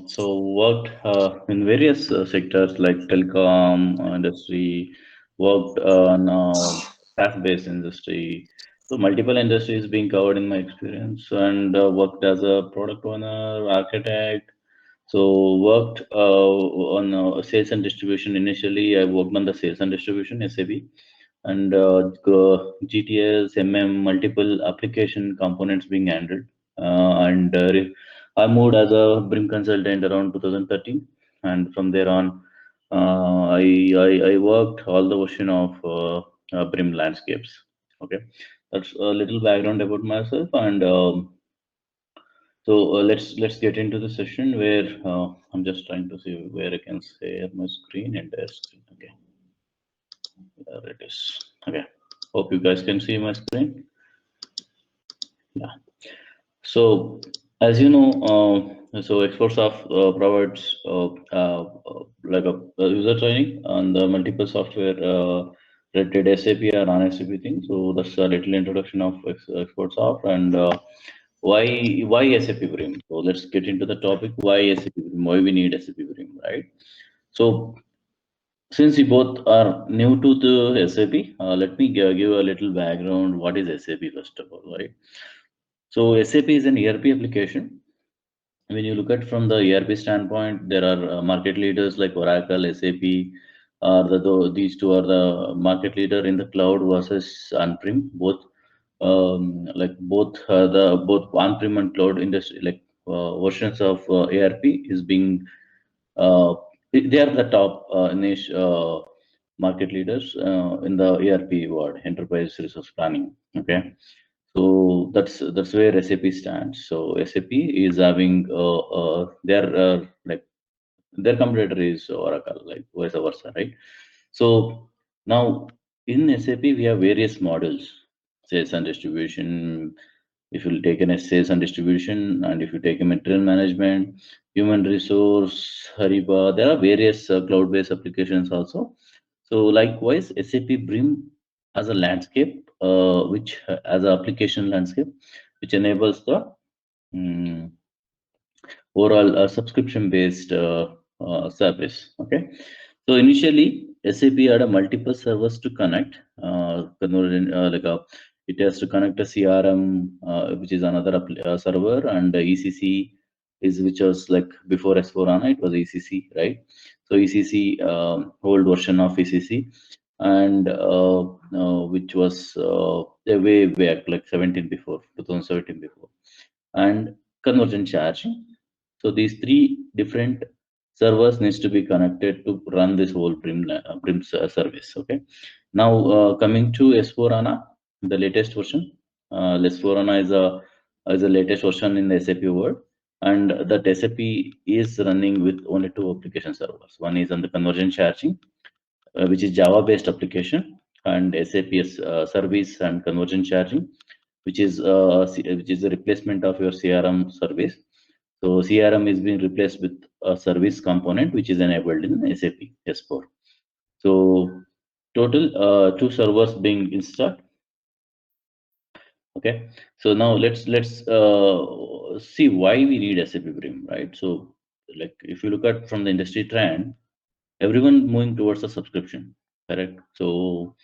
So worked in various sectors like telecom industry, worked on SaaS-based industry. So multiple industries being covered in my experience, and worked as a product owner, architect. So worked on sales and distribution. Initially, I worked on the sales and distribution SAP, and GTS, multiple application components being handled. And I moved as a BRIM consultant around 2013, and from there on, I worked all the version of BRIM landscapes. Okay, that's a little background about myself, and so let's get into the session where I'm just trying to see where I can share my screen and the screen. Okay, there it is. Okay, hope you guys can see my screen. Yeah. So, as you know, so Expertsoft provides like a user training on the multiple software related SAP or non-SAP thing. So that's a little introduction of Expertsoft and why SAP BRIM. So let's get into the topic why SAP BRIM, why we need SAP BRIM, right? So since you both are new to the SAP, let me give a little background. What is SAP first of all, right? So SAP is an ERP application. When you look at from the ERP standpoint, there are market leaders like Oracle, SAP. These two are the market leader in the cloud versus on-prem. Both both on-prem and cloud industry versions of ERP is being uh, they are the top niche market leaders in the ERP world, enterprise resource planning. Okay, so that's where SAP stands. So SAP is having their competitor is Oracle, like vice versa, right? So now in SAP we have various models, sales and distribution. If you take an sales and distribution, and if you take a material management, human resource, Hariba, there are various cloud-based applications also. So likewise, SAP BRIM as a landscape, which as an application landscape, which enables the mm, overall subscription-based service. Okay, so initially SAP had a multiple servers to connect. It has to connect a CRM, which is another server, and ECC is which was like before S4HANA, it was ECC, right? So ECC, old version of ECC, and which was way back like 17 before 2017 before, and convergent charging. So these three different servers needs to be connected to run this whole BRIM service. Okay. Now coming to S4HANA, the latest version. S4HANA is a latest version in the SAP world, and that SAP is running with only two application servers. One is on the convergent charging, which is Java-based application, and SAP service and convergent charging, which is a replacement of your CRM service. So CRM is being replaced with a service component which is enabled in SAP S4. So total two servers being installed. Okay. So now let's see why we need SAP BRIM, right? So like if you look at from the industry trend, everyone moving towards a subscription, correct? So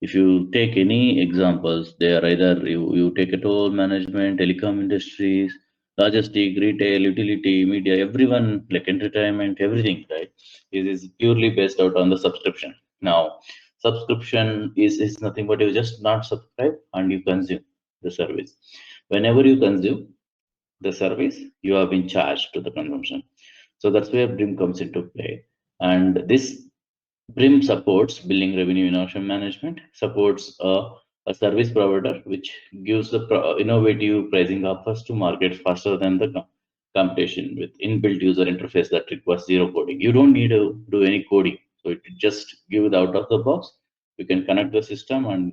if you take any examples, they are either you take a toll management, telecom industries, logistic, retail, utility, media, everyone like entertainment, everything, right? It is purely based out on the subscription. Now, subscription is nothing but you just not subscribe and you consume the service. Whenever you consume the service, you have been charged to the consumption. So that's where BRIM comes into play. And this BRIM supports billing revenue inertia management, supports a service provider which gives the innovative pricing offers to market faster than the competition with inbuilt user interface that requires zero coding. You don't need to do any coding. So it just give it out of the box. You can connect the system and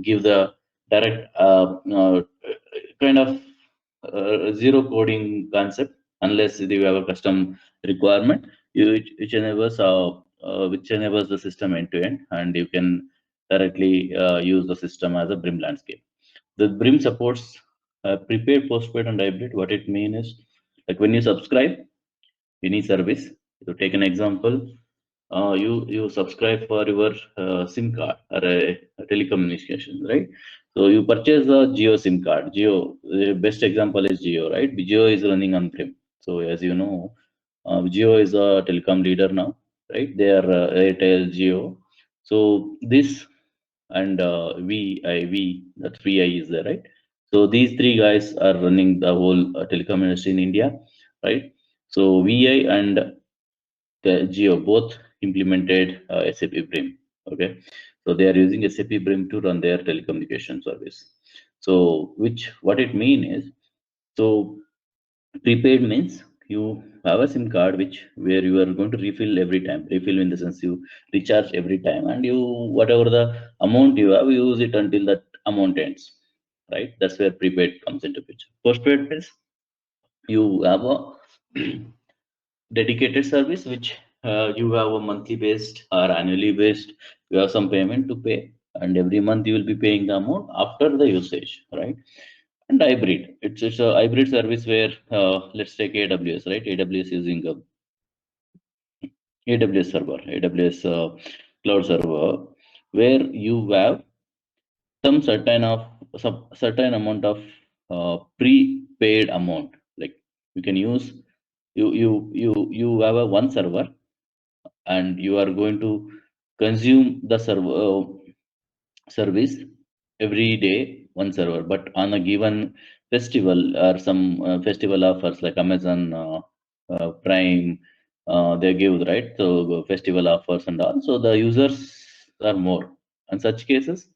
give the direct kind of zero coding concept unless you have a custom requirement, which enables the system end to end, and you can directly use the system as a BRIM landscape. The BRIM supports prepaid, postpaid, and hybrid. What it means is like when you subscribe, any service. You take an example. You subscribe for your SIM card or a telecommunication, right? So you purchase a Geo SIM card. Geo, the best example is Geo, right? Geo is running on BRIM. So as you know, Geo is a telecom leader now, right? They are Airtel, Geo. So this and that VI is there, right? So these three guys are running the whole telecom industry in India, right? So VI and Geo both implemented SAP BRIM. Okay, so they are using SAP BRIM to run their telecommunication service. So which what it mean is, so prepaid means you have a SIM card which where you are going to refill every time. Refill in the sense you recharge every time, and you whatever the amount you have, you use it until that amount ends. Right? That's where prepaid comes into picture. Postpaid means you have a dedicated service which you have a monthly based or annually based. You have some payment to pay, and every month you will be paying the amount after the usage, right? And hybrid, it's a hybrid service where let's take AWS, right? AWS using a AWS server, AWS cloud server, where you have some certain amount of prepaid amount. Like you can use, you have a one server, and you are going to consume the server service every day, one server. But on a given festival or some festival offers like Amazon Prime, they give, right? So festival offers and all, so the users are more. In such cases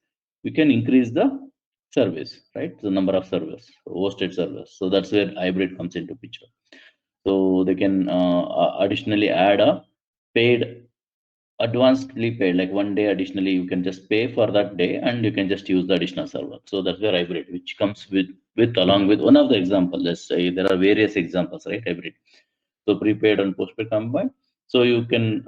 we can increase the service, right? The number of servers, hosted servers. So that's where hybrid comes into picture. So they can additionally add a paid, advancedly paid, like one day additionally you can just pay for that day and you can just use the additional server. So that's where hybrid, which comes with along with one of the example. Let's say there are various examples, right? Hybrid. So prepaid and postpaid combined. So you can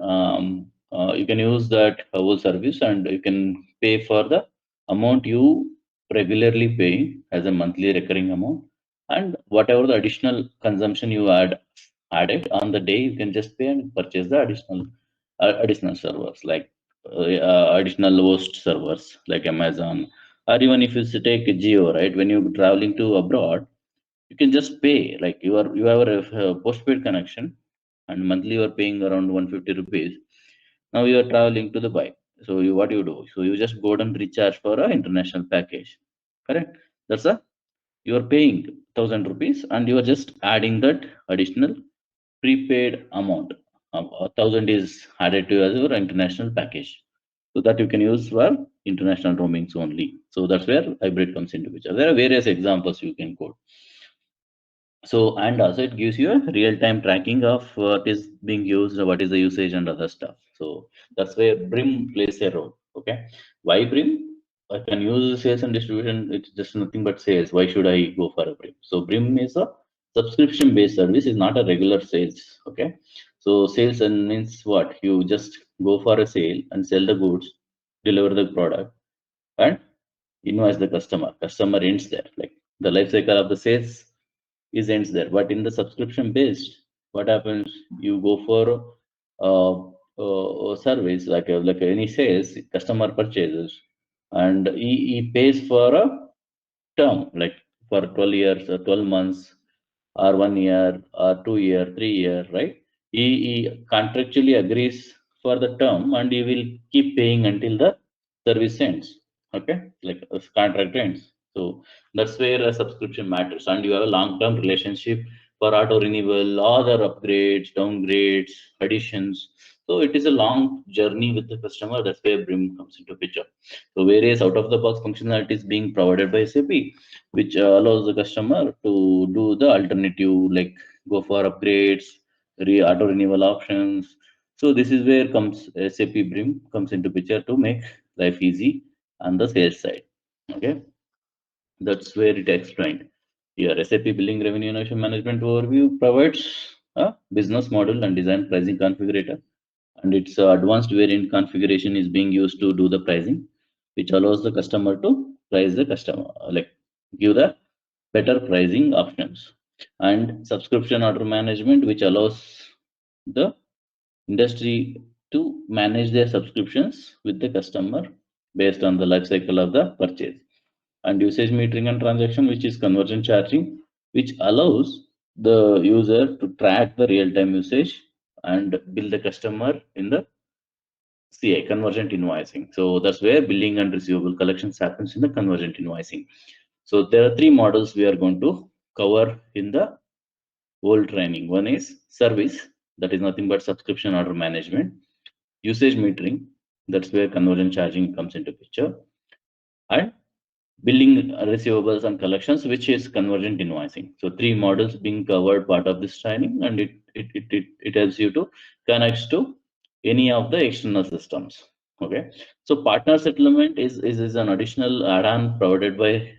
use that whole service, and you can pay for the amount you regularly paying as a monthly recurring amount, and whatever the additional consumption you added on the day, you can just pay and purchase the additional servers, like additional host servers like Amazon. Or even if you take Geo, right? When you're traveling to abroad, you can just pay, like you have a postpaid connection, and monthly you are paying around 150 rupees. Now you are traveling to Dubai. So what you do? So you just go and recharge for a international package. Correct? That's a, you are paying 1,000 rupees, and you are just adding that additional prepaid amount. 1,000 is added to as your international package, so that you can use for international roamings only. So that's where hybrid comes into picture. There are various examples you can quote. So, and also it gives you a real-time tracking of what is being used, what is the usage and other stuff. So that's where BRIM plays a role. Okay, why BRIM? I can use sales and distribution. It's just nothing but sales. Why should I go for a BRIM? So BRIM is a subscription-based service, is not a regular sales. Okay, so sales and means what? You just go for a sale and sell the goods, deliver the product, and invoice the customer. Customer ends there. Like the life cycle of the sales is ends there. But in the subscription based, what happens? You go for service like any sales, customer purchases, and he pays for a term, like for 12 years or 12 months or 1 year or 2 year, 3 year, right? He contractually agrees for the term, and he will keep paying until the service ends. Okay, like a contract ends. So that's where a subscription matters, and you have a long-term relationship for auto renewal, other upgrades, downgrades, additions. So it is a long journey with the customer. That's where BRIM comes into picture. So various out-of-the-box functionalities being provided by SAP, which allows the customer to do the alternative, like go for upgrades, auto renewal options. So this is where comes SAP BRIM comes into picture to make life easy on the sales side. Okay, that's where it explained. Here, SAP Billing Revenue Innovation Management Overview provides a business model and design pricing configurator, and its advanced variant configuration is being used to do the pricing, which allows the customer to price the customer, like give the better pricing options. And subscription order management, which allows the industry to manage their subscriptions with the customer based on the life cycle of the purchase. And usage metering and transaction, which is conversion charging, which allows the user to track the real-time usage and bill the customer in the CI, convergent invoicing. So that's where billing and receivable collections happens in the convergent invoicing. So there are three models we are going to cover in the whole training. One is service, that is nothing but subscription order management. Usage metering, that's where conversion charging comes into picture. And billing, receivables and collections, which is convergent invoicing. So three models being covered part of this training, and it helps you to connect to any of the external systems. Okay, so partner settlement is an additional add-on provided by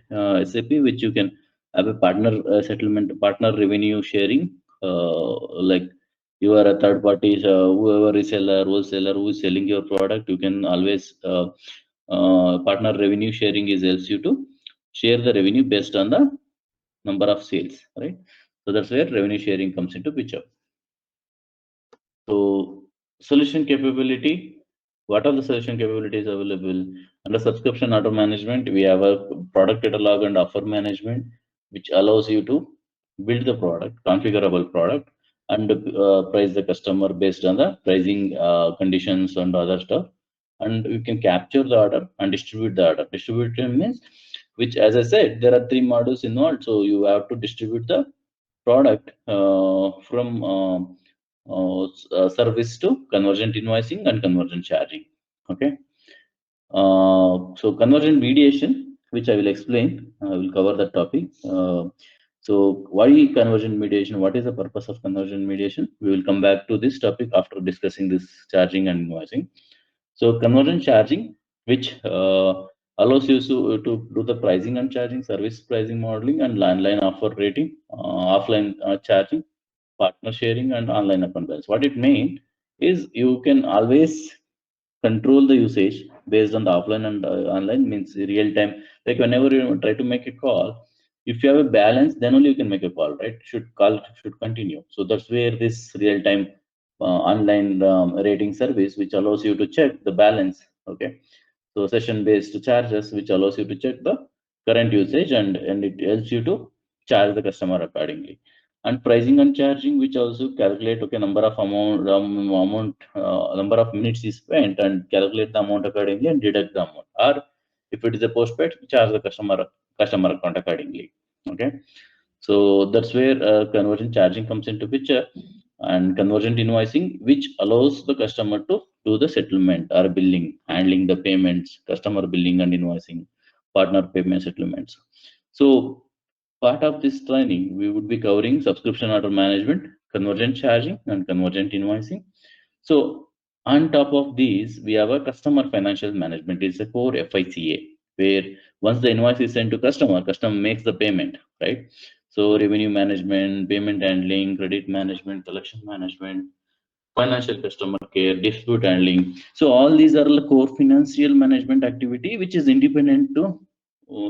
SAP, which you can have a partner settlement, partner revenue sharing. Like you are a third party, whoever reseller, wholesaler who is selling your product, you can always partner revenue sharing is helps you to share the revenue based on the number of sales, right? So that's where revenue sharing comes into picture. So solution capability, what are the solution capabilities available? Under subscription order management, we have a product catalog and offer management, which allows you to build the product, configurable product, and price the customer based on the pricing conditions and other stuff. And you can capture the order and distribute the order. Distribution means, which as I said, there are three models involved. So you have to distribute the product from service to convergent invoicing and convergent charging. Okay. So convergent mediation, which I will explain, I will cover that topic. So why convergent mediation? What is the purpose of convergent mediation? We will come back to this topic after discussing this charging and invoicing. So convergent charging, which allows you to do the pricing and charging, service pricing modeling, and landline offer rating, offline charging, partner sharing, and online account balance. What it means is you can always control the usage based on the offline and online, means real time. Like whenever you try to make a call, if you have a balance, then only you can make a call, right? Should continue. So that's where this real time online rating service, which allows you to check the balance. Okay, so session based charges, which allows you to check the current usage, and it helps you to charge the customer accordingly. And pricing and charging, which also calculate, okay, number of number of minutes is spent and calculate the amount accordingly and deduct the amount. Or if it is a postpaid, charge the customer account accordingly. Okay, so that's where convergent charging comes into picture. And convergent invoicing, which allows the customer to do the settlement or billing, handling the payments, customer billing and invoicing, partner payment settlements. So part of this training, we would be covering subscription order management, convergent charging, and convergent invoicing. So on top of these, we have a customer financial management. It's a core FICA, where once the invoice is sent to customer makes the payment, right? So revenue management, payment handling, credit management, collection management, financial customer care, dispute handling. So all these are the core financial management activity, which is independent to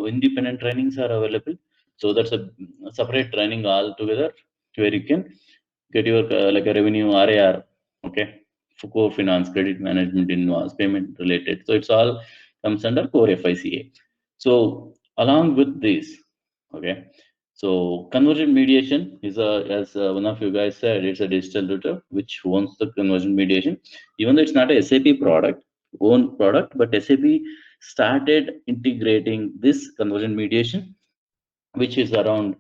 independent trainings are available. So that's a separate training altogether, where you can get your like a revenue RAR, okay, for core finance, credit management, invoice, payment related. So it's all comes under core FICA. So along with this, okay, so conversion mediation is as one of you guys said, it's a digital tutor which owns the conversion mediation. Even though it's not a SAP own product, but SAP started integrating this conversion mediation, which is around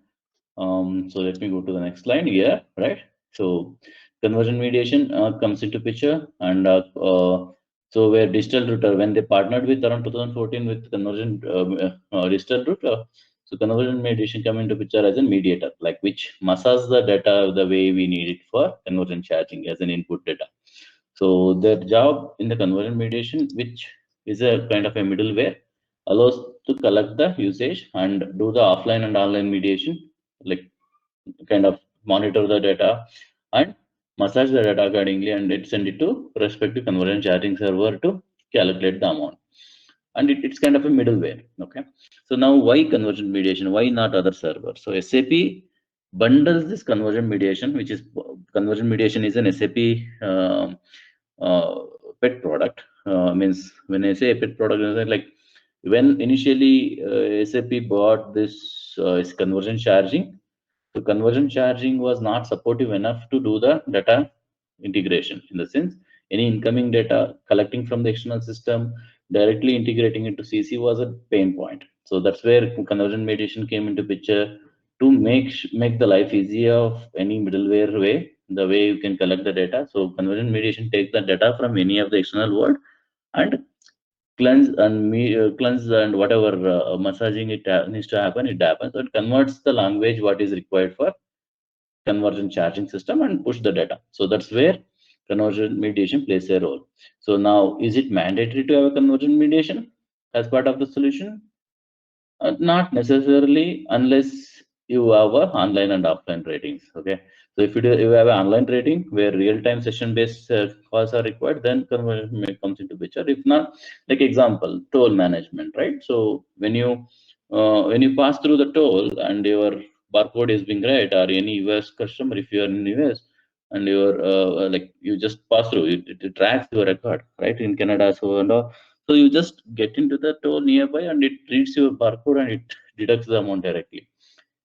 so let me go to the next slide here, right? So conversion mediation comes into picture, and so where digital router, when they partnered with around 2014 with conversion digital router, so conversion mediation come into picture as a mediator, like which massage the data the way we need it for conversion charging as an input data. So their job in the conversion mediation, which is a kind of a middleware, allows to collect the usage and do the offline and online mediation, like kind of monitor the data and massage the data accordingly, and it send it to respective conversion charging server to calculate the amount. And it's kind of a middleware. Okay, so now why conversion mediation? Why not other server? So SAP bundles this conversion mediation, which is conversion mediation is an SAP pet product. Means when I say a pet product, it's like when initially SAP bought this is conversion charging. So conversion charging was not supportive enough to do the data integration. In the sense, any incoming data collecting from the external system directly integrating into CC was a pain point. So that's where conversion mediation came into picture to make the life easier of any middleware way, the way you can collect the data. So conversion mediation takes the data from any of the external world and cleanse and whatever massaging needs to happen, it happens. So it converts the language what is required for conversion charging system and push the data. So that's where conversion mediation plays a role. So now, is it mandatory to have a conversion mediation as part of the solution? Not necessarily, unless you have a online and offline ratings. Okay, so if you have an online rating where real-time session-based calls are required, then conversion comes into picture. If not, like example, toll management, right? So when you pass through the toll and your barcode is being read, or any US customer, if you are in US and you're like you just pass through, it tracks your record, right? In Canada, so and all. So you just get into the toll nearby and it reads your barcode and it deducts the amount directly.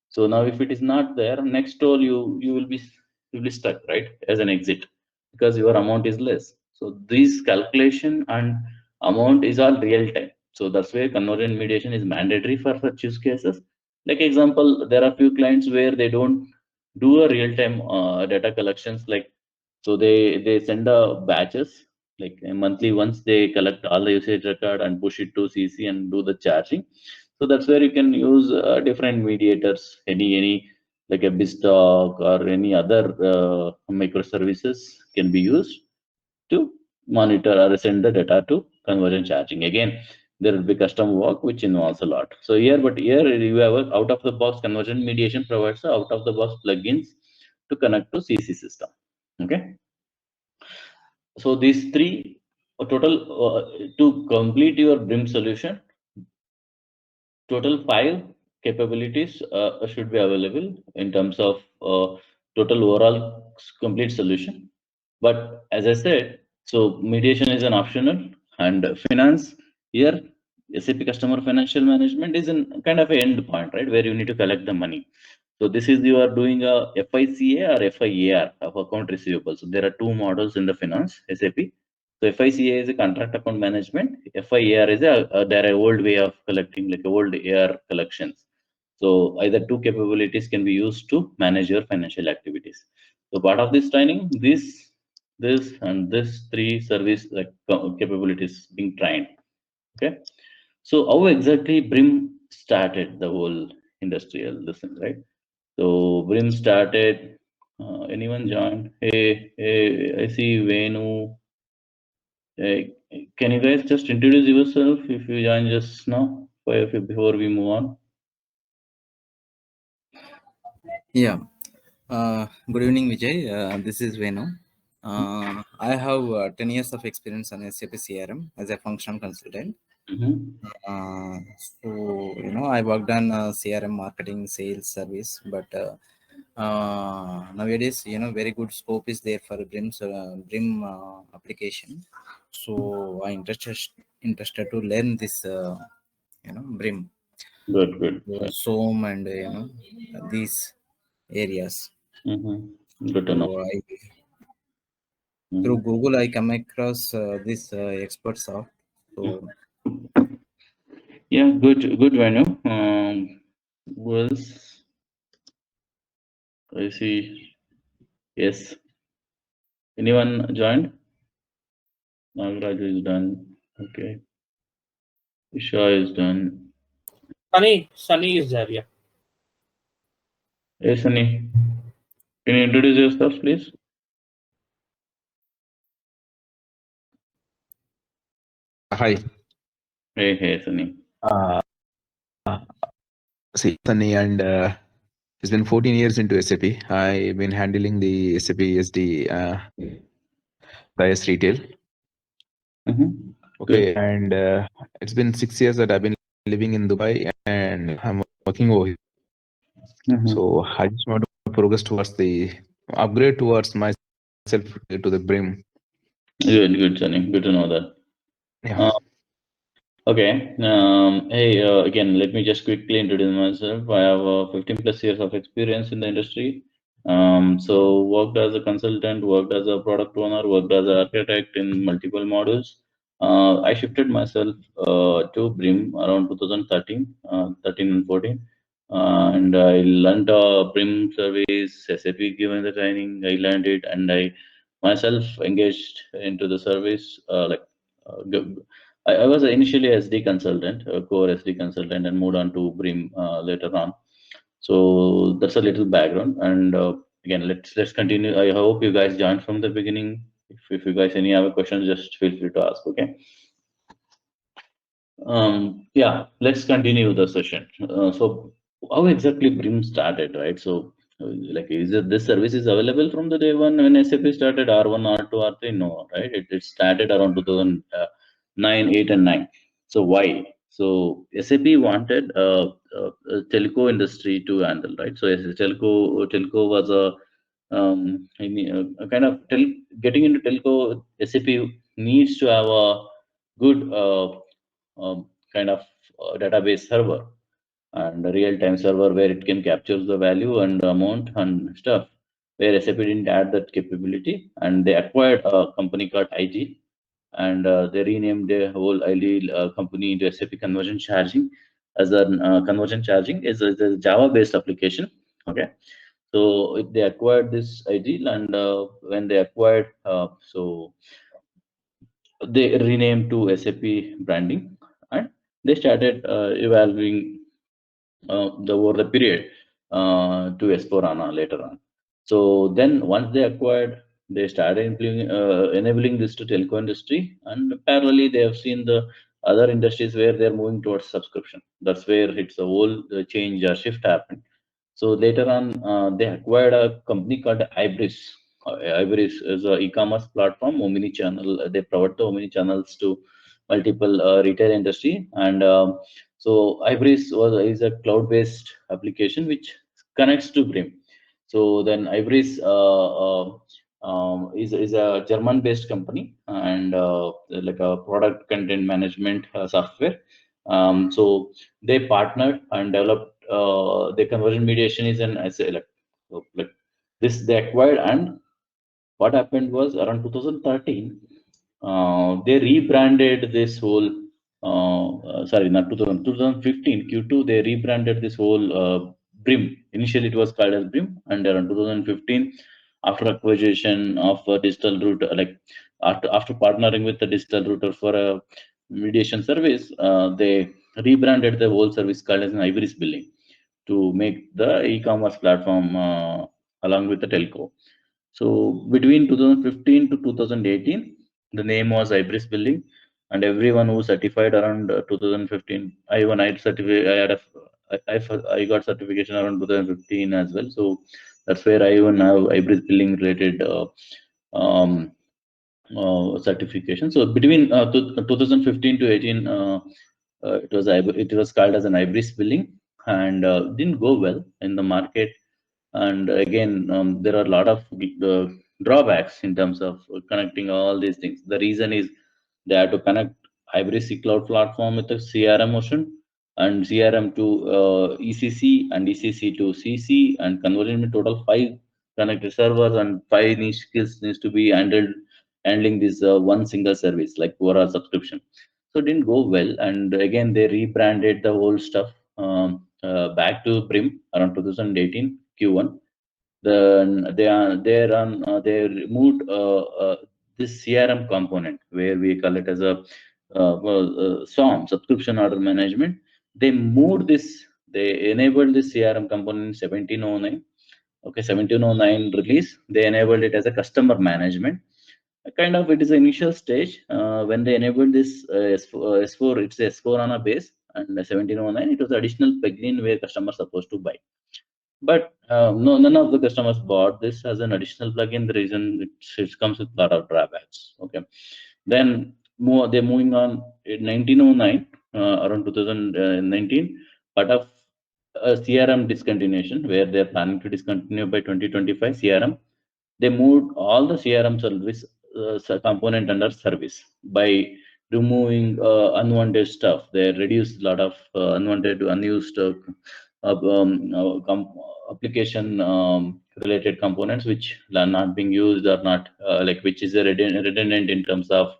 So now if it is not there, next toll you will be stuck, right? As an exit because your amount is less. So this calculation and amount is all real time. So that's where conversion mediation is mandatory for such use cases. Like example, there are few clients where they don't do a real time data collections. Like so they send a batches like monthly once they collect all the usage record and push it to CC and do the charging. So that's where you can use different mediators, any like a BizTalk or any other microservices can be used to monitor or send the data to conversion charging. Again, there will be custom work which involves a lot. So here you have a out of the box conversion mediation provides a out of the box plugins to connect to CC system. Okay. So these three total to complete your BRIM solution, total 5 capabilities should be available in terms of total overall complete solution. But as I said, so mediation is an optional and finance here, SAP customer financial management is in kind of an end point, right? Where you need to collect the money. So this is you are doing a FICA or FIAR of account receivable. So there are two models in the finance SAP. So FICA is a contract account management. FIAR is there are old way of collecting like old AR collections. So either two capabilities can be used to manage your financial activities. So part of this training, this and this three service like capabilities being trained. Okay. So how exactly BRIM started the whole industrial listen, right? So BRIM started. Anyone joined? Hey, I see Venu. Hey, can you guys just introduce yourself if you joined just now before we move on? Yeah. Good evening, Vijay. This is Venu. I have 10 years of experience on SAP CRM as a functional consultant. Mm-hmm. So, I worked on CRM marketing, sales, service, but nowadays, very good scope is there for BRIM application. So, I interested to learn this, BRIM, Good. SOM, and these areas. Mm-hmm. Good to know. So through Mm-hmm. Google, I come across this Expertsoft. So Yeah, good Venu. Was I see? Yes. Anyone joined? Nagaraj is done. Okay. Isha is done. Sunny is there, yeah. Hey, Sunny. Can you introduce yourself, please? Hi. Hey, Sunny. Uh, See, Sunny, and it's been 14 years into SAP. I've been handling the SAP SD IS retail. Mm-hmm. Okay, Good. and it's been 6 years that I've been living in Dubai and I'm working over here. Mm-hmm. So I just want to progress towards the upgrade towards myself to the BRIM. Good, Sunny. Good to know that. Yeah. Okay. Hey, again, let me just quickly introduce myself. I have 15 plus years of experience in the industry. So worked as a consultant, worked as a product owner, worked as an architect in multiple models. I shifted myself to BRIM around 2013, 13 and 14. And I learned BRIM service, SAP given the training, I learned it, and I myself engaged into the service. I was initially a SD consultant, a core SD consultant, and moved on to BRIM later on. So that's a little background. And again, let's continue. I hope you guys joined from the beginning. If you guys any other questions, just feel free to ask. Okay. Yeah, let's continue the session. So how exactly BRIM started, right? So like, is it this service is available from the day one when SAP started R1, R2, R3? No, right? It started around 2009, 8 and 9. So why? So SAP wanted a telco industry to handle, right? So as a telco was a kind of getting into telco, SAP needs to have a good kind of database server and a real-time server where it can capture the value and the amount and stuff, where SAP didn't add that capability, and they acquired a company called IG, and they renamed the whole IG company into SAP Conversion Charging. As a conversion charging is a Java-based application. Okay, so they acquired this IG, and when they acquired, so they renamed to SAP branding, and they started evaluating over the period to S4HANA later on. So then once they acquired, they started enabling this to telco industry, and parallelly they have seen the other industries where they're moving towards subscription. That's where it's a whole change or shift happened. So later on, they acquired a company called Ibris. Ibris is an e-commerce platform, omni-channel. They provide the omni-channels to multiple retail industry, and so Ibris is a cloud-based application which connects to BRIM. So then Ibris is a German-based company, and like a product content management software. So they partnered and developed the conversion mediation is an as like this they acquired, and what happened was around 2013 they rebranded this whole sorry, not 2000, 2015 Q2, they rebranded this whole BRIM. Initially it was called as BRIM, and around 2015, after acquisition of a digital router, like after partnering with the digital router for a mediation service, they rebranded the whole service called as an Ivory's billing to make the e-commerce platform along with the telco. So between 2015 to 2018, the name was Ibris Billing, and everyone who certified around 2015, I certificate, I had I got certification around 2015 as well. So that's where I even have Ibris Billing related um, certification. So between 2015 to 18, it was called as an Ibris Billing, and didn't go well in the market. And again, there are a lot of drawbacks in terms of connecting all these things. The reason is they have to connect hybrid C cloud platform with a CRM motion, and CRM to ECC, and ECC to CC, and conversion in total 5 connected servers, and 5 niche skills needs to be handling this one single service like overall subscription. So it didn't go well, and again they rebranded the whole stuff back to BRIM around 2018 Q1. Then they removed this CRM component where we call it as a SOM, subscription order management. They moved this. They enabled this CRM component in 1709. Okay, 1709 release. They enabled it as a customer management. Kind of, it is the initial stage when they enabled this S4. It's S4 on a base, and 1709 it was additional plugin where customers supposed to buy. But no, none of the customers bought this as an additional plugin. The reason it comes with a lot of drawbacks. Okay, then they're moving on in 1909, around 2019, part of a CRM discontinuation where they're planning to discontinue by 2025 CRM. they moved all the CRM service component under service by removing unwanted stuff. They reduced a lot of unwanted to unused application related components which are not being used or not like which is a redundant in terms of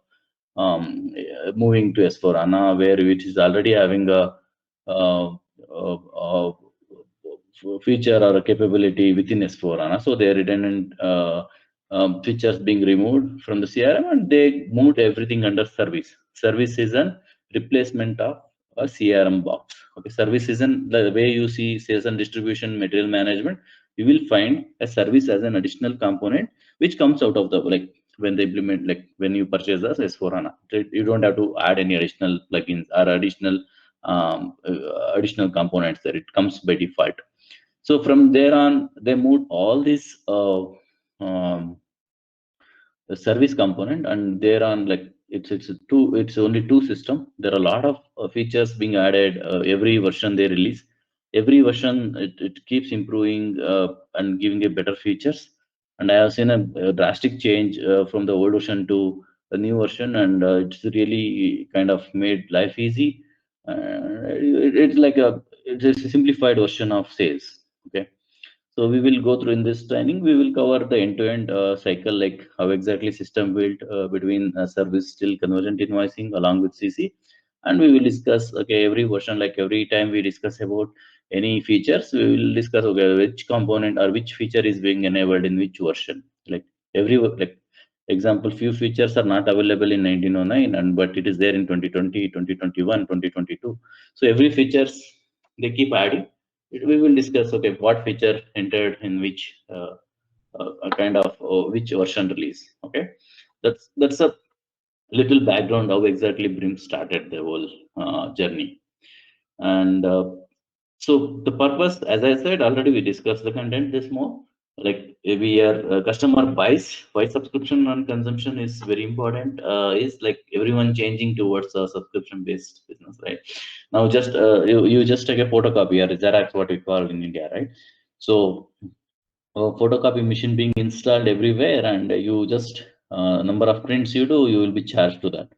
moving to S4HANA, where which is already having a feature or a capability within S4HANA. So they are redundant features being removed from the CRM, and they moved everything under service. Service is a replacement of a CRM box. Okay, service is the way you see sales and distribution, material management. You will find a service as an additional component which comes out of the like when they implement, like when you purchase the S4HANA. You don't have to add any additional plugins or additional components there. It comes by default. So from there on, they moved all these the service component, and there on like it's only two system. There are a lot of features being added every version they release. Every version it keeps improving and giving a better features. And I have seen a drastic change from the old version to the new version, and it's really kind of made life easy. It's like it's a simplified version of sales. Okay. So we will go through in this training. We will cover the end-to-end cycle, like how exactly system built between service till convergent invoicing along with CC, and we will discuss okay every version, like every time we discuss about any features, we will discuss okay which component or which feature is being enabled in which version. Like like example, few features are not available in 1909, and but it is there in 2020, 2021, 2022. So every features they keep adding. We will discuss okay what feature entered in which kind of which version release. Okay, that's a little background how exactly BRIM started the whole journey. And so the purpose, as I said already, we discussed the content this more. Like we are customer buys why subscription and consumption is very important. Is like everyone changing towards a subscription based business, right? Now just you just take a photocopy, or Xerox, what we call in India, right? So photocopy machine being installed everywhere, and you just number of prints you do, you will be charged to that.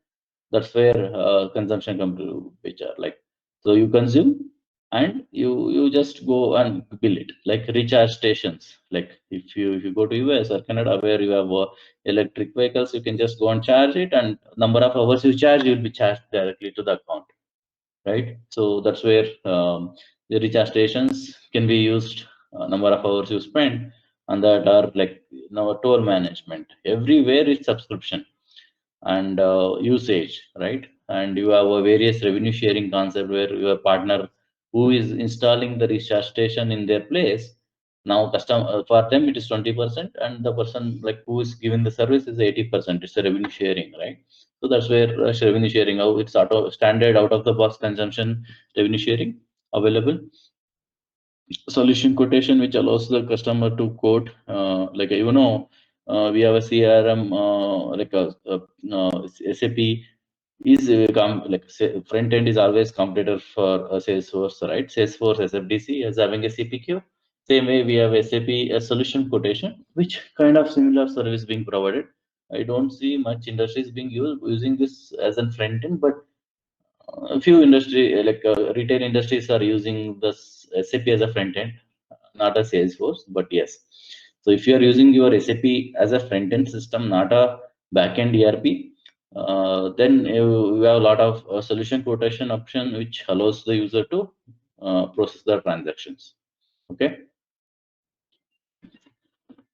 That's where consumption come to picture. Like so you consume and you just go and bill it, like recharge stations. Like if you go to US or Canada where you have electric vehicles, you can just go and charge it, and number of hours you charge, you will be charged directly to the account, right? So that's where the recharge stations can be used, number of hours you spend, and that are like now toll management. Everywhere is subscription and usage, right? And you have a various revenue sharing concept where your partner who is installing the recharge station in their place, now custom for them it is 20%, and the person like who is giving the service is 80%. It's a revenue sharing, right? So that's where revenue sharing, how it's auto standard out of the box consumption revenue sharing available. Solution quotation, which allows the customer to quote like we have a CRM like SAP is front end is always competitor for Salesforce, right? Salesforce SFDC is having a CPQ. Same way we have SAP a solution quotation, which kind of similar service being provided. I don't see much industries being using this as a front end, but a few industry like retail industries are using this SAP as a front end, not a Salesforce, but yes. So if you are using your SAP as a front end system, not a back end ERP, then you have a lot of solution quotation option which allows the user to process the transactions. Okay,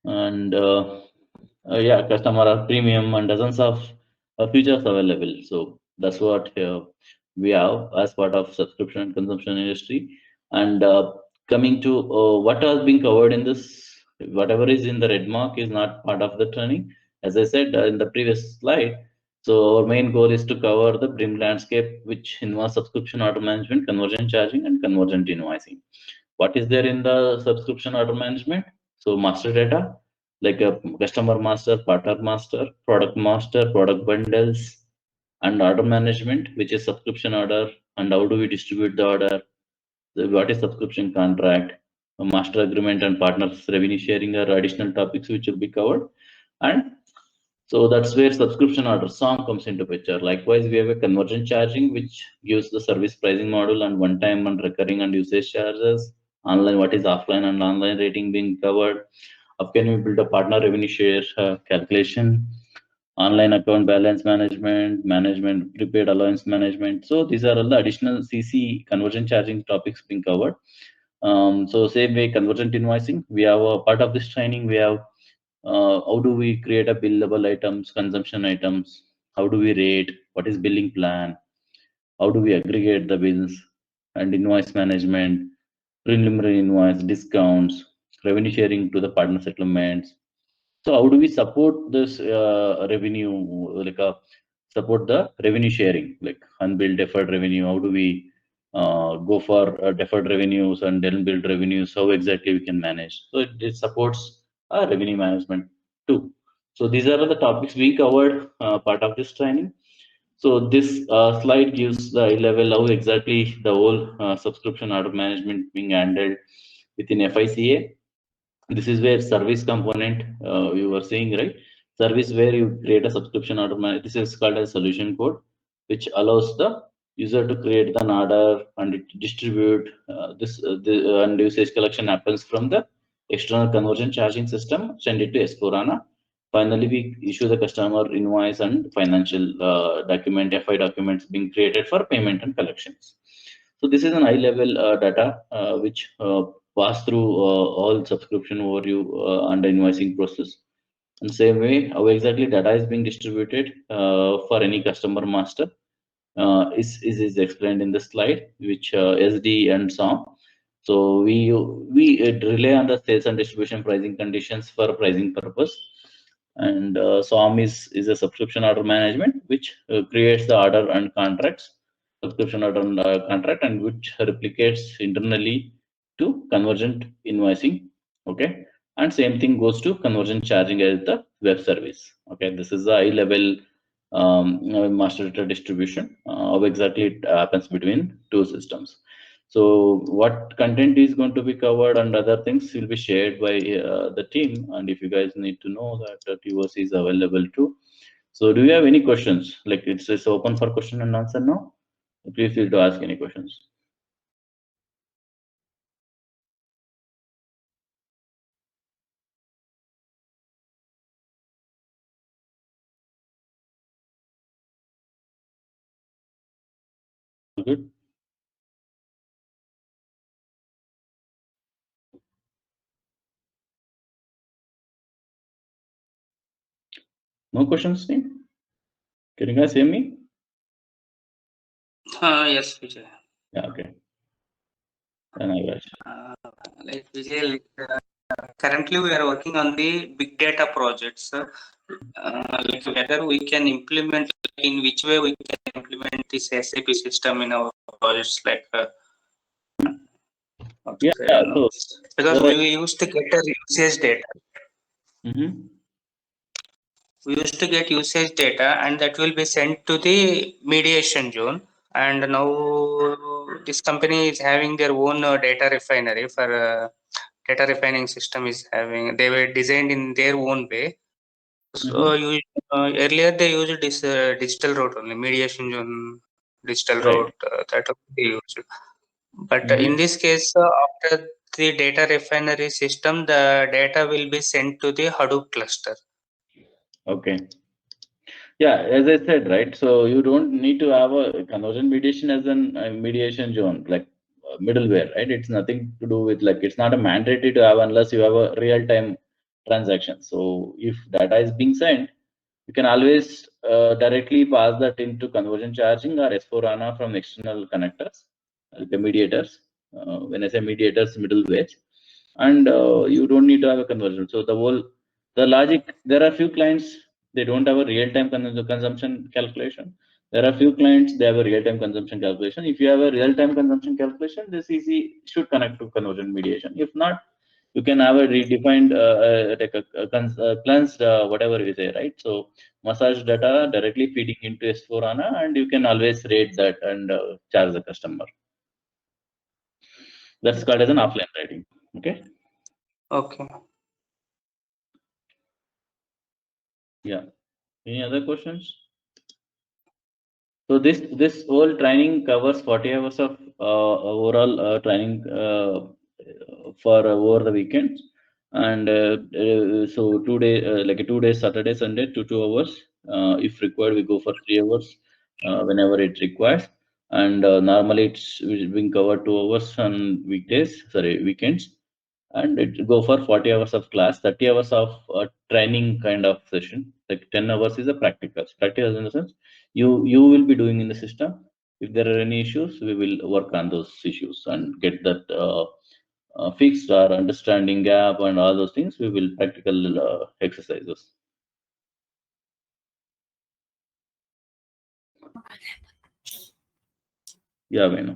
and yeah, customer are premium and dozens of features available. So that's what we have as part of subscription and consumption industry. And coming to what has been covered in this, whatever is in the red mark is not part of the training. As I said in the previous slide, so our main goal is to cover the BRIM landscape, which involves subscription auto management, conversion charging, and convergent invoicing. What is there in the subscription auto management? So master data, like a customer master, partner master, product bundles, and order management, which is subscription order, and how do we distribute the order? So what is subscription contract? master agreement and partners revenue sharing are additional topics which will be covered. And so that's where subscription order SOM comes into picture. Likewise, we have a convergent charging, which gives the service pricing model and one-time and recurring and usage charges. Online, what is offline and online rating being covered. How can we build a partner revenue share calculation? Online account balance management, prepaid allowance management. So these are all the additional CC convergent charging topics being covered. So same way, convergent invoicing. We have a part of this training. We have how do we create a billable items, consumption items? How do we rate? What is billing plan? How do we aggregate the bills and invoice management, preliminary invoice, discounts, revenue sharing to the partner settlements? So how do we support this revenue, like support the revenue sharing, like unbilled deferred revenue? How do we go for deferred revenues and unbilled revenues? How exactly we can manage? So it supports revenue management too. So these are the topics we covered part of this training. So this slide gives the high level how exactly the whole subscription order management being handled within FICA. This is where service component you were saying, right? Service where you create a subscription order. This is called a solution code, which allows the user to create an order and it distribute and usage collection happens from the external conversion charging system, send it to S4HANA. Finally, we issue the customer invoice and financial document, FI documents being created for payment and collections. So this is an high level data which pass through all subscription overview and invoicing process. And same way, how exactly data is being distributed for any customer master is explained in the slide, which SD and SOM. So we rely on the sales and distribution pricing conditions for pricing purpose. And SOM is a subscription order management, which creates the order and contracts, subscription order and contract, and which replicates internally to convergent invoicing. Okay, and same thing goes to convergent charging as the web service. Okay, this is the high level master data distribution. How exactly it happens between two systems. So what content is going to be covered and other things will be shared by the team. And if you guys need to know that TOC is available too. So do you have any questions? Like it's open for question and answer now. Please feel to ask any questions. Good. No questions, team? Can you guys hear me? Yes, Vijay. Yeah, okay. Then I will. Like Vijay, currently we are working on the big data projects. Like whether we can implement, in which way we can implement this SAP system in our projects, like Yeah, so because we used to get a usage data. We used to get usage data, and that will be sent to the mediation zone. And now this company is having their own data refinery for data refining system is having. They were designed in their own way. So earlier they used this digital route only, mediation zone digital route that they used. But in this case, after the data refinery system, the data will be sent to the Hadoop cluster. Okay. Yeah, as I said, right? So you don't need to have a conversion mediation as a mediation zone, like middleware, right? It's nothing to do with, like, it's not a mandatory to have unless you have a real-time transaction. So if data is being sent, you can always directly pass that into conversion charging or S4HANA from external connectors, like the mediators. When I say mediators, middleware, and you don't need to have a conversion. So the logic, there are few clients, they don't have a real-time consumption calculation. There are few clients, they have a real-time consumption calculation. If you have a real-time consumption calculation, this easy should connect to conversion mediation. If not, you can have a redefined like a cleansed whatever you say, right? So massage data directly feeding into S4HANA, and you can always rate that and charge the customer. That's called as an offline rating. Okay. Okay. Yeah. Any other questions? So this whole training covers 40 hours of overall training for over the weekends, and so 2 day like a 2 days Saturday Sunday to 2 hours. If required, we go for 3 hours whenever it requires, and normally it's being covered 2 hours on weekdays, sorry, weekends, and it go for 40 hours of class, 30 hours of training kind of session. Like 10 hours is a practical in the sense you will be doing in the system. If there are any issues, we will work on those issues and get that fixed, or understanding gap and all those things. We will practical exercises. Yeah, we know.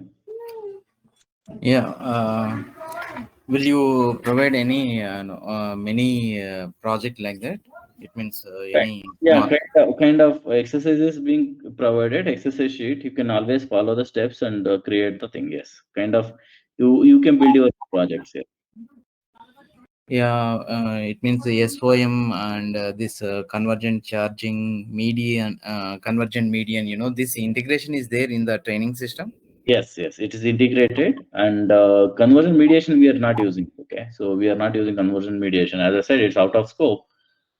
Yeah. Will you provide any many project like that? It means any Yeah, small. kind of exercises being provided, exercise sheet. You can always follow the steps and create the thing. Yes, kind of you can build your projects here. Yeah, it means the SOM and this convergent charging median, convergent median. This integration is there in the training system. Yes, yes, it is integrated, and conversion mediation we are not using. Okay, so we are not using conversion mediation. As I said, it's out of scope.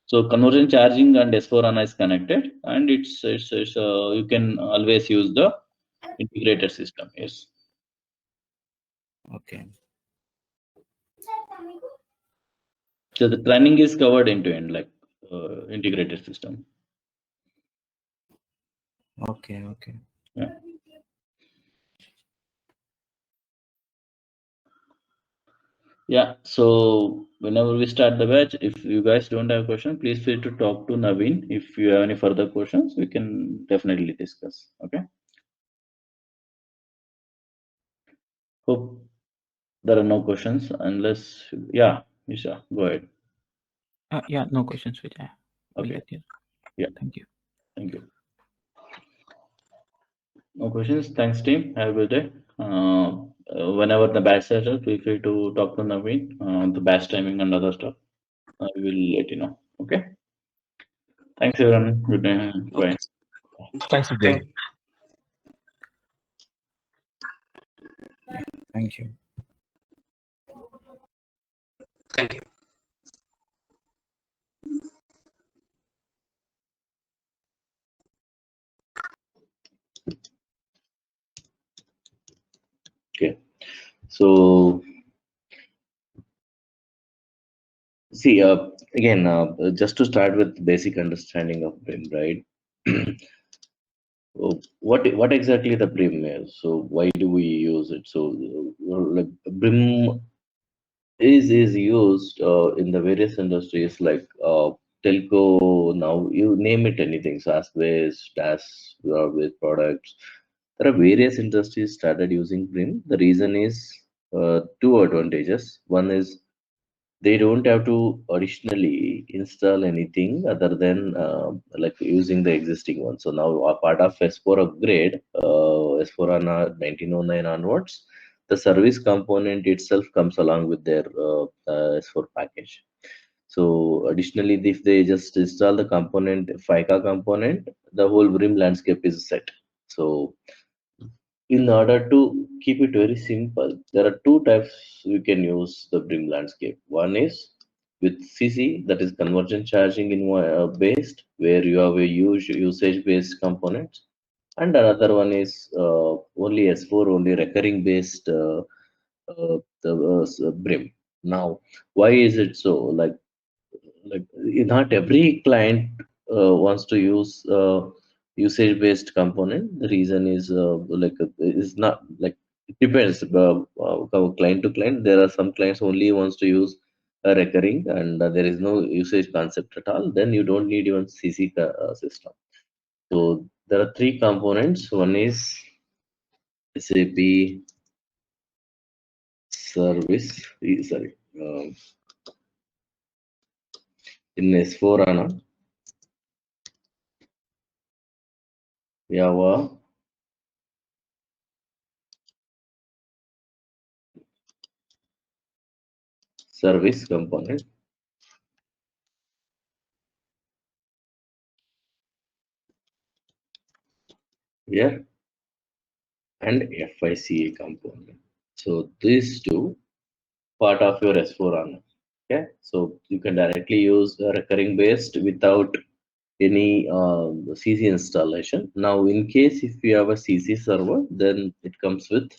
So conversion charging and S4HANA is connected, and it's you can always use the integrated system. Yes. Okay. So the training is covered end to end, like integrated system. Okay. Okay. Yeah. Yeah. So whenever we start the batch, if you guys don't have questions, please feel to talk to Naveen. If you have any further questions, we can definitely discuss. Okay. Hope there are no questions unless, yeah, Isha, go ahead. Yeah, no questions, Vijay. We'll Okay. let you. Yeah. Thank you. Thank you. No questions. Thanks, team. Have a good day. Whenever the batch starts, feel free to talk to Naveen on the batch timing and other stuff. I will let you know. Okay. Thanks, everyone. Good day. Bye. Okay. Thanks, Thank, Vijay. Thank you. thank you. Okay. So, see, again, just to start with basic understanding of BRIM, right? What exactly the BRIM is? So, why do we use it? So, like BRIM is used in the various industries like telco. Now, you name it, anything, SaaS based, SaaS based products. There are various industries started using BRIM. The reason is two advantages. One is they don't have to additionally install anything other than like using the existing one. So now a part of S4 upgrade, S4 on 1909 onwards, the service component itself comes along with their S4 package. So additionally, if they just install the component, FICA component, the whole BRIM landscape is set. So in order to keep it very simple, there are two types we can use the BRIM landscape. One is with CC, that is convergent charging in based, where you have a huge usage based components, and another one is only S4, only recurring based the BRIM. Now, why is it so? Like not every client wants to use usage based component. The reason is is not like, it depends client to client. There are some clients only wants to use a recurring, and there is no usage concept at all. Then you don't need even CC system. So there are three components. One is SAP service, sorry, in S4 HANA, Java, service component. Here and FICA component. So these two part of your S4HANA. Okay, so you can directly use a recurring based without any CC installation. Now, in case if you have a CC server, then it comes with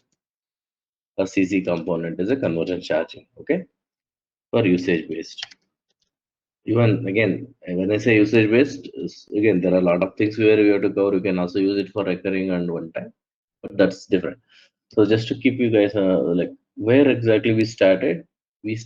a CC component as a conversion charging. Okay, for usage based. Even again, when I say usage based, again there are a lot of things where we have to cover. You can also use it for recurring and one time, but that's different. So just to keep you guys like where exactly we started with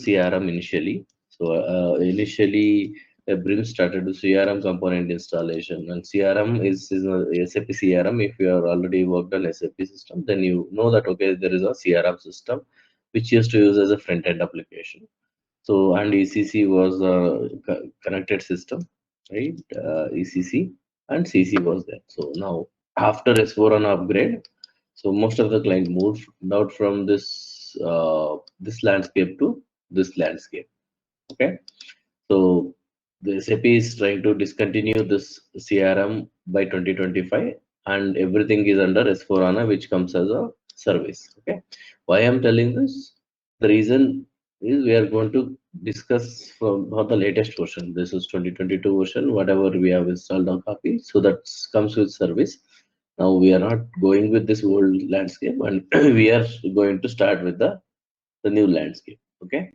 CRM initially. So initially, BRIM started with CRM component installation, and CRM is a SAP CRM. If you are already worked on SAP system, then you know that okay, there is a CRM system which used to use as a front end application. So and ECC was a connected system, right? ECC and CC was there. So now after S4HANA upgrade, so most of the client moved out from this landscape to this landscape. Okay, so the SAP is trying to discontinue this CRM by 2025, and everything is under S4HANA, which comes as a service. Okay, why I'm telling this? The reason is we are going to discuss for the latest version. This is 2022 version, whatever we have installed on copy. So that comes with service. Now we are not going with this old landscape, and we are going to start with the new landscape. Okay,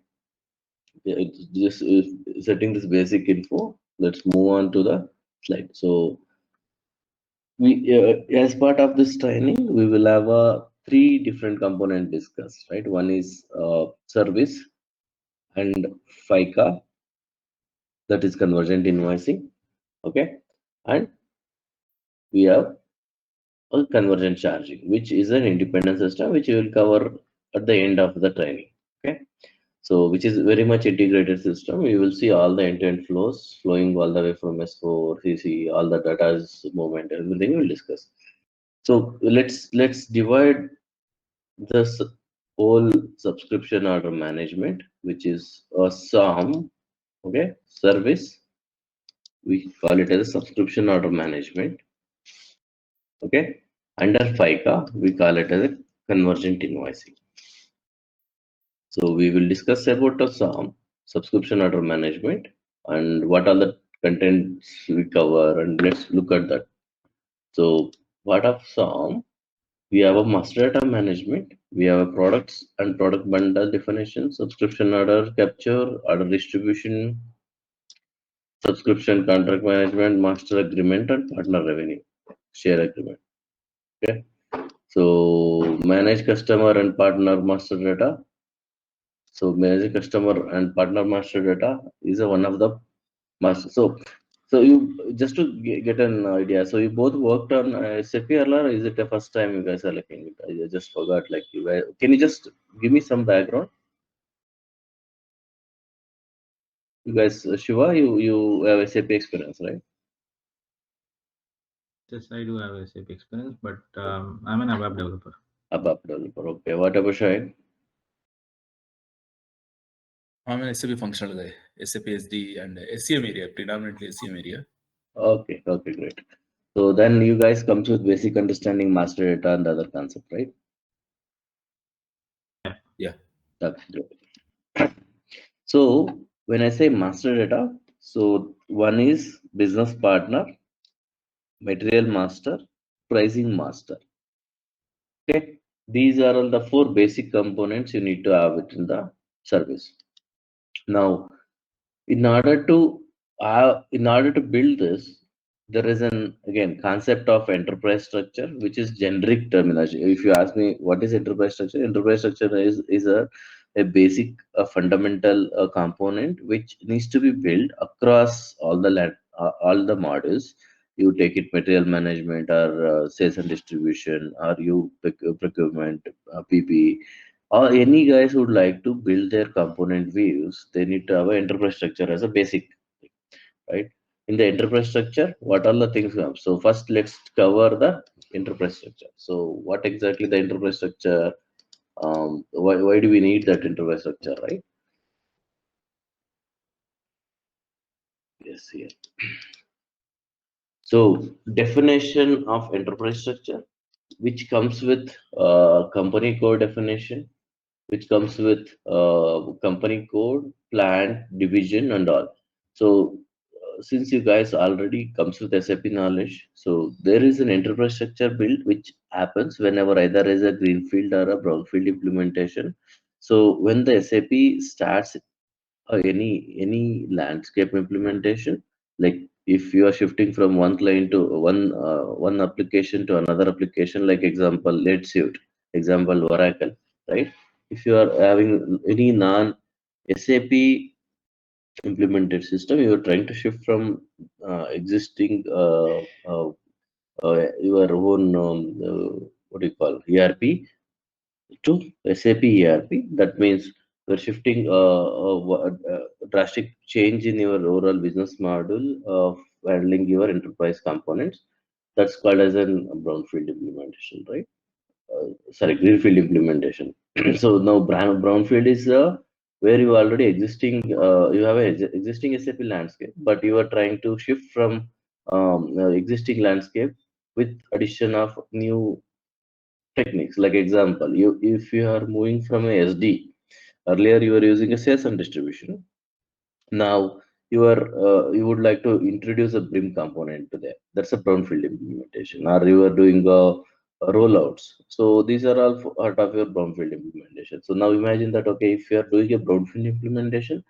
yeah, it's just setting this basic info. Let's move on to the slide. So we, as part of this training, we will have three different component discussed. Right, one is service and FICA, that is convergent invoicing. Okay, and we have a convergent charging, which is an independent system, which we will cover at the end of the training. Okay, so which is very much integrated system. We will see all the end-to-end flows flowing all the way from S4, CC, all the data is movement, everything we will discuss. So let's divide this whole subscription order management, which is a SOM. Okay, service, we call it as a subscription order management. Okay, under FICA, we call it as a convergent invoicing. So we will discuss about the SOM, subscription order management, and what are the contents we cover, and let's look at that. So part of SOM, we have a master data management, we have a products and product bundle definition, subscription order capture, order distribution, subscription contract management, master agreement, and partner revenue share agreement. Okay, so manage customer and partner master data. So manage customer and partner master data is one of the master. So you just to get an idea. So you both worked on SAP earlier. Or is it the first time you guys are looking? I just forgot. Like you guys, can you just give me some background? You guys, Shiva, you have SAP experience, right? Yes, I do have SAP experience, but I'm an ABAP developer. ABAP developer. Okay. What about Shahid? I'm an SAP functional guy, SAP SD and SCM area, predominantly SCM area. Okay. Okay. Great. So then you guys comes with basic understanding master data and other concept, right? Yeah. Okay. Great. So when I say master data, so one is business partner, material master, pricing master. Okay, these are all the four basic components you need to have it in the service. Now, in order to build this, there is an again concept of enterprise structure, which is generic terminology. If you ask me what is enterprise structure is a basic, a fundamental component which needs to be built across all the modules. You take it material management or sales and distribution, or you procurement, PP, or any guys who would like to build their component views. They need to have an enterprise structure as a basic, right? In the enterprise structure, what are the things we have? So first, let's cover the enterprise structure. So what exactly the enterprise structure? Why do we need that enterprise structure, right? this here. So definition of enterprise structure, which comes with company code definition, which comes with company code, plant, division, and all. So since you guys already comes with SAP knowledge, so there is an enterprise structure build which happens whenever either is a greenfield or a brownfield implementation. So when the SAP starts any landscape implementation, like if you are shifting from one client to one application to another application, like example, let's say example Oracle, right? If you are having any non SAP implemented system, you are trying to shift from existing your own what do you call ERP to SAP ERP. That means we're shifting a drastic change in your overall business model of handling your enterprise components. That's called as a brownfield implementation, right? Sorry, greenfield implementation. So now brownfield is where you already existing, you have a existing SAP landscape, but you are trying to shift from existing landscape with addition of new techniques. Like example, you if you are moving from a SD, earlier you were using a sales and distribution. Now you would like to introduce a BRIM component to that. That's a brownfield implementation, or you are doing rollouts. So these are all part of your brownfield implementation. So now imagine that, okay, if you are doing a brownfield implementation,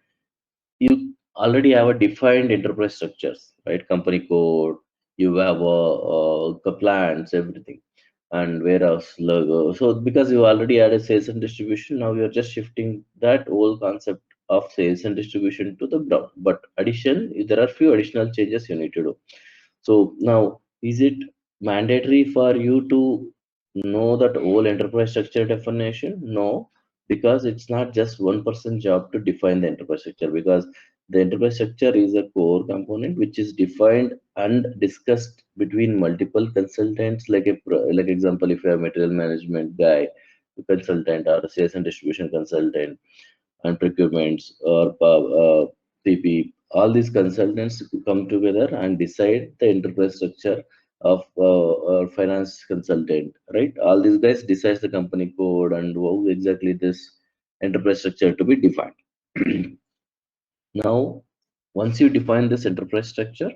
you already have a defined enterprise structures, right? Company code, you have plans, everything, and warehouse logo. So because you already had a sales and distribution, now you're just shifting that whole concept of sales and distribution to the ground. But addition, there are few additional changes you need to do. So now, is it mandatory for you to know that whole enterprise structure definition? No, because it's not just one person job to define the enterprise structure, because the enterprise structure is a core component which is defined and discussed between multiple consultants. Like like example, if you have material management guy, consultant, or a sales and distribution consultant, and procurements or PP, all these consultants come together and decide the enterprise structure of finance consultant, right? All these guys decides the company code and how exactly this enterprise structure to be defined. Now, once you define this enterprise structure,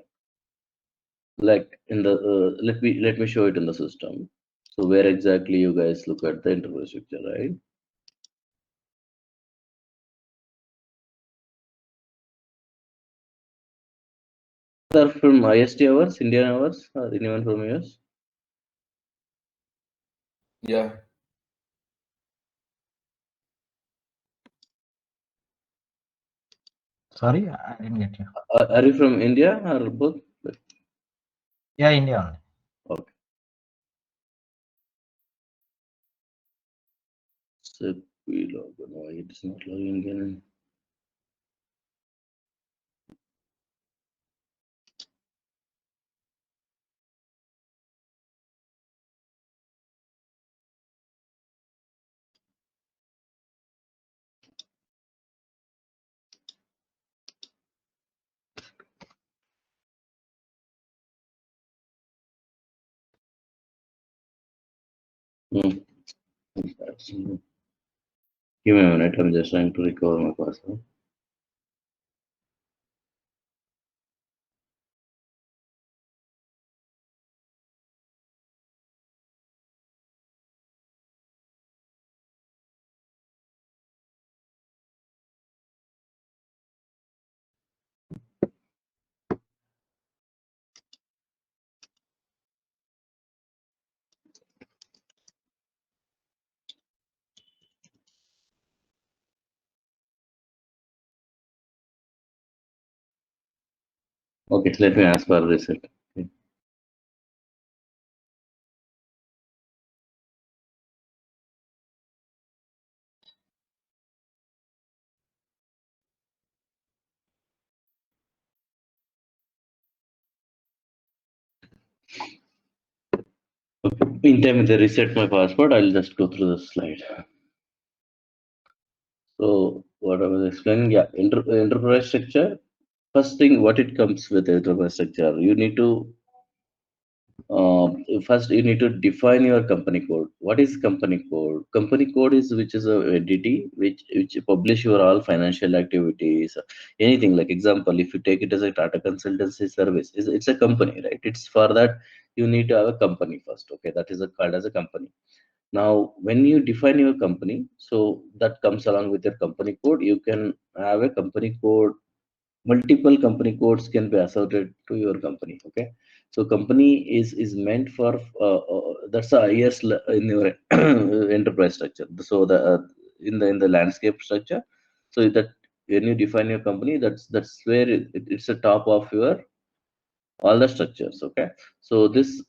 like in the let me show it in the system. So where exactly you guys look at the enterprise structure, right? Are from IST hours, Indian hours, or anyone from US? Yeah. Sorry, I didn't get you. Are you from India or both? Yeah, India only. Okay. So we log in. Why it is not logging in? Hmm. Give me a minute. I'm just trying to recover my password. Okay, let me ask for reset. Okay. In time they reset my password, I'll just go through the slide. So what I was explaining, yeah, enterprise structure first thing, what it comes with enterprise structure, you need to first you need to define your company code. What is company code? Company code is which is a entity which publish your all financial activities, anything. Like example, if you take it as a Tata consultancy service, it's a company, right? It's for that you need to have a company first. Okay, that is a called as a company. Now, when you define your company, so that comes along with your company code. You can have a company code. Multiple company codes can be associated to your company. Okay, so company is meant for that's the highest in your enterprise structure. So the in the landscape structure, so that when you define your company, that's where it's the top of your all the structures. Okay, so this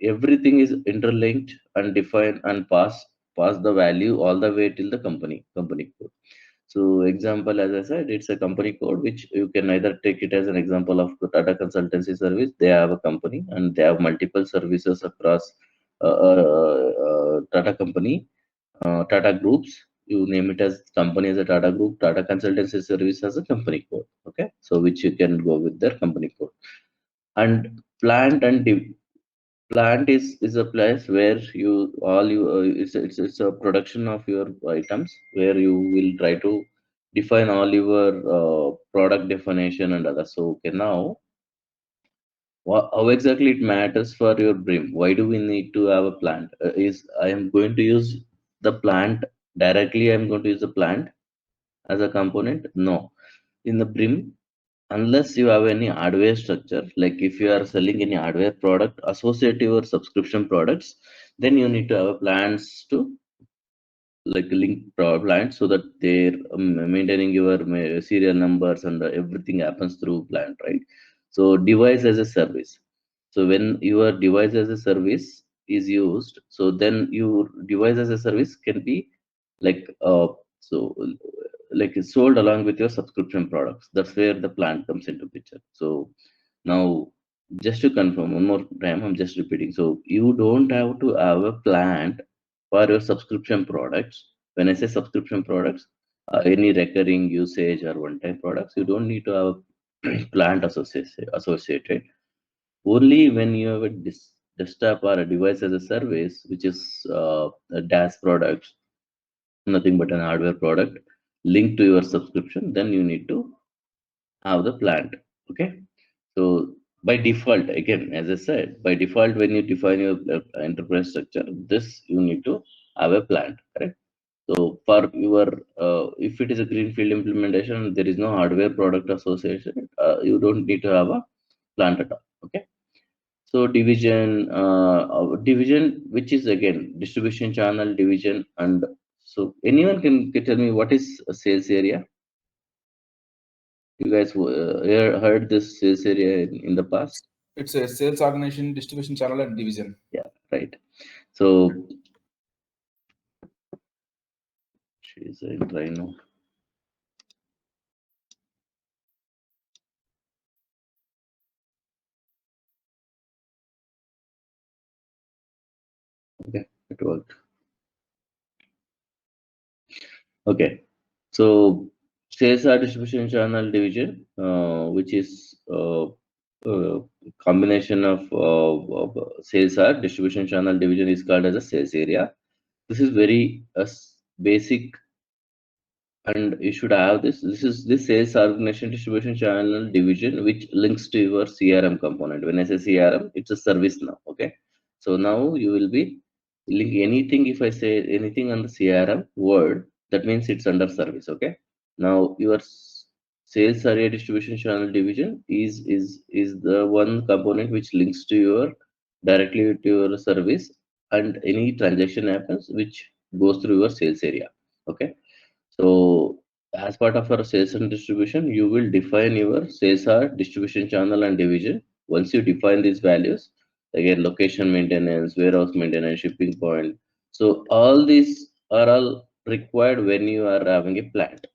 everything is interlinked and defined and pass the value all the way till the company code. So example, as I said, it's a company code which you can either take it as an example of the Tata consultancy service. They have a company and they have multiple services across Tata company, Tata groups. You name it as company as a Tata group. Tata consultancy service has a company code. Okay, so which you can go with their company code. And plant is a place where you all you it's a production of your items where you will try to define all your product definition and others. So okay, now how exactly it matters for your BRIM? Why do we need to have a plant? Is I am going to use the plant directly? I am going to use the plant as a component? No. In the BRIM, unless you have any hardware structure, like if you are selling any hardware product associated to your subscription products, then you need to have plans to like link power plant so that they're maintaining your serial numbers and everything happens through plant, right? So device as a service. So when your device as a service is used, so then your device as a service can be like so like it's sold along with your subscription products. That's where the plant comes into picture. So now, just to confirm one more time, I'm just repeating. So you don't have to have a plant for your subscription products. When I say subscription products, any recurring usage or one-time products, you don't need to have a plant associated. Only when you have a desktop or a device as a service, which is a DaaS product, nothing but an hardware product linked to your subscription, then you need to have the plant. Okay, so by default, again, as I said, by default, when you define your enterprise structure, this you need to have a plant, correct? So for your if it is a greenfield implementation, there is no hardware product association, you don't need to have a plant at all. Okay, so division, which is again distribution channel division. And so anyone can tell me what is a sales area? You guys heard this sales area in the past? It's a sales organization, distribution channel, and division. Yeah, right. So she's in Rhino. Okay, it worked. Okay, so sales or distribution channel division, which is combination of sales or distribution channel division, is called as a sales area. This is very basic, and you should have this. This sales organization distribution channel division, which links to your CRM component. When I say CRM, it's a service now. Okay, so now you will be link anything. If I say anything on the CRM word, that means it's under service. Okay, now your sales area distribution channel division is the one component which links to your directly to your service, and any transaction happens which goes through your sales area. Okay, so as part of our sales and distribution, you will define your sales or distribution channel and division. Once you define these values, again, location maintenance, warehouse maintenance, shipping point. So all these are all required when you are having a plant.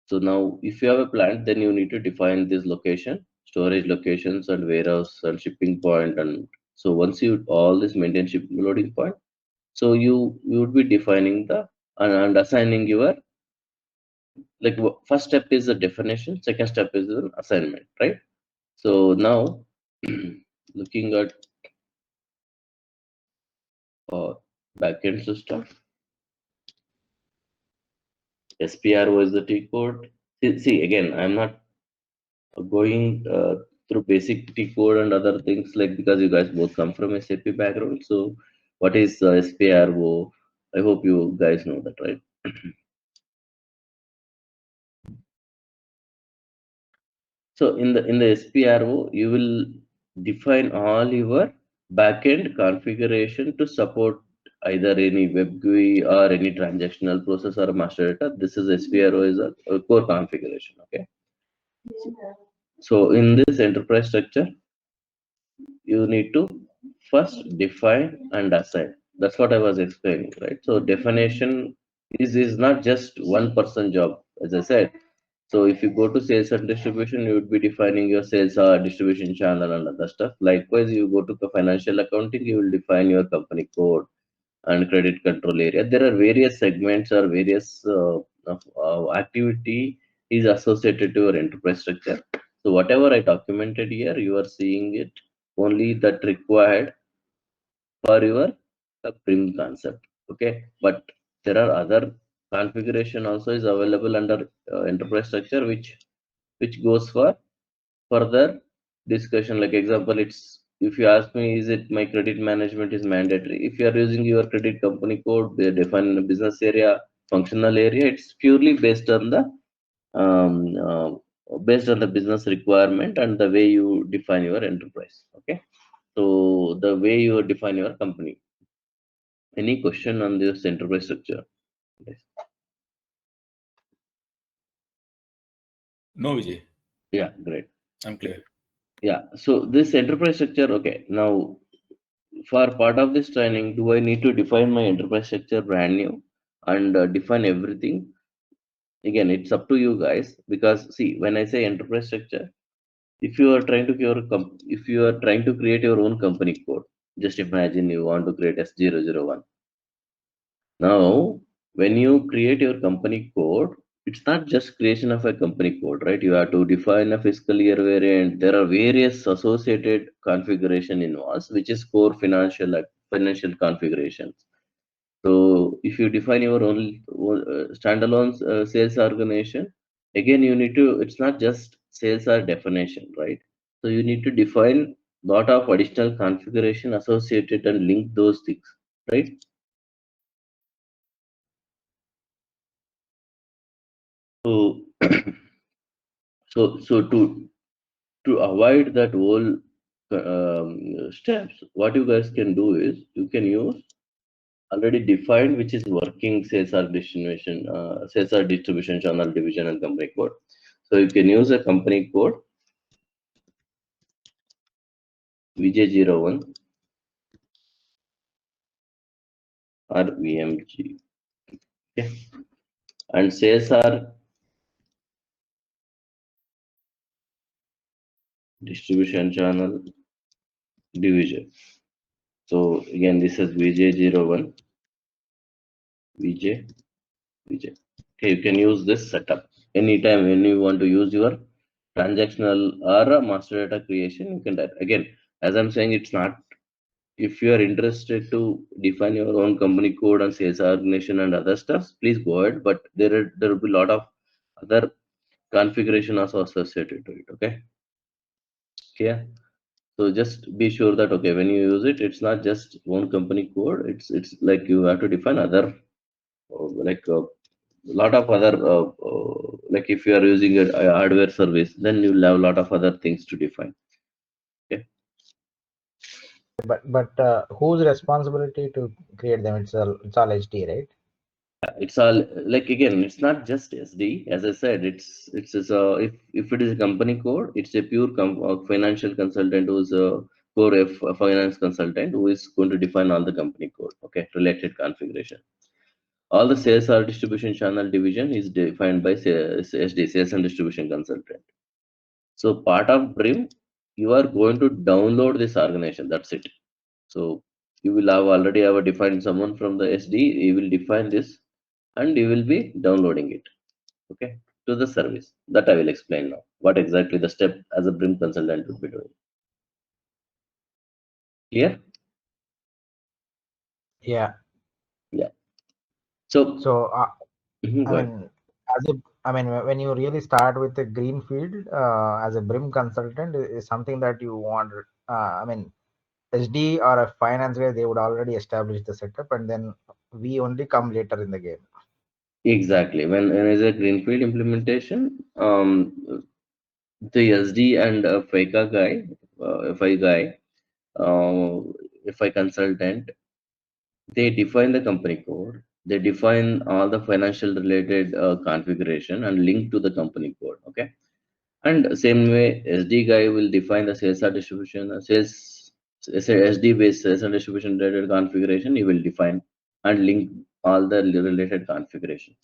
So now if you have a plant, then you need to define this location, storage locations and warehouse and shipping point. And so once you all this maintain shipping loading point, so you would be defining the and assigning your like first step is the definition, second step is the assignment, right? So now looking at backend system, SPRO is the T code. See again, I'm not going through basic T code and other things, like, because you guys both come from SAP background. So what is SPRO? I hope you guys know that, right? So in the SPRO, you will define all your backend configuration to support either any web GUI or any transactional process or master data. This is SPRO is a core configuration. Okay. So in this enterprise structure, you need to first define and assign. That's what I was explaining, right? So definition is not just one person job, as I said. So if you go to sales and distribution, you would be defining your sales or distribution channel and other stuff. Likewise, you go to the financial accounting, you will define your company code and credit control area. There are various segments or various activity is associated to your enterprise structure. So whatever I documented here, you are seeing it only that required for your BRIM concept. Okay, but there are other configuration also is available under enterprise structure, which goes for further discussion. Like example, it's, if you ask me, is it my credit management is mandatory? If you are using your credit company code, they define a business area, functional area, it's purely um, uh, based on the business requirement and the way you define your enterprise. Okay, so the way you define your company. Any question on this enterprise structure? Yes. No, Vijay. Yeah, great. I'm clear. Yeah, so this enterprise structure, okay. Now, for part of this training, do I need to define my enterprise structure brand new and define everything? Again, it's up to you guys, because see, when I say enterprise structure, if you are trying to if you are trying to create your own company code, just imagine you want to create S001. Now, when you create your company code, it's not just creation of a company code, right? You have to define a fiscal year variant. There are various associated configuration involved, which is core financial configurations. So if you define your own standalone sales organization, again, you need to, it's not just sales or definition, right? So you need to define lot of additional configuration associated and link those things, right? So, so to avoid that whole steps, what you guys can do is you can use already defined, which is working sales or distribution channel division and company code. So you can use a company code VJ01 or VMG. Okay. And sales are distribution channel division. So again, this is VJ01, VJ. Okay, you can use this setup anytime when you want to use your transactional or a master data creation. You can again, as I'm saying, it's not, if you are interested to define your own company code and sales organization and other stuff, please go ahead. But there will be a lot of other configuration also associated to it. Okay. Yeah. So just be sure that, okay, when you use it, it's not just one company code. It's like you have to define other like lot of other like if you are using a hardware service, then you'll have a lot of other things to define. Okay. But whose responsibility to create them? It's all HD, right? It's all, like, again, it's not just SD. As I said, it's if it is a company code, it's a pure financial consultant who's a core finance consultant who is going to define all the company code. Okay, related configuration. All the sales or distribution channel division is defined by SD, sales and distribution consultant. So part of BRIM, you are going to download this organization. That's it. So you will have already have defined someone from the SD. You will define this, and you will be downloading it. Okay. to the service. That I will explain now. What exactly the step as a BRIM consultant would be doing. Clear? Yeah. Yeah. So, So go I ahead. mean, when you really start with a greenfield as a BRIM consultant is something that you want. SD or a finance guy, they would already establish the setup, and then we only come later in the game. Exactly. When is a greenfield implementation, the SD and FICA guy, FI guy, FI consultant, they define the company code. They define all the financial related configuration and link to the company code. Okay. And same way, SD guy will define the sales or distribution, SD based sales and distribution related configuration. He will define and link all the related configuration.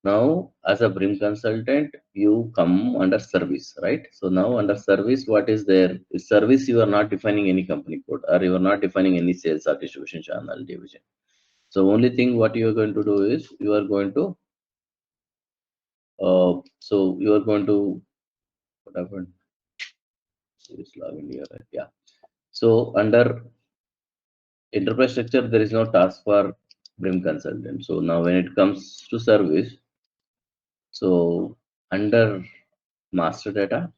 Now, as a BRIM consultant, you come under service, right? So now under service, what is there? Is service, you are not defining any company code or you are not defining any sales or distribution channel division. So only thing what you are going to do is you are going to, what happened? It's login here, right? Yeah. So under enterprise structure, there is no task for BRIM consultant. So now when it comes to service, so under master data,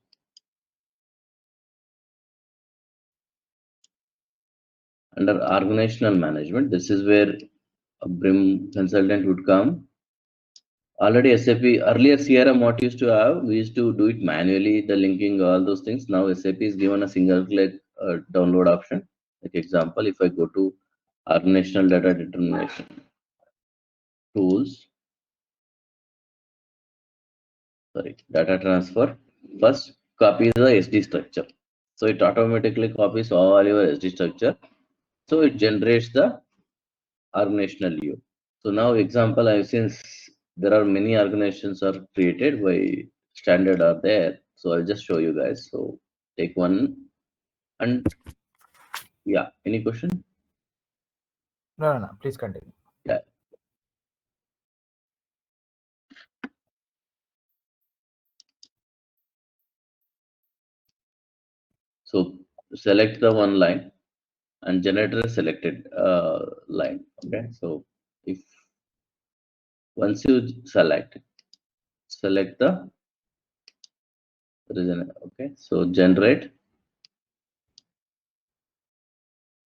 under organizational management, this is where a BRIM consultant would come. Already SAP, earlier CRM, what used to have, we used to do it manually, the linking, all those things. Now SAP is given a single click download option. Like example, if I go to organizational data determination tools, sorry, data transfer, first copy the SD structure. So it automatically copies all your SD structure. So it generates the organizational view. So now example, since there are many organizations are created by standard are there. So I'll just show you guys. So take one and yeah, any question? No. Please continue. Yeah. So select the one line and generate a selected line. Okay. So if once you select the region, okay. So generate.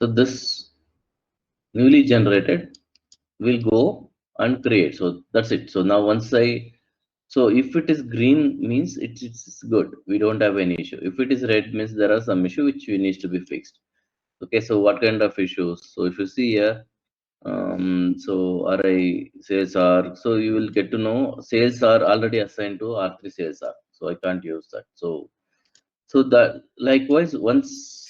So this newly generated will go and create. So that's it. So now once so if it is green means it's good. We don't have any issue. If it is red means there are some issue which needs to be fixed. Okay, so what kind of issues? So if you see here, so RI sales are, so you will get to know sales are already assigned to R3 sales are. So I can't use that. So that likewise once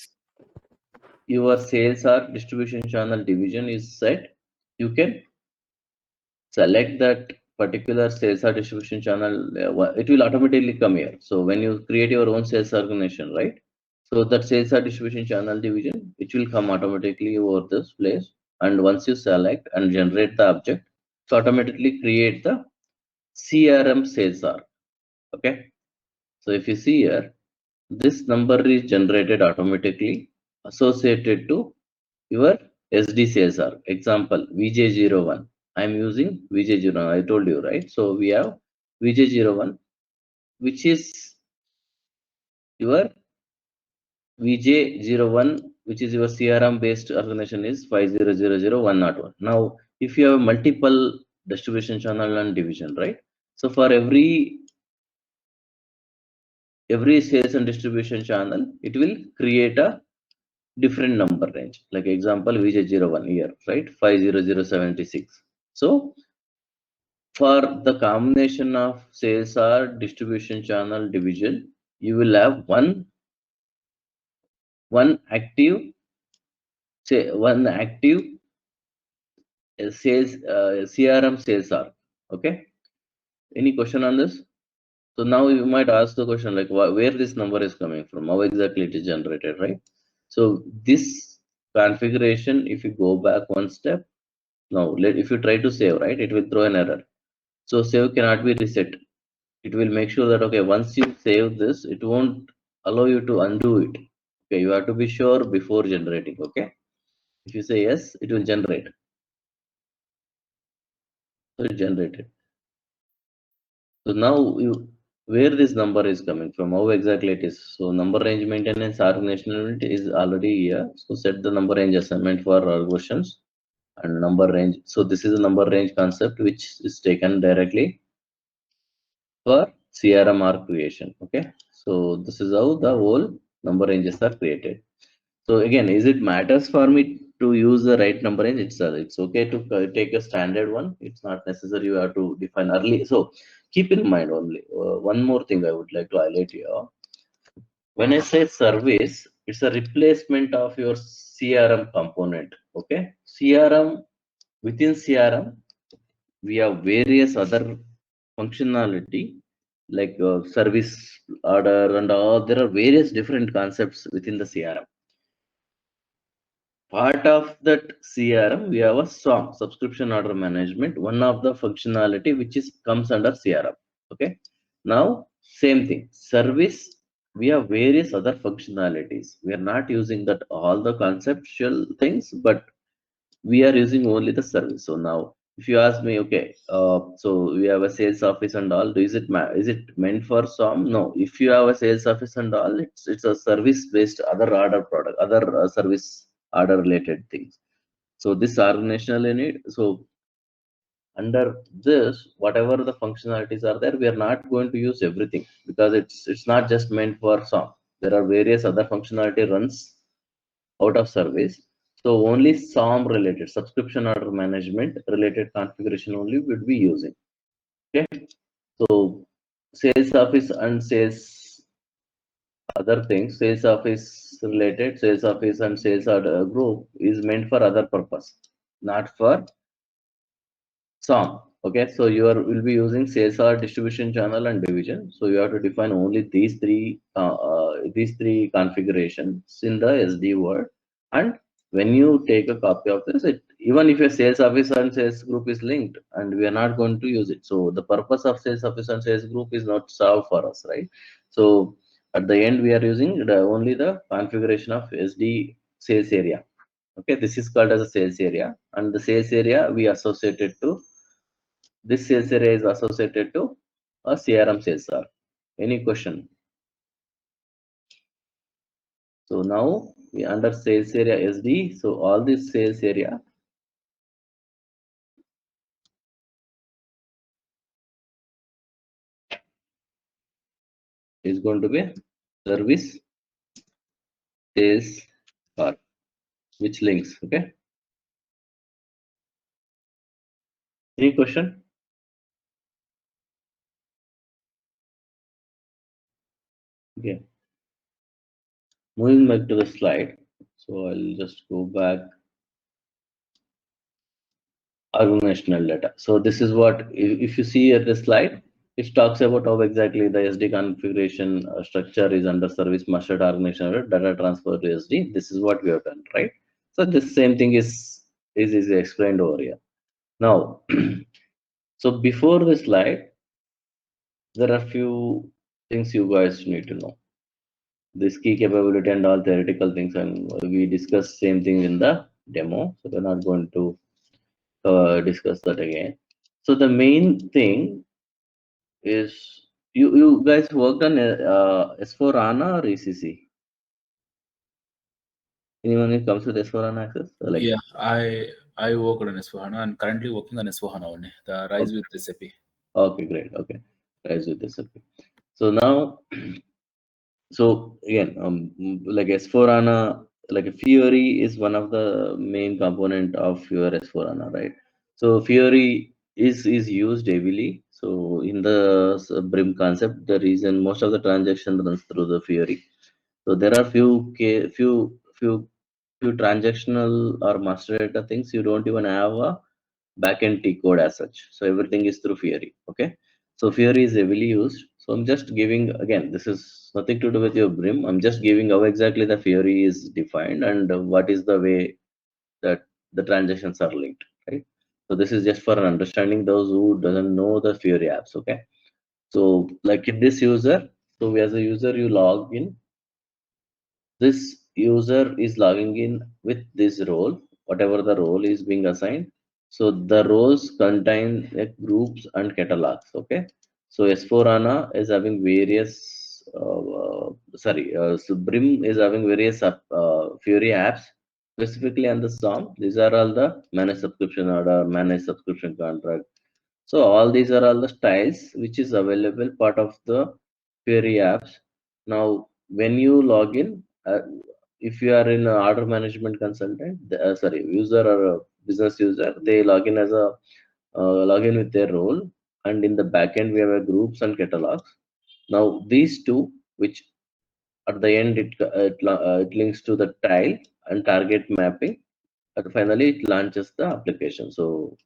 your sales or distribution channel division is set, you can select that particular sales or distribution channel. It will automatically come here. So when you create your own sales organization, right? So that sales or distribution channel division, it will come automatically over this place. And once you select and generate the object, so automatically create the CRM sales arc. Okay. So if you see here, this number is generated automatically associated to your SD sales arc. Example, VJ01. I'm using VJ01. I told you, right? So we have VJ01, which is your VJ01, which is your CRM based organization is 5000101. Now, if you have multiple distribution channel and division, right? So for every sales and distribution channel, it will create a different number range. Like example, VJ01 here, right? 50076. So for the combination of sales or distribution channel division, you will have one active sales CRM sales arc. Okay. Any question on this? So now you might ask the question like where this number is coming from, how exactly it is generated, right? So this configuration, if you go back one step, now if you try to save, right, it will throw an error. So save cannot be reset. it will make sure that, okay, once you save this, it won't allow you to undo it. Okay, you have to be sure before generating. Okay, if you say yes, it will generate. So it generated. So now where this number is coming from, how exactly it is. So number range maintenance organizational unit is already here. So set the number range assignment for our questions and number range. So this is a number range concept which is taken directly for CRM creation. Okay, so this is how the whole number ranges are created. So again, is it matters for me to use the right number range? It's okay to take a standard one. It's not necessary you have to define early. So keep in mind only one more thing I would like to highlight here. When I say service, it's a replacement of your CRM component. Okay, CRM, within CRM we have various other functionality like service order and all. There are various different concepts within the CRM. Part of that CRM, we have a SOM, subscription order management, one of the functionality which is comes under CRM. Okay. Now, same thing. Service, we have various other functionalities. We are not using that all the conceptual things, but we are using only the service. So now, if you ask me, okay, so we have a sales office and all, is it meant for some? No. If you have a sales office and all, it's a service based other order product, other service order related things. So this organizational unit, so under this, whatever the functionalities are there, we are not going to use everything because it's not just meant for some. There are various other functionality runs out of service. So only SOM related, subscription order management related configuration only would be using. Okay. So sales office and sales other things, sales office related, sales office and sales order group is meant for other purpose, not for SOM. Okay, so you will be using sales or distribution channel and division. So you have to define only these three configurations in the SD word. And when you take a copy of this, even if your sales office and sales group is linked, and we are not going to use it. So the purpose of sales office and sales group is not served for us, right? So at the end, we are using only the configuration of SD sales area. Okay, this is called as a sales area, and the sales area we associated to this sales area is associated to a CRM sales org. Any question? So now we under sales area SD. So all this sales area is going to be service sales org, which links. Okay. Any question? Okay. Moving back to the slide. So I'll just go back. Organizational data. So this is what, if you see at the slide, it talks about how exactly the SD configuration structure is under service mastered organizational data transfer to SD. This is what we have done, right? So this same thing is explained over here. Now, so before the slide, there are few things you guys need to know. This key capability and all theoretical things, and we discussed same thing in the demo. So we're not going to discuss that again. So the main thing is you guys worked on S4HANA or ECC? Anyone who comes with S4HANA access? Like, Yeah, I work on S4HANA and currently working on S4HANA only. The Rise with SAP. okay, great. Okay, rise with SAP. So now, so again, like S4HANA, like Fiori is one of the main component of your S4HANA, right? So Fiori is used heavily. So in the BRIM concept, the reason most of the transaction runs through the Fiori. So there are few transactional or master data things you don't even have a backend T code as such. So everything is through Fiori. Okay. So Fiori is heavily used. So I'm just giving, again, this is nothing to do with your BRIM. I'm just giving how exactly the Fiori is defined and what is the way that the transactions are linked, right? So this is just for an understanding those who doesn't know the Fiori apps. Okay. So like in this user, so as a user you log in, this user is logging in with this role, whatever the role is being assigned. So the roles contain groups and catalogs. Okay. So S4HANA is having various, so BRIM is having various Fiori apps specifically on the SOM. These are all the managed subscription order, managed subscription contract. So all these are all the styles which is available part of the Fiori apps. Now, when you log in, if you are in a order management consultant, user or a business user, they log in as a login with their role, and in the backend we have a groups and catalogs. Now these two, which at the end it links to the tile and target mapping, and finally it launches the application. So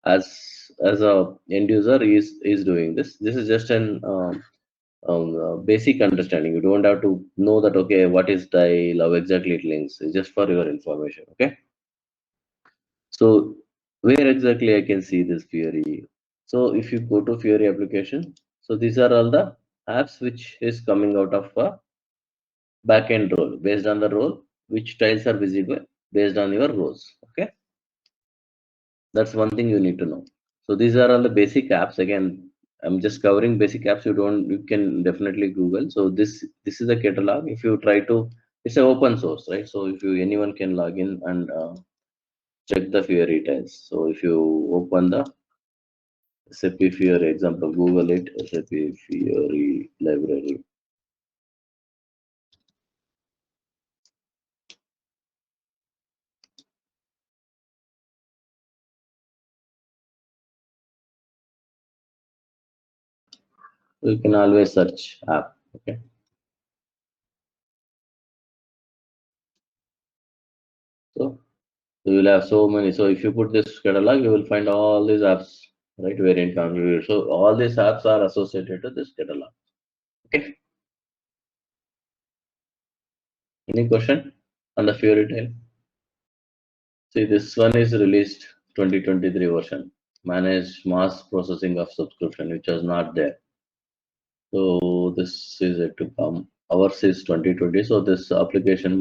as a end user is doing this. This is just an basic understanding. You don't have to know that okay, what is tile, how exactly it links. It's just for your information. Okay. So where exactly I can see this Fiori? So if you go to Fiori application, so these are all the apps which is coming out of a backend role. Based on the role, which tiles are visible based on your roles. Okay, that's one thing you need to know. So these are all the basic apps. Again, I'm just covering basic apps. You can definitely Google. So this is a catalog. If you try to, it's an open source, right? So if you anyone can log in and check the Fiori tiles. So if you open the SAP Fiori example, Google it, SAP Fiori library. You can always search app. Okay. So you will have so many. So if you put this catalog, you will find all these apps, right? Variant configure. So all these apps are associated to this catalog. Okay. Any question on the Fiori tile? See, this one is released 2023 version. Manage mass processing of subscription, which was not there. So this is yet to come. Ours is 2020. So this application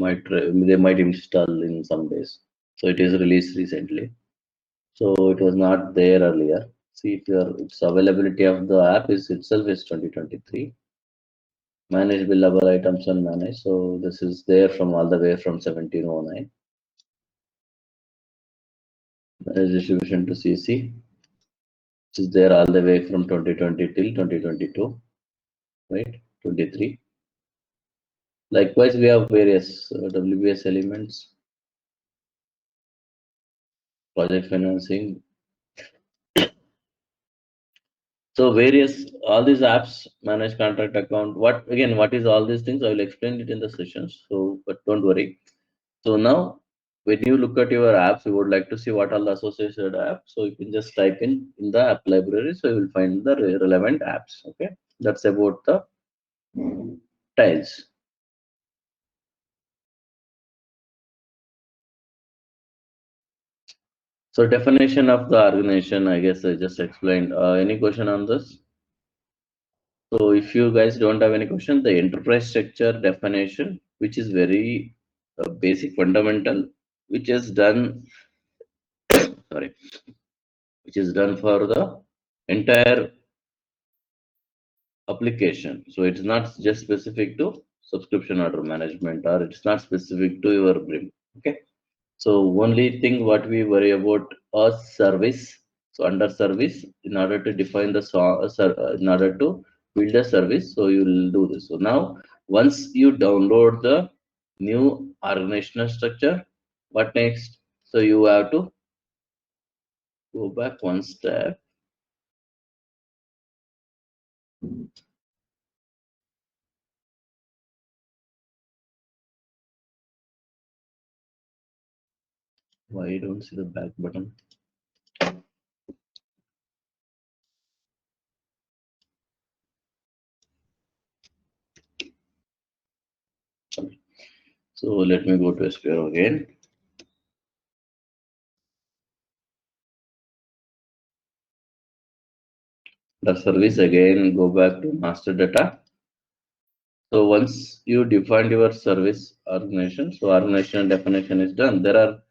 they might install in some days. So it is released recently. So it was not there earlier. See if its availability of the app is itself is 2023. Manage billable items and manage. So this is there from all the way from 1709. Manage distribution to CC. Which is there all the way from 2020 till 2022, right? 23. Likewise, we have various WBS elements, project financing. So various, all these apps manage contract account. What is all these things? I will explain it in the sessions. So, but don't worry. So now, when you look at your apps, you would like to see what are the associated apps. So you can just type in the app library. So you will find the relevant apps. Okay, that's about the tiles. So definition of the organization, I guess I just explained. Any question on this? So if you guys don't have any question, the enterprise structure definition, which is very basic, fundamental, which is done, sorry, which is done for the entire application. So it's not just specific to subscription order management, or it's not specific to your BRIM. Okay. So only thing what we worry about a service. So under service, in order to define the in order to build a service, so you will do this. So now once you download the new organizational structure, what next? So you have to go back one step. Why you don't see the back button? So let me go to Sphere again. The service again go back to master data. So once you define your service organization, so organizational definition is done. There are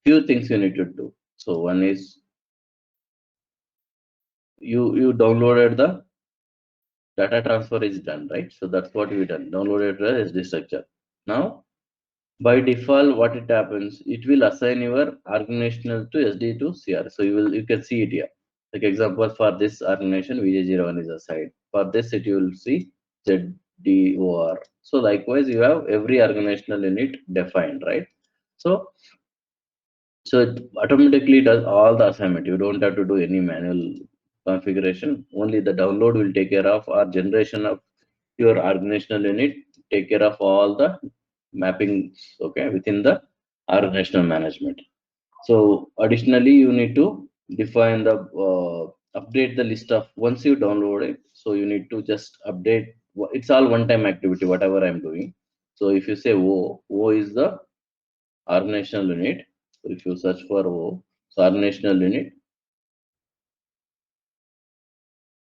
few things you need to do. So one is you downloaded the data transfer is done, right? So that's what we done. Downloaded the SD structure. Now by default, what it happens, it will assign your organizational to SD to CR. So you can see it here. Like example, for this organization, VJ01 is assigned. For this, it you will see ZDOR. So likewise, you have every organizational unit defined, right? So it automatically does all the assignment. You don't have to do any manual configuration. Only the download will take care of, or generation of your organizational unit take care of all the mappings, okay, within the organizational management. So additionally, you need to define the update the list of once you download it. So you need to just update. It's all one-time activity. Whatever I'm doing. So if you say O is the organizational unit. So if you search for O, so organizational unit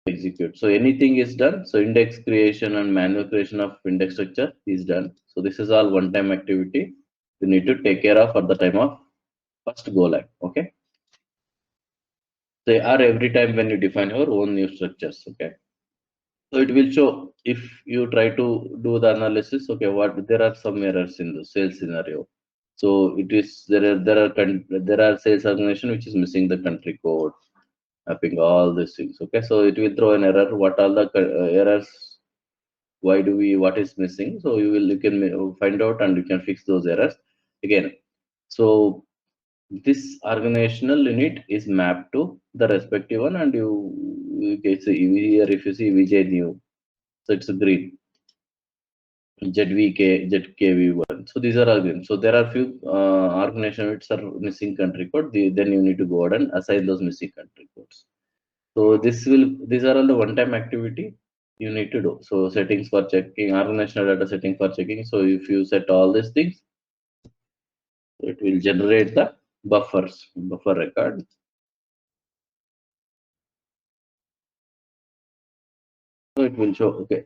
execute. So anything is done. So index creation and manual creation of index structure is done. So this is all one-time activity you need to take care of at the time of first go live. Okay. They are every time when you define your own new structures. Okay. So it will show if you try to do the analysis. Okay, what there are some errors in the sales scenario. So it is there are sales organization which is missing the country code, mapping all these things. Okay, so it will throw an error. What are the errors? Why do we? What is missing? So you can find out and you can fix those errors again. So this organizational unit is mapped to the respective one, and you get here if you see VJ new, so it's a green. ZVK, ZKV1. So these are all green. So there are few organizations which are missing country code. Then you need to go ahead and assign those missing country codes. So these are all the one-time activity you need to do. So settings for checking, organizational data setting for checking. So if you set all these things, it will generate the buffer record. So it will show, okay,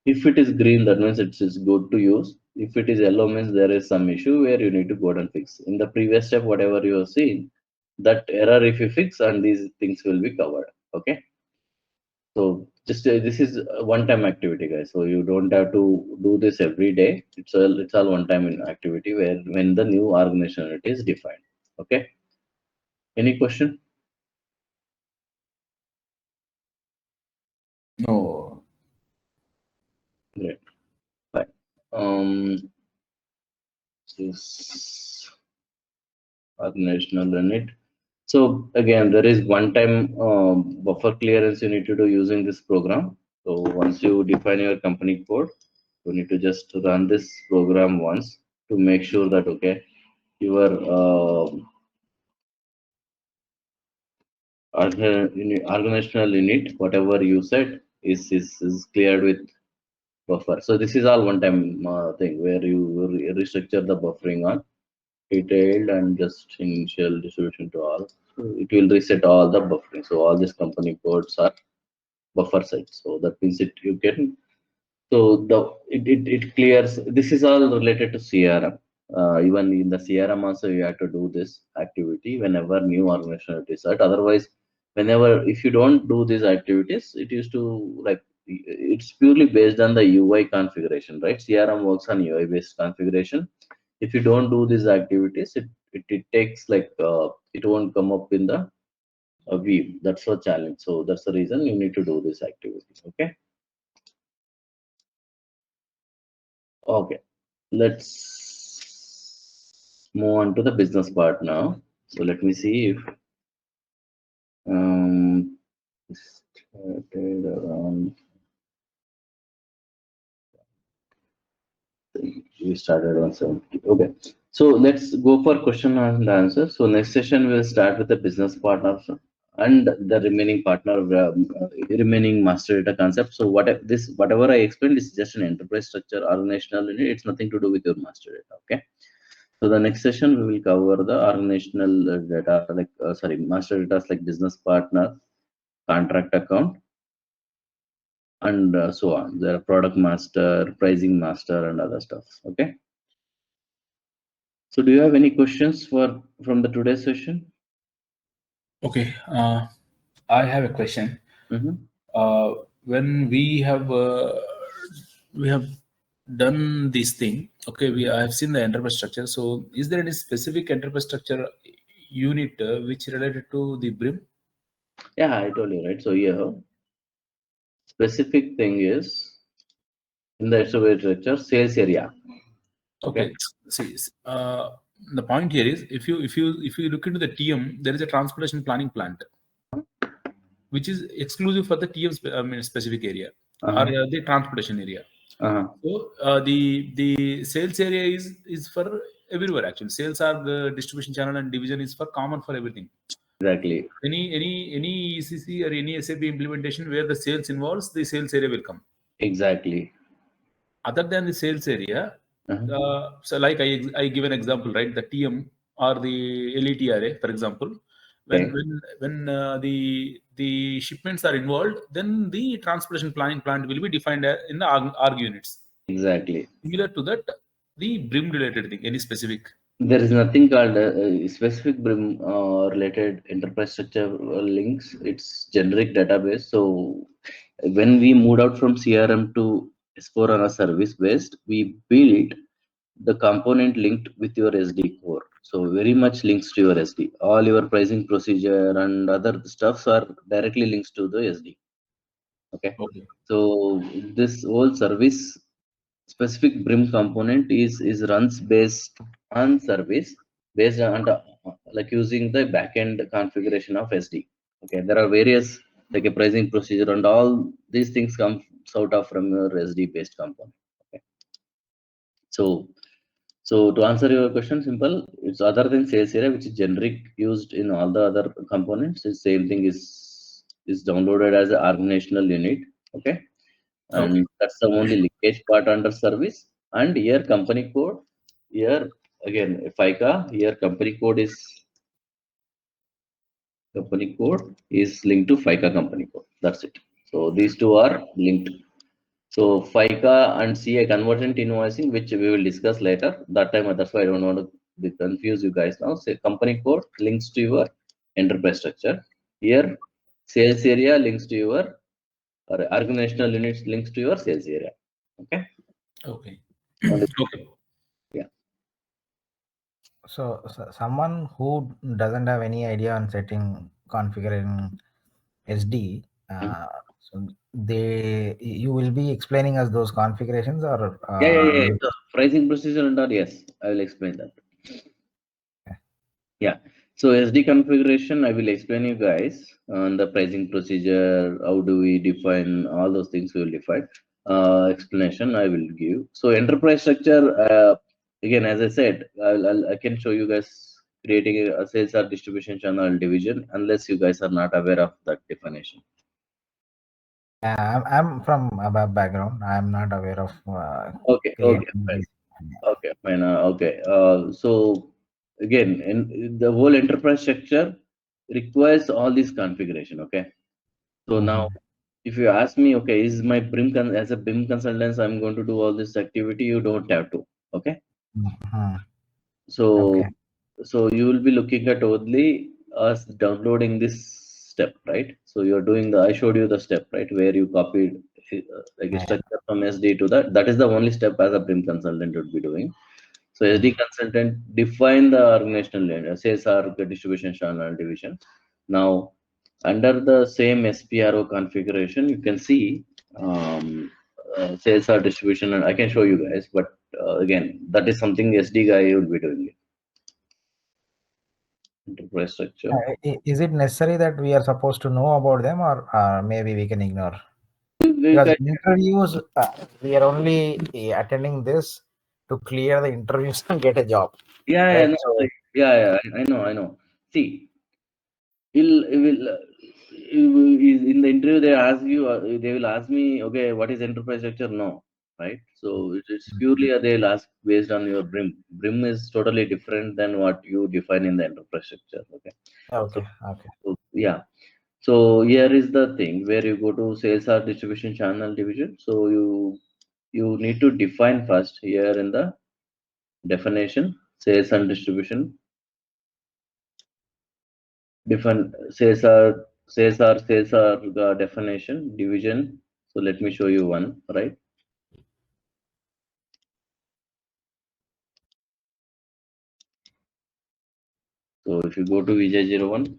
if it is green, that means it is good to use. If it is yellow, means there is some issue where you need to go and fix. In the previous step, whatever you have seen, that error if you fix, and these things will be covered. Okay. So just this is a one-time activity, guys. So you don't have to do this every day. It's all one-time activity where when the new organization unit is defined. Okay. Any question? No. Great. Fine. This organizational unit. So again, there is one-time buffer clearance you need to do using this program. So once you define your company code, you need to just run this program once to make sure that okay, your organizational unit, whatever you said, is cleared with buffer. So this is all one-time thing where you restructure the buffering on detailed and just initial distribution to all. So it will reset all the buffering. So all these company codes are buffer sites. So that means you can. So it clears. This is all related to CRM. Even in the CRM also you have to do this activity whenever new organization is set. Otherwise, whenever if you don't do these activities, it used to like it's purely based on the UI configuration, right? CRM works on UI based configuration. If you don't do these activities, it takes like it won't come up in the view. That's a challenge. So that's the reason you need to do this activity. Okay. Okay. Let's move on to the business part now. So let me see if um started around we started on 70. Okay. So let's go for question and answer. So next session we'll start with the business partner and the remaining remaining master data concept. So whatever I explained is just an enterprise structure organizational unit. It's nothing to do with your master data. Okay. So the next session we will cover the organizational data, like sorry, master data like business partner, contract account, and so on. There are product master, pricing master, and other stuff. Okay. So do you have any questions from the today's session? Okay. I have a question. When we have done this thing, okay, I have seen the enterprise structure. So is there any specific enterprise structure unit which related to the BRIM? Yeah, I told you, right? So here, specific thing is in the SOP structure, sales area. Okay. See, the point here is if you look into the TM, there is a transportation planning plant, which is exclusive for the TM specific area or the transportation area. So the sales area is for everywhere actually. Sales are the distribution channel and division is for common for everything. Exactly. Any ECC or any SAP implementation where the sales involves, the sales area will come. Exactly. Other than the sales area, so like I give an example, right? The TM or the LETRA, for example, when the shipments are involved, then the transportation planning plant will be defined in the ARG units. Exactly. Similar to that, the BRIM related thing, any specific? There is nothing called specific BRIM related enterprise structure links. It's generic database. So when we moved out from CRM to S4HANA service based, we built the component linked with your SD core. So very much links to your SD. All your pricing procedure and other stuffs are directly links to the SD. Okay. So this whole service specific BRIM component is runs based on service based on like using the backend configuration of SD. Okay, there are various like a pricing procedure and all these things come out of from your SD based component. Okay, so to answer your question, simple, it's other than sales area, which is generic used in all the other components. The same thing is downloaded as an organizational unit. Okay, and that's the only linkage part under service. And here company code, here again FICA, here company code is linked to FICA company code. That's it. So these two are linked. So FICA and CA convergent invoicing, which we will discuss later. That time, that's why I don't want to confuse you guys now. Say company code links to your enterprise structure. Here, sales area links to your or organizational units links to your sales area. Okay. Okay. Okay. Yeah. So someone who doesn't have any idea on setting, configuring SD, so you will be explaining us those configurations, or Yeah. So pricing procedure and all, yes, I will explain that. Yeah. So SD configuration, I will explain you guys on the pricing procedure. How do we define all those things? We will define. Explanation I will give. So enterprise structure. Again, as I said, I can show you guys creating a sales or distribution channel division unless you guys are not aware of that definition. I'm from a background. I'm not aware of. Okay, fine. Okay. So again, in the whole enterprise structure requires all this configuration. Okay. So now, if you ask me, okay, is my BRIM as a BRIM consultant, I'm going to do all this activity. You don't have to. Okay. So you will be looking at only us downloading this step, right? So you're doing I showed you the step, right, where you copied like a structure from SD to that. That is the only step as a BRIM consultant would be doing. So SD consultant define the organizational layer, sales or distribution channel division. Now, under the same SPRO configuration, you can see sales or distribution, and I can show you guys. But again, that is something SD guy would be doing. Enterprise structure. Is it necessary that we are supposed to know about them, or maybe we can ignore? Because interviews, we are only attending this to clear the interviews and get a job. Yeah, right? I know. See, in the interview they will ask me, okay, what is enterprise structure? No, right? So it's purely they'll ask based on your BRIM. BRIM is totally different than what you define in the enterprise structure. Okay. Okay. So, yeah. So here is the thing where you go to sales or distribution channel division. So you need to define first here in the definition, sales and distribution. Define sales or definition division. So let me show you one, right? So if you go to VJ01,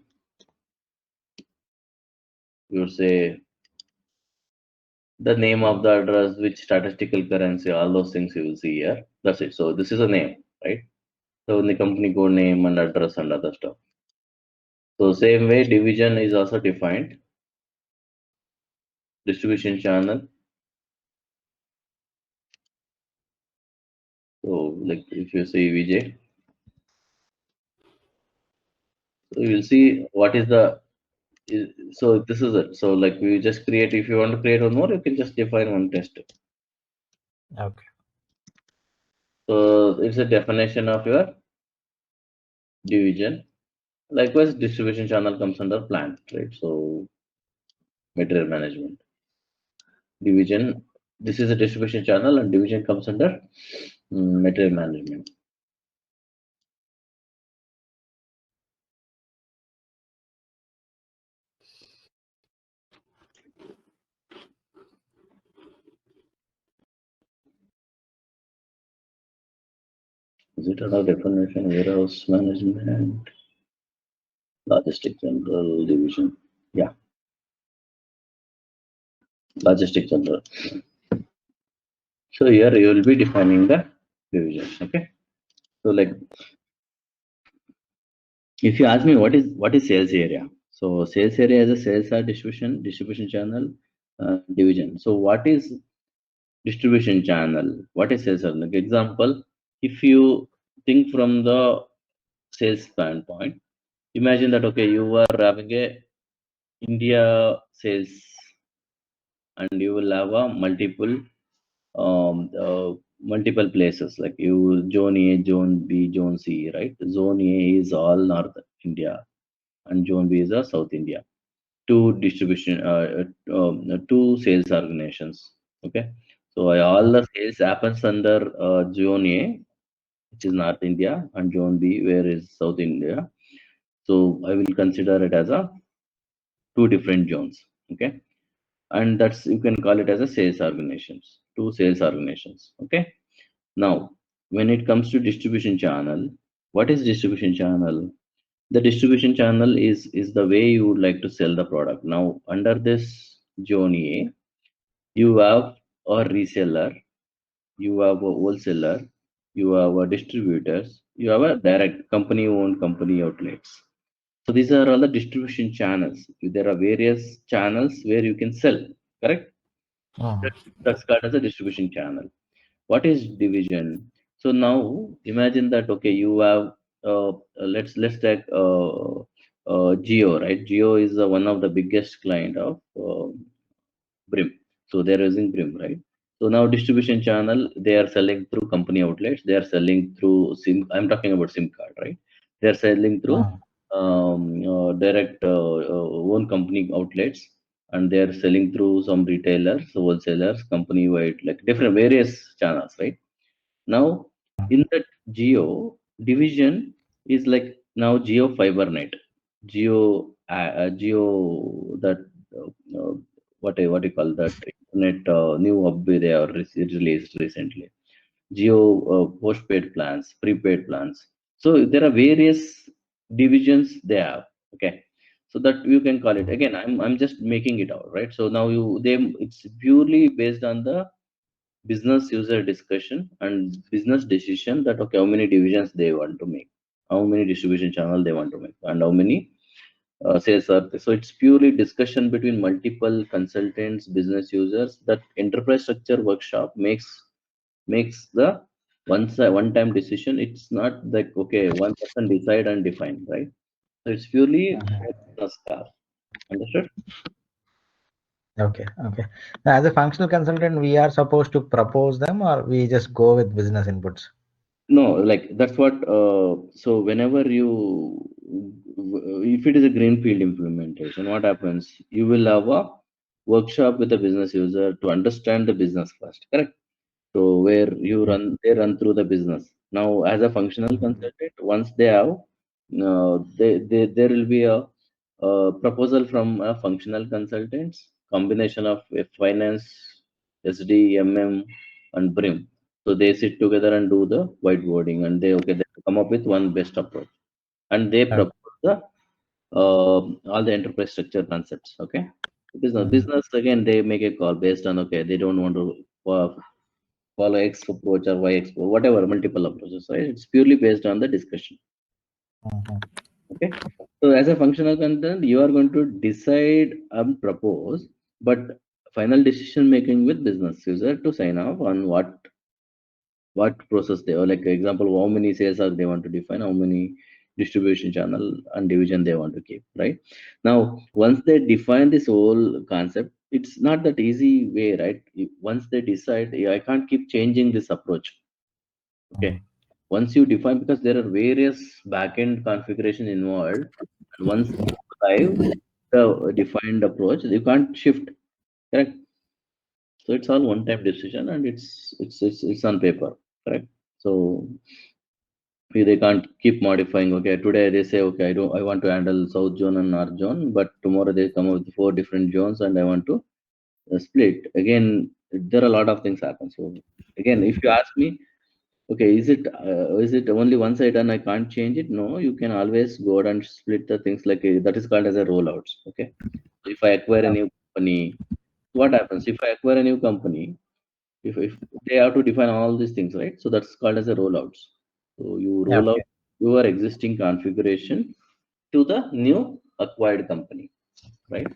you say the name of the address, which statistical currency, all those things you will see here. That's it. So this is a name, right? So in the company code name and address and other stuff. So same way division is also defined. Distribution channel. So like if you see VJ, so you will see what is the so this is it. So like we just create, if you want to create one more, you can just define one test. Okay. So it's a definition of your division. Likewise, distribution channel comes under plant, right? So material management. Division, this is a distribution channel and division comes under material management. Is it another definition? Warehouse management, logistics general division. Yeah, logistics general. So here you will be defining the division. Okay. So like, if you ask me what is sales area, so sales area is a sales or distribution channel division. So what is distribution channel? What is sales? Like example, if you think from the sales standpoint, imagine that okay, you are having a India sales and you will have a multiple places like you zone A, zone B, zone C, right? Zone A is all North India and zone B is a South India. Two sales organizations. Okay, so all the sales happens under zone A, which is North India, and zone B, where is South India. So I will consider it as a two different zones. Okay, and that's you can call it as a sales organizations, two sales organizations. Okay, now when it comes to distribution channel, what is distribution channel? The distribution channel is the way you would like to sell the product. Now under this zone A, you have a reseller, you have a wholesaler, you have a distributors, you have a direct company owned company outlets. So these are all the distribution channels. There are various channels where you can sell, correct? That's called as a distribution channel. What is division? So now imagine that okay, you have let's take Geo, right? Geo is one of the biggest client of BRIM. So they're using BRIM, right? So now distribution channel, they are selling through company outlets. They are selling through SIM. I'm talking about SIM card, right? They are selling through direct own company outlets, and they are selling through some retailers, wholesalers, company wide, like different various channels, right? Now in that Geo division is like now Geo FiberNet, Geo that what you call that internet new update they are released recently. Geo postpaid plans, prepaid plans. So there are various divisions they have. Okay, so that you can call it again. I'm just making it out, right? So now it's purely based on the business user discussion and business decision that okay, how many divisions they want to make, how many distribution channel they want to make, and how many sales are there. So it's purely discussion between multiple consultants, business users. That enterprise structure workshop makes the one time decision. It's not like okay, one person decide and define, right? So it's purely business car. Understood? Okay. Okay. Now, as a functional consultant, we are supposed to propose them, or we just go with business inputs? No, like that's what. So whenever you if it is a greenfield implementation, what happens? You will have a workshop with the business user to understand the business first, correct? So where they run through the business. Now, as a functional consultant, once they have, there will be a proposal from a functional consultants, combination of a finance, SD, MM, and BRIM. So they sit together and do the whiteboarding, and they come up with one best approach, and they propose the all the enterprise structure concepts. Okay, business again, they make a call based on, okay, they don't want to follow X approach or Y approach, whatever, multiple approaches, right? It's purely based on the discussion. Okay, so as a functional consultant, you are going to decide and propose, but final decision making with business user to sign off on what process they, or like example, how many sales are they want to define, how many distribution channel and division they want to keep, right? Now, once they define this whole concept, it's not that easy way, right? Once they decide, I can't keep changing this approach. Okay, once you define, because there are various backend configuration involved, and once you live the defined approach, you can't shift, correct? So it's all one-time decision, and it's on paper, correct? So they can't keep modifying. Okay, today they say, okay, I want to handle South zone and North zone, but tomorrow they come up with 4 different zones, and I want to split again. There are a lot of things happen. So again, if you ask me, okay, is it only one side and I can't change it? No, you can always go out and split the things, like that is called as a rollouts. Okay, so if I acquire a new company, what happens if I acquire a new company? If they have to define all these things, right? So that's called as a rollouts. So you roll out your existing configuration to the new acquired company, right?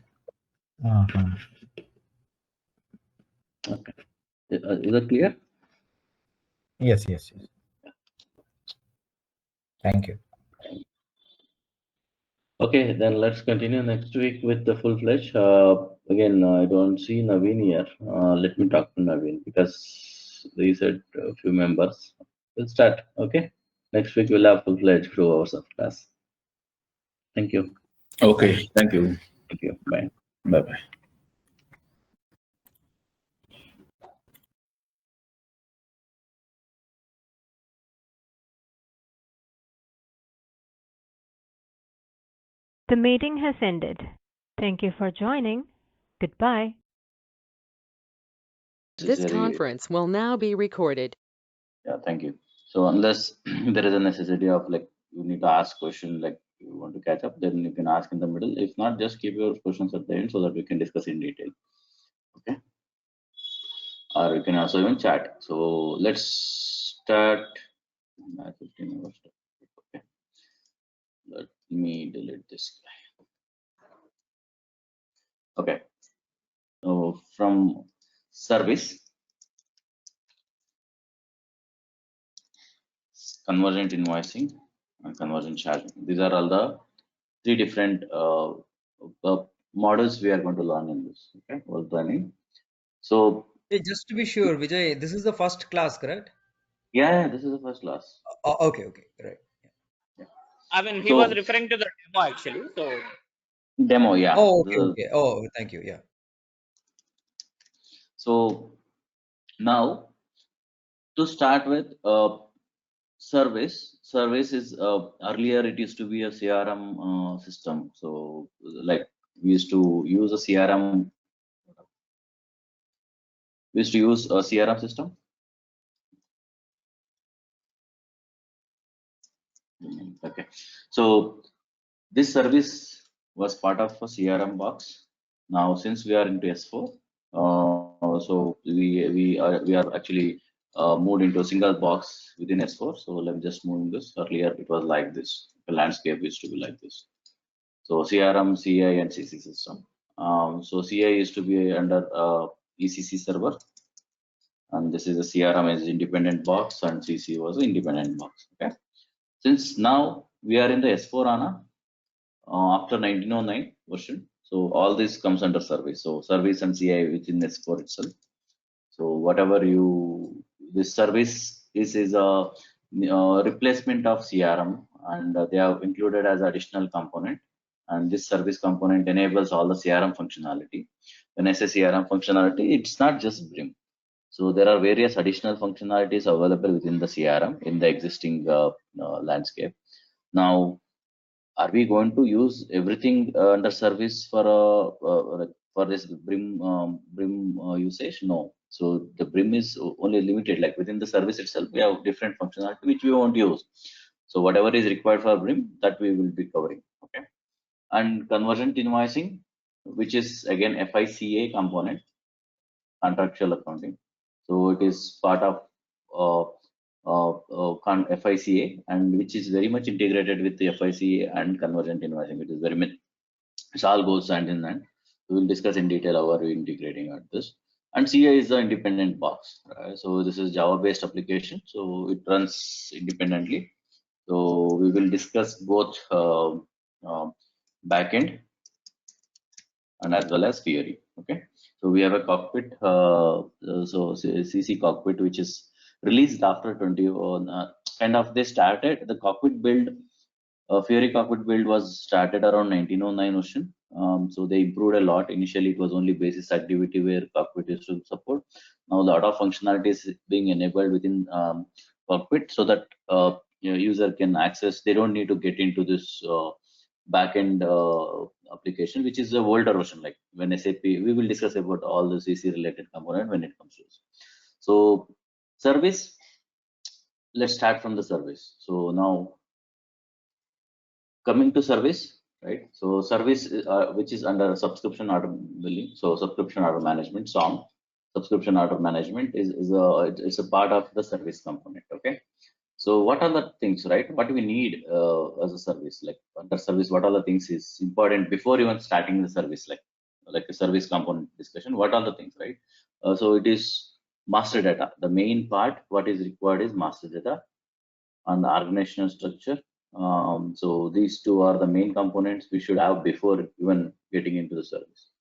Okay, is that clear? Yes. Thank you. Okay, then let's continue next week with the full-fledged. Again, I don't see Naveen here. Let me talk to Naveen, because they said a few members. We'll start. Okay, next week we'll have full-fledged 2 hours of class. Thank you. Okay, thank you. Thank you. Bye. Bye-bye. The meeting has ended. Thank you for joining. Goodbye. This conference will now be recorded. Yeah, thank you. So unless there is a necessity of, like, you need to ask question, like you want to catch up, then you can ask in the middle. If not, just keep your questions at the end so that we can discuss in detail. Okay. Or you can also even chat. So let's start. 15 hours. Okay. Let me delete this guy. Okay. So from service, convergent invoicing, and convergent charging. These are all the 3 different models we are going to learn in this. Okay, was learning. So Hey, just to be sure, Vijay, this is the first class, correct? yeah, this is the first class. Okay, right. I mean, he was referring to the demo actually. So demo, yeah. Oh, okay. Oh, thank you. Yeah. So now to start with, service is earlier it used to be a CRM system. So like we used to use a CRM. We used to use a CRM system. Okay, so this service was part of a CRM box. Now, since we are into S4, so we are actually moved into a single box within S4. So let me just move this. Earlier, it was like this. The landscape used to be like this. So CRM, CI, and CC system. So CI used to be under ECC server, and this is a CRM as independent box, and CC was an independent box. Okay. Since now we are in the S4HANA after 1909 version, so all this comes under service. So service and CI within S4 itself. So whatever this service is replacement of CRM, and they have included as additional component. And this service component enables all the CRM functionality. When I say CRM functionality, it's not just BRIM. So there are various additional functionalities available within the CRM in the existing landscape. Now, are we going to use everything under service for this BRIM usage? No. So the BRIM is only limited, like within the service itself, we have different functionality which we won't use. So whatever is required for BRIM, that we will be covering. Okay. And convergent invoicing, which is again FICA component, contractual accounting. So it is part of FICA, and which is very much integrated with the FICA and convergent invoicing. It is very much, it all goes hand in hand. We will discuss in detail how are we integrating at this. And CA is the independent box. Right? So this is Java-based application, so it runs independently. So we will discuss both backend and as well as Fiori. Okay, so we have a cockpit, so CC cockpit, which is released after 20. Kind of they started the cockpit build. Fiori cockpit build was started around 1909 Ocean. So they improved a lot. Initially, it was only basis activity where cockpit used to support. Now a lot of functionality is being enabled within cockpit, so that user can access. They don't need to get into this backend application, which is a older version. Like when SAP, we will discuss about all the CC related component when it comes to this. So service, let's start from the service. So now coming to service, right? So service, which is under subscription order billing. So subscription order management, SOM, subscription order management it's a part of the service component. Okay. So what are the things, right? What we need as a service, like under service, what are the things is important before even starting the service, like a service component discussion, what are the things, right? So it is master data. The main part, what is required is master data and the organizational structure. So these two are the main components we should have before even getting into the service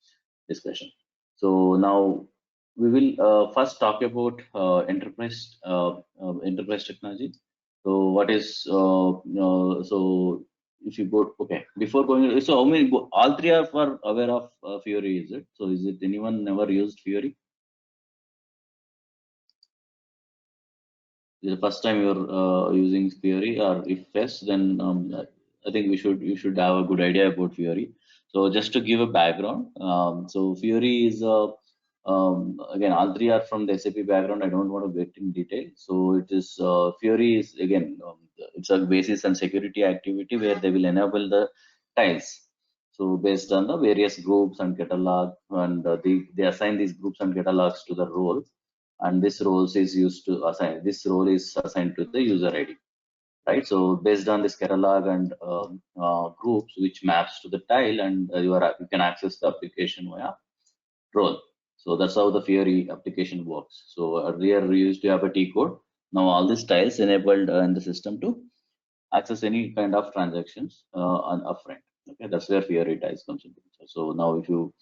discussion. So now we will first talk about enterprise technology. So what is so if you go, okay, before going, so how many, all three are aware of Fiori, is it? So is it anyone never used Fiori? Is the first time you're using Fiori, or if yes, then I think you should have a good idea about Fiori. So just to give a background, so Fiori is again, all three are from the SAP background. I don't want to get in detail. So it is Fiori is again it's a basis and security activity where they will enable the tiles. So based on the various groups and catalog, and they assign these groups and catalogs to the role, and this role is used to assign. This role is assigned to the user ID, right? So based on this catalog and groups, which maps to the tile, and you can access the application via role. So that's how the Fiori application works. So earlier we used to have a T code. Now all these tiles enabled in the system to access any kind of transactions on upfront. Okay, that's where Fiori tiles comes into picture. So now if you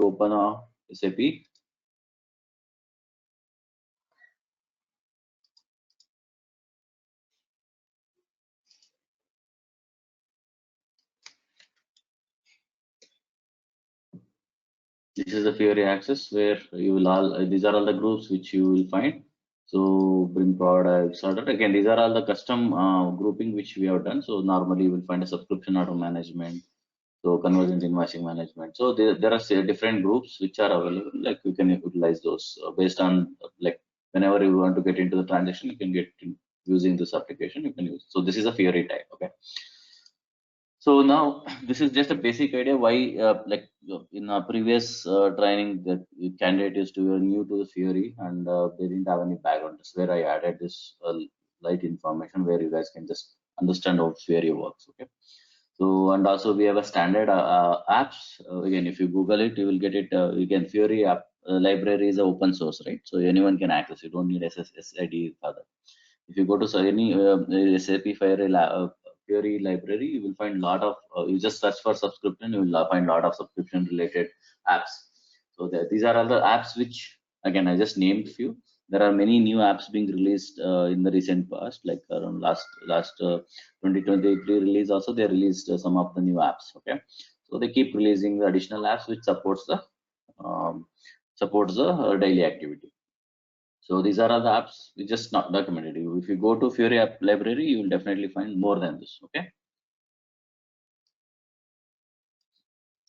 open a SAP, this is the Fiori access where you will all, these are all the groups which you will find. So BRIM products order, again, these are all the custom grouping which we have done. So normally you will find a subscription order management, so convergent invoicing management. So there are different groups which are available, like you can utilize those based on, like whenever you want to get into the transaction, you can get using this application, you can use. So this is a Fiori type. Okay. So now this is just a basic idea why, like in our previous training, the candidate is new to the Fiori and they didn't have any background. That's where I added this light information where you guys can just understand how Fiori works. Okay. So, and also we have a standard apps. Again, if you Google it, you will get it. Again, Fiori app library is open source, right? So anyone can access. You don't need SSID for that. If you go to any SAP Fiori library, you will find a lot of, you just search for subscription, you will find a lot of subscription related apps. So these are all the apps which, again, I just named few. there are many new apps being released in the recent past, like around last 2023 release. Also, they released some of the new apps. Okay, so they keep releasing the additional apps which supports the daily activity. So these are all the apps we just not documented. If you go to Fiori app library, you will definitely find more than this. Okay.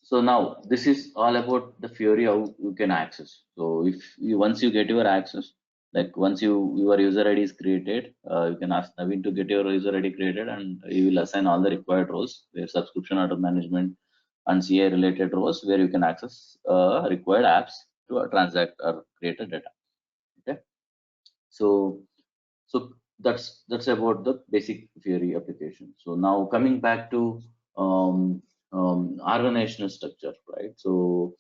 So now this is all about the Fiori, how you can access. So if you once you get your access, like once your user ID is created, you can ask Naveen to get your user ID created, and you will assign all the required roles, where subscription order management and CA related roles, where you can access required apps to transact or create a data. Okay. So that's about the basic Fiori application. So now coming back to organizational structure, right? So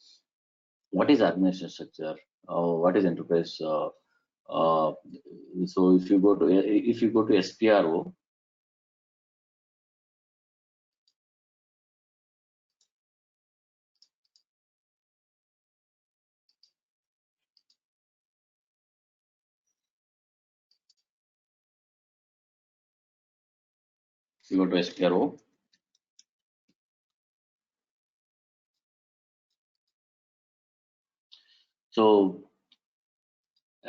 what is organizational structure? What is enterprise? So if you go to SPRO, so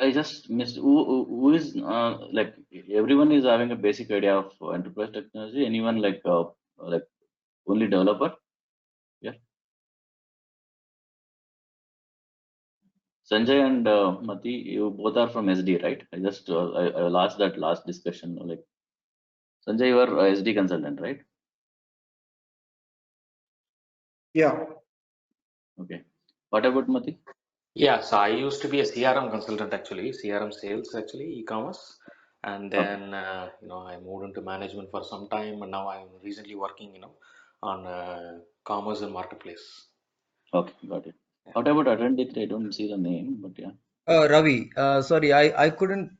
I just missed who is like everyone is having a basic idea of enterprise technology. Anyone like only developer? Yeah. Sanjay and Mati, you both are from SD, right? I just I lost that last discussion. Like Sanjay, you are SD consultant, right? Yeah. Okay. What about Mati? Yeah, so I used to be a CRM consultant actually, CRM sales actually, e-commerce, and then I moved into management for some time, and now I'm recently working on commerce and marketplace. Okay, got it. What about attendee? I don't see the name, but yeah. Ravi, sorry, I couldn't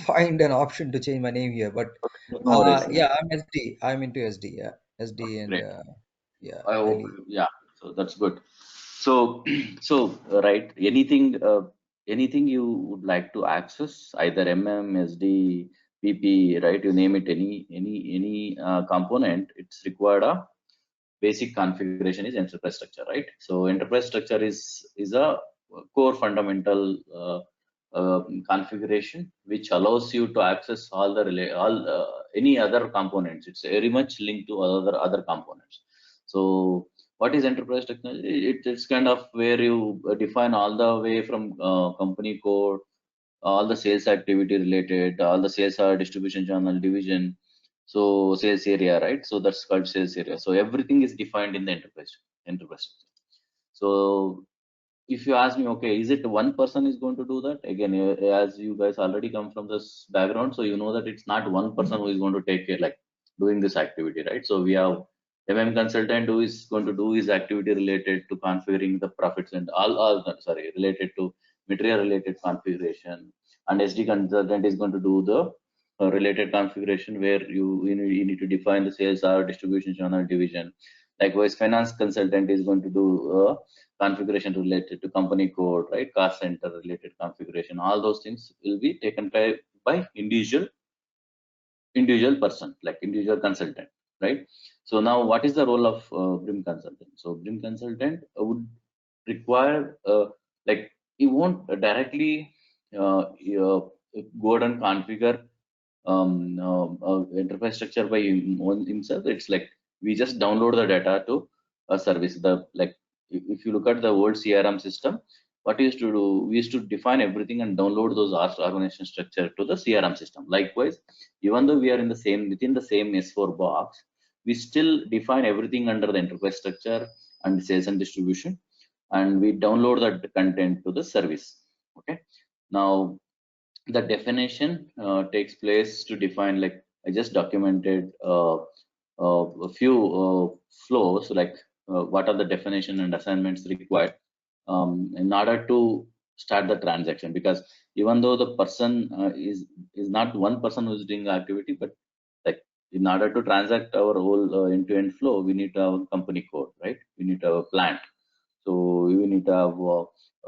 find an option to change my name here, but No worries. yeah, I'm SD. I'm into SD. Yeah, SD and Great. yeah, I hope, highly. yeah. So that's good. So, right, anything you would like to access, either MM, SD, PP, right? You name it, any component, it's required a basic configuration is enterprise structure, right? So enterprise structure is a core fundamental configuration which allows you to access all the any other components. It's very much linked to other components. So what is enterprise technology? It's kind of where you define all the way from company code, all the sales activity related, all the sales distribution channel division, so sales area, right? So that's called sales area. So everything is defined in the enterprise. So if you ask me, okay, is it one person is going to do that? Again, as you guys already come from this background, so you know that it's not one person who is going to take care, like doing this activity, right? So we have consultant who is going to do his activity related to configuring the profits and related to material related configuration, and SD consultant is going to do the related configuration where you need to define the sales or distribution channel division. Likewise, finance consultant is going to do configuration related to company code, right? Cost center related configuration. All those things will be taken by individual person, like individual consultant, right? So now, what is the role of BRIM consultant? So BRIM consultant would require like he won't directly go ahead and configure enterprise structure by himself. It's like we just download the data to a service. If you look at the old CRM system, what we used to do, we used to define everything and download those organization structure to the CRM system. Likewise, even though we are within the same S4 box, we still define everything under the enterprise structure and sales and distribution, and we download that content to the service. Okay. Now the definition takes place to define, like I just documented a few flows, like what are the definition and assignments required in order to start the transaction. Because even though the person is not one person who is doing the activity, but like in order to transact our whole end-to-end flow, we need to have a company code, right? We need to have a plant. So we need to have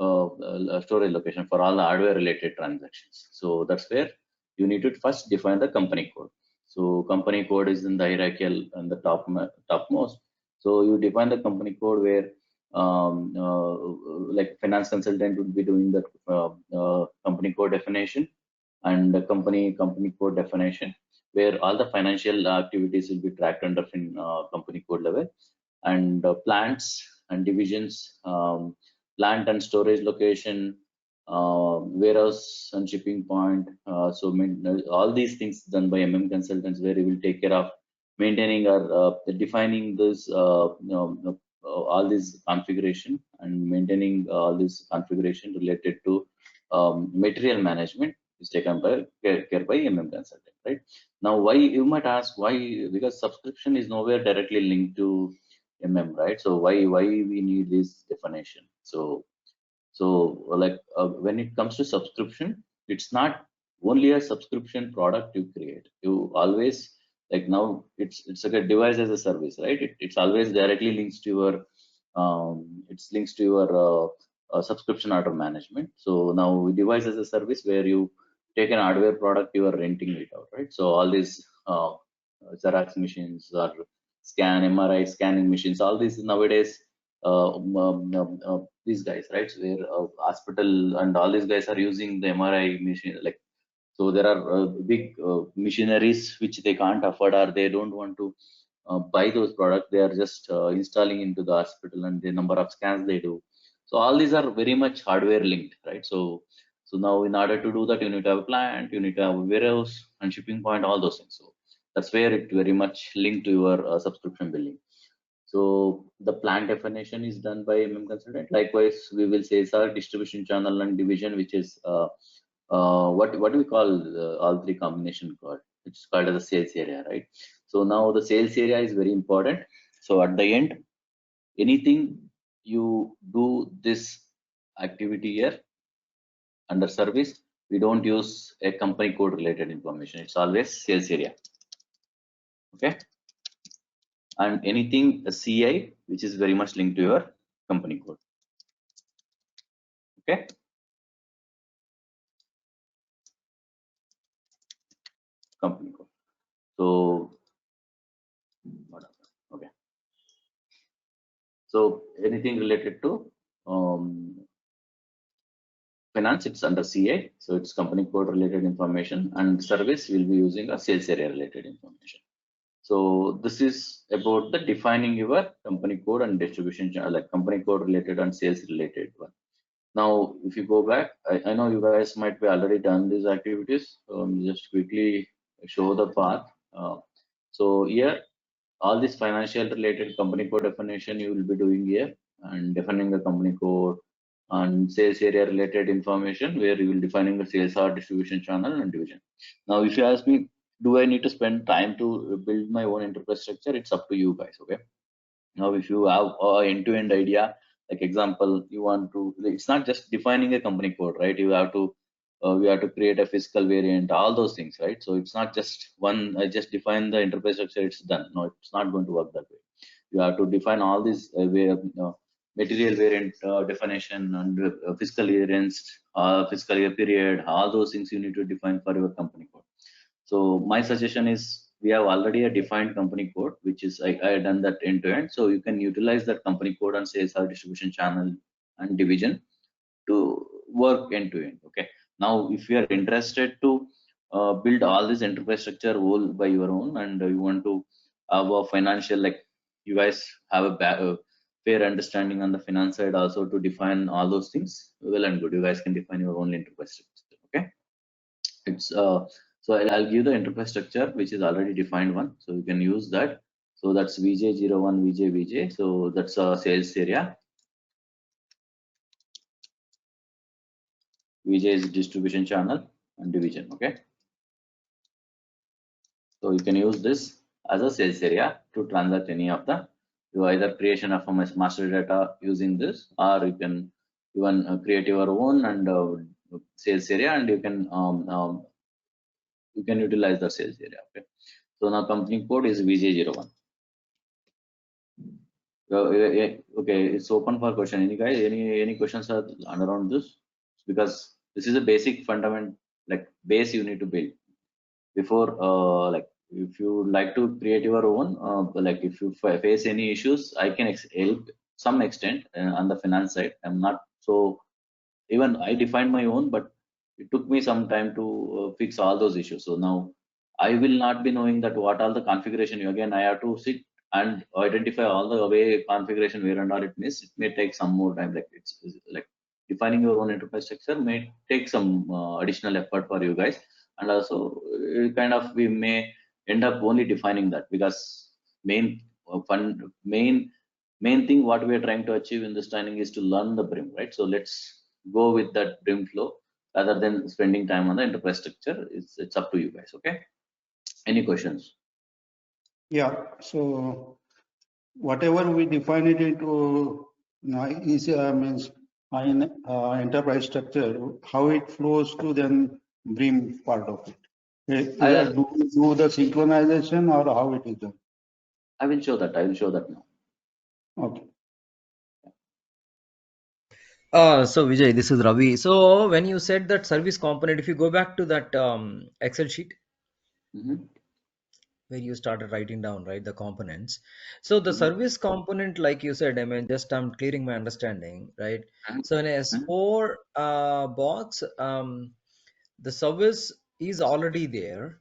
storage location for all the hardware related transactions. So that's where you need to first define the company code. So company code is in the hierarchical and the topmost. So you define the company code where like finance consultant would be doing the company code definition, and the company code definition where all the financial activities will be tracked under company code level, and plants and divisions, plant and storage location, warehouse and shipping point. So all these things done by consultants, where you will take care of maintaining or defining this all this configuration and maintaining all this configuration related to material management is taken by care by consultant, right? Now, why, you might ask, why? Because subscription is nowhere directly linked to right? So why we need this definition? So like when it comes to subscription, it's not only a subscription product you create. You always, like now it's like a device as a service, right? It's always directly links to your it's links to your subscription order management. So now device as a service, where you take an hardware product, you are renting it out, right? So all these Xerox machines or MRI scanning machines, all these nowadays, these guys, right? So where hospital and all these guys are using the MRI machine, like, so there are big machineries which they can't afford, or they don't want to buy those products. They are just installing into the hospital, and the number of scans they do. So all these are very much hardware linked, right? So now in order to do that, you need to have a plant, you need to have a warehouse and shipping point, all those things. So that's where it very much linked to your subscription billing. So the plant definition is done by consultant. Likewise, we will say our distribution channel and division, which is what we call all three combination called. It's called as a sales area, right? So now the sales area is very important. So at the end, anything you do this activity here under service, we don't use a company code related information. It's always sales area. Okay. And anything a CI, which is very much linked to your company code. Okay. Company code. So okay. So anything related to finance, it's under CA. So it's company code related information, and service will be using a sales area related information. So this is about the defining your company code and distribution channel, like company code related and sales related one. Now, if you go back, I know you guys might be already done these activities. Just quickly show the path. So here, all this financial related company code definition you will be doing here, and defining the company code and sales area related information, where you will defining the sales or distribution channel and division. Now, if you ask me, do I need to spend time to build my own enterprise structure? It's up to you guys. Okay. Now, if you have an end-to-end idea, like example, you want to, it's not just defining a company code, right? You have to create a fiscal variant, all those things, right? So it's not just one, I just define the enterprise structure, it's done. No, it's not going to work that way. You have to define all these material variant definition and fiscal variance, fiscal year period, all those things you need to define for your company code. So my suggestion is, we have already a defined company code, which is I had done that end to end. So you can utilize that company code and sales or distribution channel and division to work end to end. Okay. Now, if you are interested to build all this enterprise structure all by your own, and you want to have a financial, like you guys have a fair understanding on the finance side also to define all those things, well and good. You guys can define your own enterprise structure. Okay. It's so I'll give the enterprise structure, which is already defined one, so you can use that. So that's VJ01 VJ. So that's a sales area. VJ is distribution channel and division. Okay. So you can use this as a sales area to transact any of the, you either creation of a master data using this, or you can even create your own and sales area, and you can utilize the sales area. Okay. So now company code is VJ01. Okay, it's open for question. Any guys, any questions are around this? Because this is a basic fundament, like base you need to build before. Like if you like to create your own, like if you face any issues, I can help some extent on the finance side. I'm not so, even I defined my own, but it took me some time to fix all those issues. So now I will not be knowing that what all the configuration. Again, I have to sit and identify all the way configuration where and all it miss. It may take some more time. Like it's like defining your own enterprise structure may take some additional effort for you guys, and also kind of we may end up only defining that, because main main thing what we are trying to achieve in this training is to learn the BRIM, right? So let's go with that BRIM flow rather than spending time on the enterprise structure. It's up to you guys. Okay. Any questions? Yeah. So whatever we define it into is means in enterprise structure, how it flows to then BRIM part of it. Do we do the synchronization or how it is done? I will show that. I will show that now. Okay. So Vijay, this is Ravi. So when you said that service component, if you go back to that Excel sheet where you started writing down, right, the components. So the service component, like you said, I mean, just I'm clearing my understanding, right? So in S4 box, the service is already there.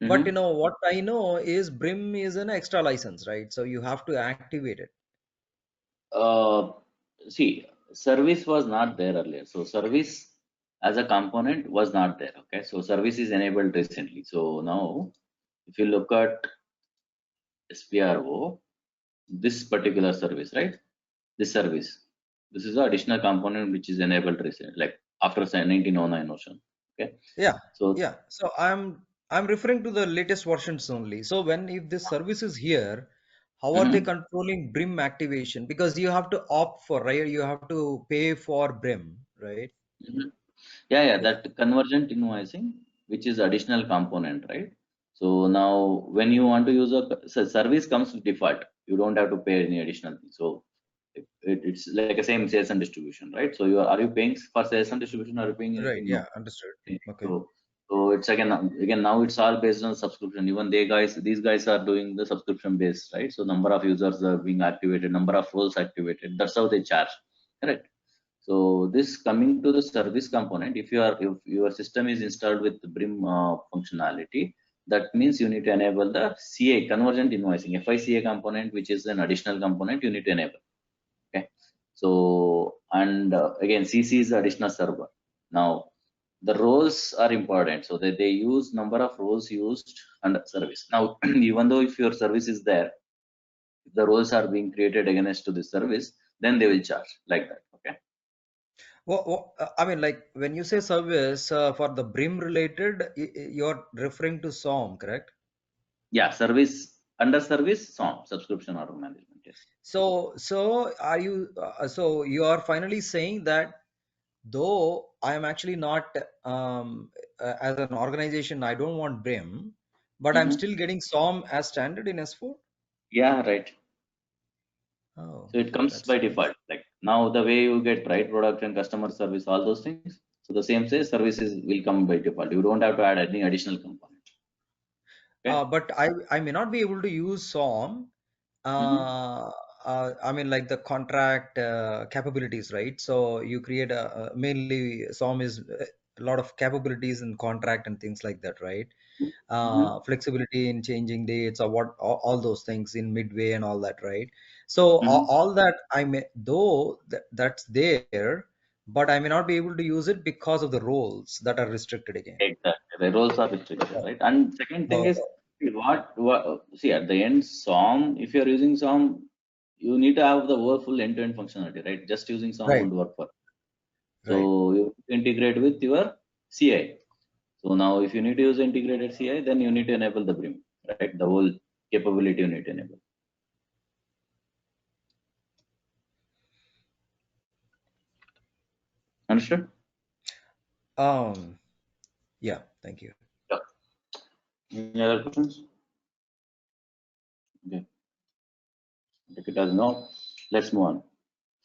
But you know what I know is BRIM is an extra license, right? So you have to activate it. See, service was not there earlier. So service as a component was not there. Okay. So service is enabled recently. So now if you look at SPRO, this particular service, right? This service, this is the additional component which is enabled recently, like after 1909 notion. Okay. Yeah. So Yeah. So I'm referring to the latest versions only. So when if this service is here, how are they controlling BRIM activation? Because you have to opt for, right? You have to pay for BRIM, right? yeah, that convergent invoicing, which is additional component, right? So now when you want to use service comes with default, you don't have to pay any additional thing. So it's like a same sales and distribution, right? So are you paying for sales and distribution, or are you paying Right. anything? Yeah. No. Understood. Okay. So it's again now it's all based on subscription. Even these guys are doing the subscription based, right? So number of users are being activated, number of roles activated. That's how they charge, correct? So this coming to the service component, if your system is installed with the BRIM functionality, that means you need to enable the CA, convergent invoicing, FICA component, which is an additional component you need to enable. Okay. So and again CC is the additional server. Now the roles are important, so that they use number of roles used under service. Now even though if your service is there, if the roles are being created against to the service, then they will charge like that. Okay. I mean, like when you say service for the BRIM related, you're referring to SOM, correct? Yeah, service under service SOM, subscription order management. Yes. So are you? So you are finally saying that though I am actually not as an organization, I don't want BRIM, but I'm still getting SOM as standard in S4. Yeah, right. Oh, so it comes by default. Like now the way you get right product and customer service, all those things. So the same say services will come by default. You don't have to add any additional component. Okay. But I may not be able to use SOM. I mean, like the contract capabilities, right? So you create mainly SOM is a lot of capabilities in contract and things like that, right? Flexibility in changing dates or what, all those things in midway and all that, right? So all that I may, though that's there, but I may not be able to use it because of the roles that are restricted again. Exactly. The roles are restricted, right? And second thing is what see at the end SOM, if you're using SOM, you need to have the full end-to-end functionality, right? Just using SOM won't work for. So you integrate with your CI. So now if you need to use integrated CI, then you need to enable the BRIM, right? The whole capability you need to enable. Understood? Yeah, thank you. Yeah. Any other questions? Okay. Take it as no. let's move on.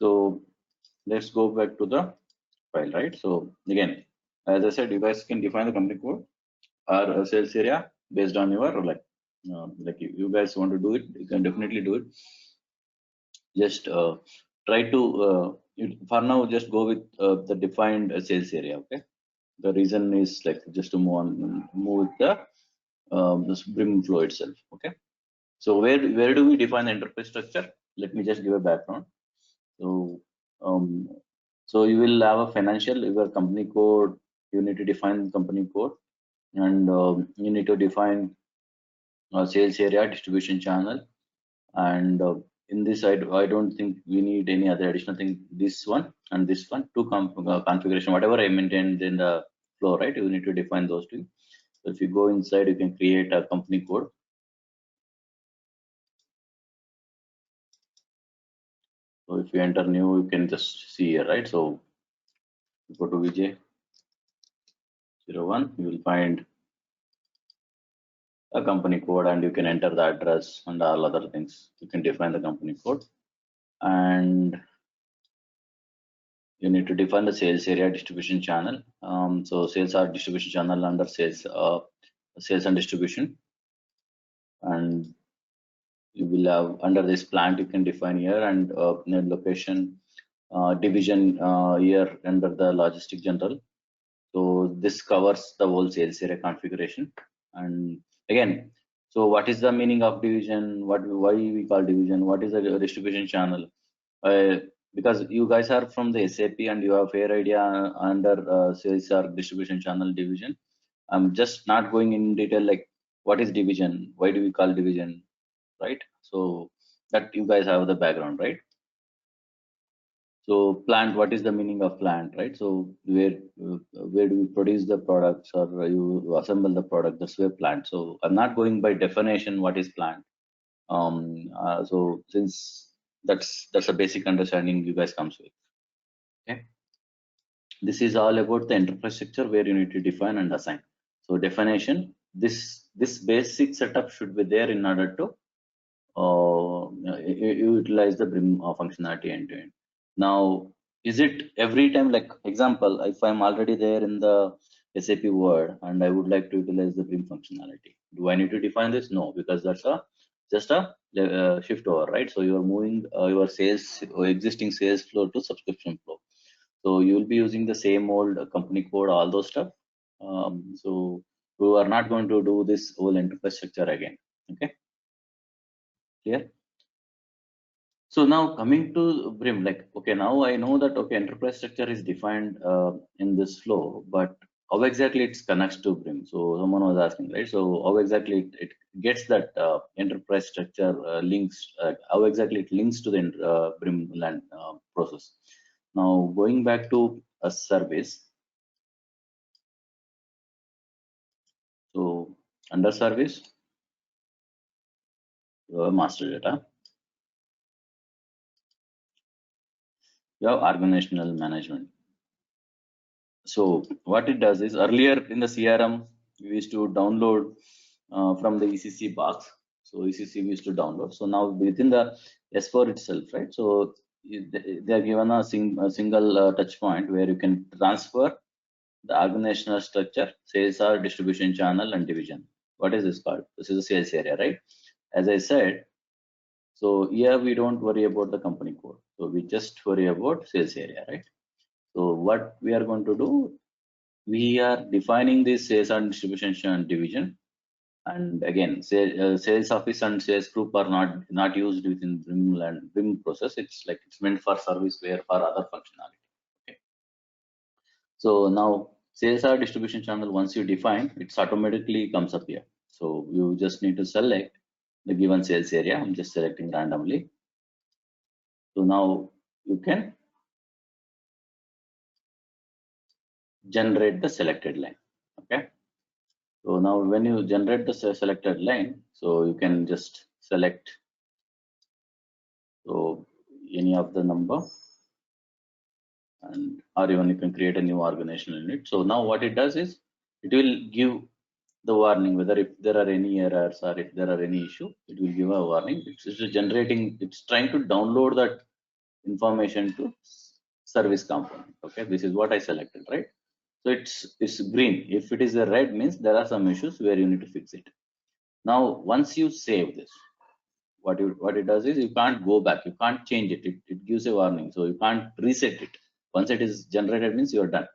So let's go back to the file, right? So again, as I said, you guys can define the company code or sales area based on your like you guys want to do it, you can definitely do it. Just try to for now just go with the defined sales area. Okay, the reason is like just to move with the this BRIM flow itself. Okay, so where do we define the enterprise structure? Let me just give a background. So so you will have a financial, your company code, you need to define company code, and you need to define sales area, distribution channel, and in this I don't think we need any other additional thing. This one and this one, two configuration, whatever I maintained in the flow, right? You need to define those two. So if you go inside, you can create a company code. So if you enter new, you can just see here, right? So you go to VJ01, you will find a company code, and you can enter the address and all other things. You can define the company code, and you need to define the sales area, distribution channel. So sales or distribution channel under sales and distribution, and you will have under this plant you can define here, and location, division here under the logistic general. So this covers the whole sales area configuration. And again, so what is the meaning of division? Why we call division? What is the distribution channel? Because you guys are from the SAP and you have fair idea under sales or distribution channel division. I'm just not going in detail like what is division, why do we call division, right? So that you guys have the background, right? So plant, what is the meaning of plant, right? So where do we produce the products, or you assemble the product? That's where plant. So I'm not going by definition what is plant. So since that's a basic understanding you guys comes with. Okay, this is all about the enterprise structure where you need to define and assign. So definition, this basic setup should be there in order to you utilize the BRIM functionality end to end. Now, is it every time, like example, if I'm already there in the SAP Word and I would like to utilize the BRIM functionality, do I need to define this? No, because that's just a shift over, right? So you're moving your sales or existing sales flow to subscription flow. So you will be using the same old company code, all those stuff. So we are not going to do this whole enterprise structure again. Okay, clear? So now coming to BRIM, like, okay, now I know that, okay, enterprise structure is defined in this flow, but how exactly it connects to BRIM? So someone was asking, right? So how exactly it gets that enterprise structure links, how exactly it links to the BRIM land process? Now going back to a service. So under service, master data. You have organizational management. So what it does is, earlier in the CRM, we used to download from the ECC box. So ECC we used to download. So now within the S4 itself, right? So they are given a single touch point where you can transfer the organizational structure, sales or distribution channel and division. What is this called? This is a sales area, right? As I said, so here we don't worry about the company code. So we just worry about sales area, right? So what we are going to do, we are defining this sales and distribution division. And again, sales office and sales group are not used within BRIM process. It's like it's meant for service where for other functionality. Okay. So now sales or distribution channel, once you define, it's automatically comes up here. So you just need to select the given sales area. I'm just selecting randomly. So now you can generate the selected line. Okay. So now when you generate the selected line, so you can just select so any of the number, and or even you can create a new organizational unit. So now what it does is it will give the warning whether if there are any errors or if there are any issue, it will give a warning. It's generating, it's trying to download that information to service component. Okay, this is what I selected, right? So it's green. If it is a red, means there are some issues where you need to fix it. Now, once you save this, what it does is you can't go back, you can't change it. It gives a warning, so you can't reset it. Once it is generated, means you're done.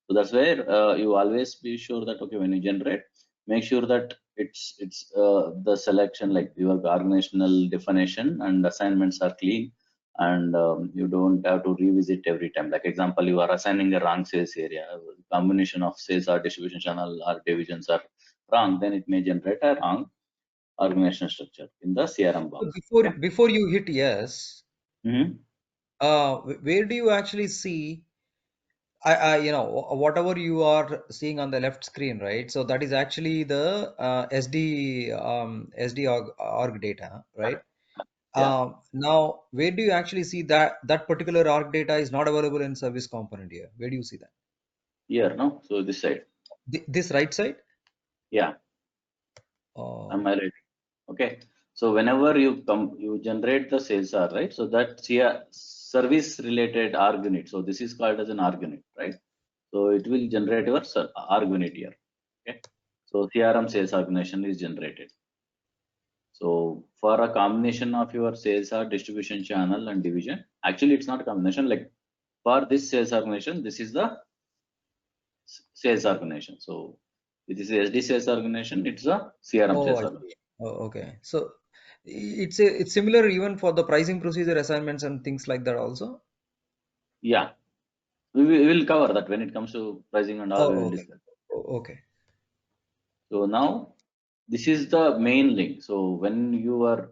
So that's where you always be sure that, okay, when you generate, make sure that it's the selection, like your organizational definition and assignments are clean, and you don't have to revisit every time. Like example, you are assigning a wrong sales area, combination of sales or distribution channel or divisions are wrong, then it may generate a wrong organizational structure in the CRM So box. before you hit yes, where do you actually see? You know, whatever you are seeing on the left screen, right? So that is actually the SD org data, right? Now, where do you actually see that particular org data is not available in service component here? Where do you see that? Here, no? So this side. This right side? Yeah. Am I right? Okay. So whenever you generate the sales R, right? So that's here service related org unit. So this is called as an org unit, right? So it will generate your org unit here. Okay. So CRM sales organization is generated. So for a combination of your sales or distribution channel and division, actually it's not a combination. Like for this sales organization, this is the sales organization. So this is SD sales organization. It's a CRM Oh, sales I organization. see. Oh, okay. So it's similar even for the pricing procedure assignments and things like that also. Yeah, we will cover that when it comes to pricing and all. We will Okay. discuss. Okay. So now this is the main link. So when your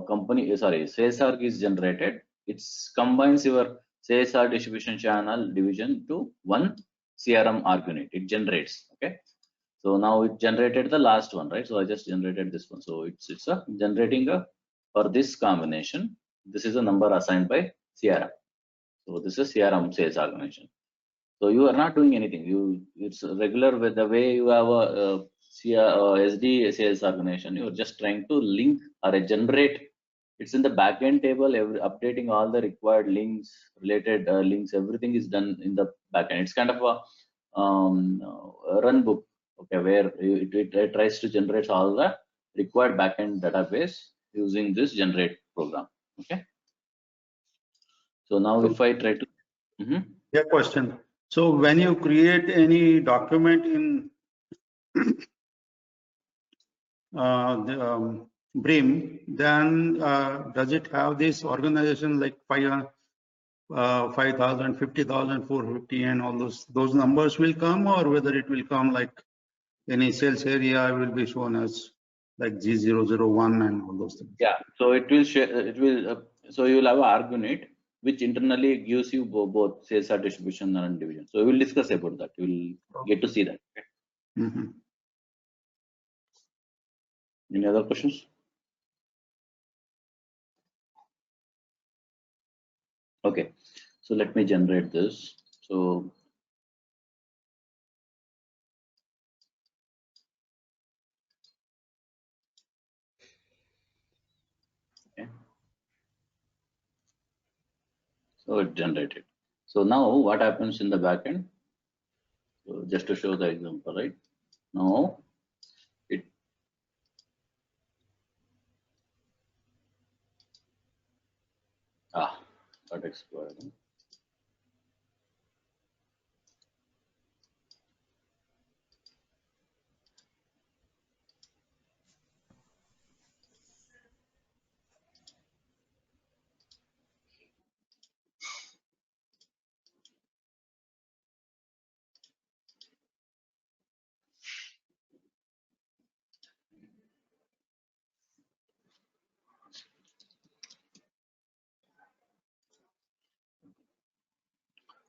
company, sorry, sales org is generated, it combines your sales or distribution channel division to one CRM org unit. It generates. Okay. So now it generated the last one, right? So I just generated this one. So it's a generating a for this combination. This is a number assigned by CRM. So this is CRM sales organization. So you are not doing anything. It's regular with the way you have a SD sales organization. You are just trying to link or generate. It's in the backend table. Updating all the required links, related links. Everything is done in the backend. It's kind of a run book. Okay, where it tries to generate all the required backend database using this generate program. Okay. So now if I try to. Yeah, question. So when you create any document in the BRIM, then does it have this organization like 5,000, 50,000, 450 and all those numbers will come, or whether it will come like any sales area will be shown as like G001 and all those things? Yeah, so it will share, so you will have an org unit which internally gives you both sales or distribution and division. So we will discuss about that. You will get to see that. Okay? Any other questions? Okay, so let me generate this. So okay. So it generated. So now what happens in the backend? So just to show the example, right? Now it got expired.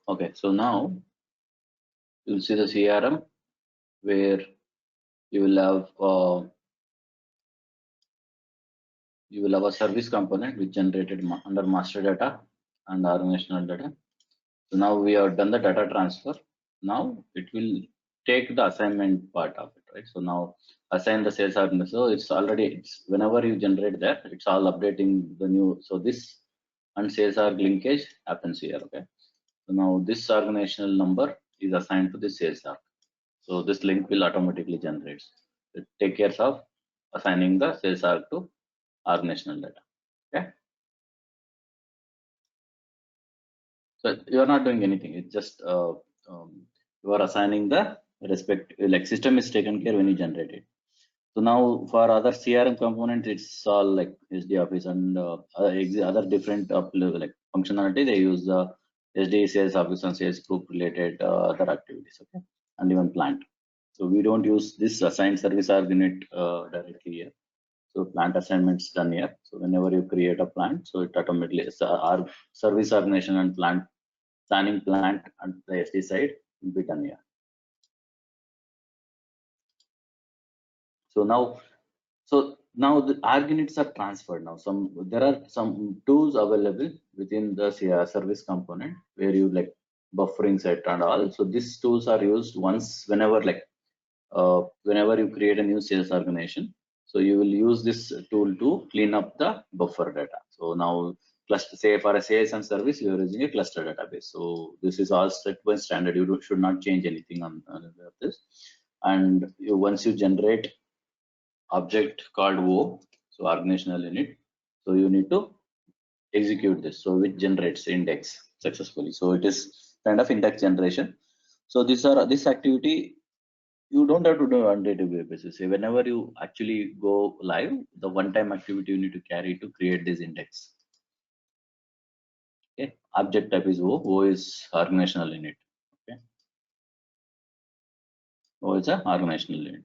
Okay, so now you'll see the CRM where you will have a service component which generated under master data and organizational data. So now we have done the data transfer. Now it will take the assignment part of it, right? So now assign the sales organization. So it's whenever you generate that, it's all updating the new. So this and sales org linkage happens here. Okay. So now this organizational number is assigned to the sales org. So this link will automatically generate. It take care of assigning the sales org to organizational data. Okay. So you are not doing anything. It's just you are assigning the respect, like system is taken care when you generate it. So now for other CRM components, it's all like SD Office and other different like functionality. They use the SD sales office and sales group related other activities. Okay, and even plant. So we don't use this assigned service org unit directly here. So plant assignments done here. So whenever you create a plant, so it automatically our service organization and plant planning plant and the SD side will be done here. So now the org units are transferred. Now there are some tools available within the service component where you like buffering set and all. So these tools are used once whenever whenever you create a new sales organization. So you will use this tool to clean up the buffer data. So now cluster, say for a sales and service, you are using a cluster database. So this is all set by standard. You should not change anything on this. And once you generate object called O, so organizational unit, so you need to execute this. So it generates index successfully. So it is kind of index generation. So this activity you don't have to do on day-to-day basis. Whenever you actually go live, the one-time activity you need to carry to create this index. Okay, object type is O. O is organizational unit. Okay, O is a organizational unit.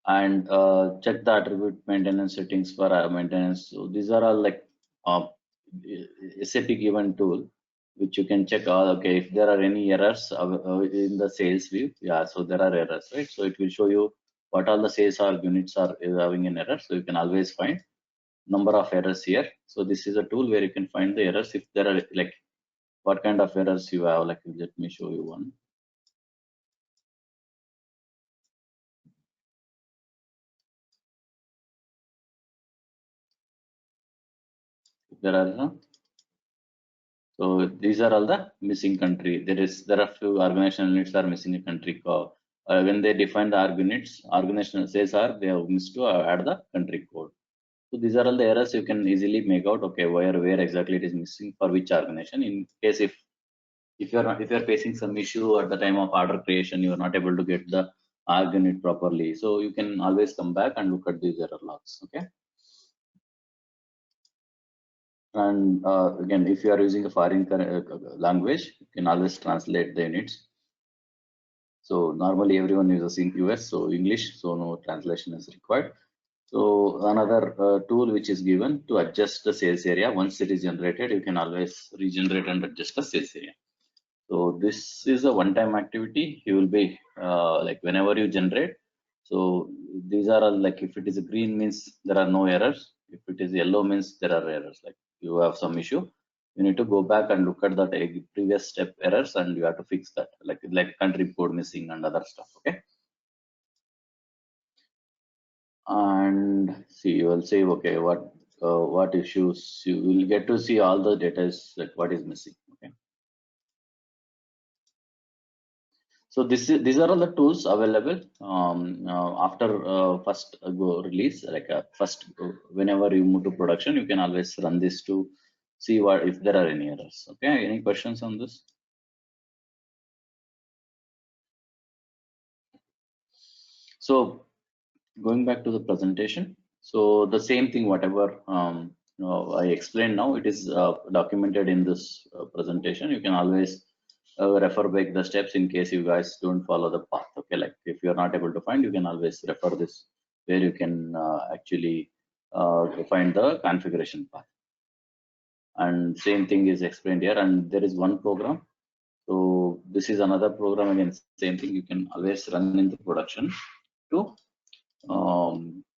And check the attribute maintenance settings for maintenance. So these are all like SAP given tool, which you can check all. Okay, if there are any errors in the sales view, yeah, so there are errors, right? So it will show you what all the sales org units are having an error. So you can always find number of errors here. So this is a tool where you can find the errors if there are like what kind of errors you have. Like let me show you one. There are some. So these are all the missing country. There are few organizational units are missing a country code. When they define the org units, organizational sales org, they have missed to add the country code. So these are all the errors you can easily make out. Okay, where exactly it is missing for which organization. In case if you're facing some issue at the time of order creation, you are not able to get the org unit properly. So you can always come back and look at these error logs. Okay. And again, if you are using a foreign language, you can always translate the units. So normally everyone uses in US, so English, so no translation is required. So another tool which is given to adjust the sales area. Once it is generated, you can always regenerate and adjust the sales area. So this is a one-time activity. You will be like whenever you generate. So these are all like if it is a green means there are no errors. If it is yellow means there are errors. Like you have some issue, you need to go back and look at that previous step errors and you have to fix that. Like country code missing and other stuff. Okay. And see, you will say, okay, what issues you will get to see all the data is like what is missing. Okay. So these are all the tools available after first go release, like first whenever you move to production, you can always run this to see what if there are any errors. Okay, any questions on this? So going back to the presentation, so the same thing, whatever I explained now, it is documented in this presentation. You can always refer back the steps in case you guys don't follow the path. Okay, like if you're not able to find, you can always refer this where you can actually find the configuration path. And same thing is explained here. And there is one program. So this is another program again. Same thing. You can always run into production to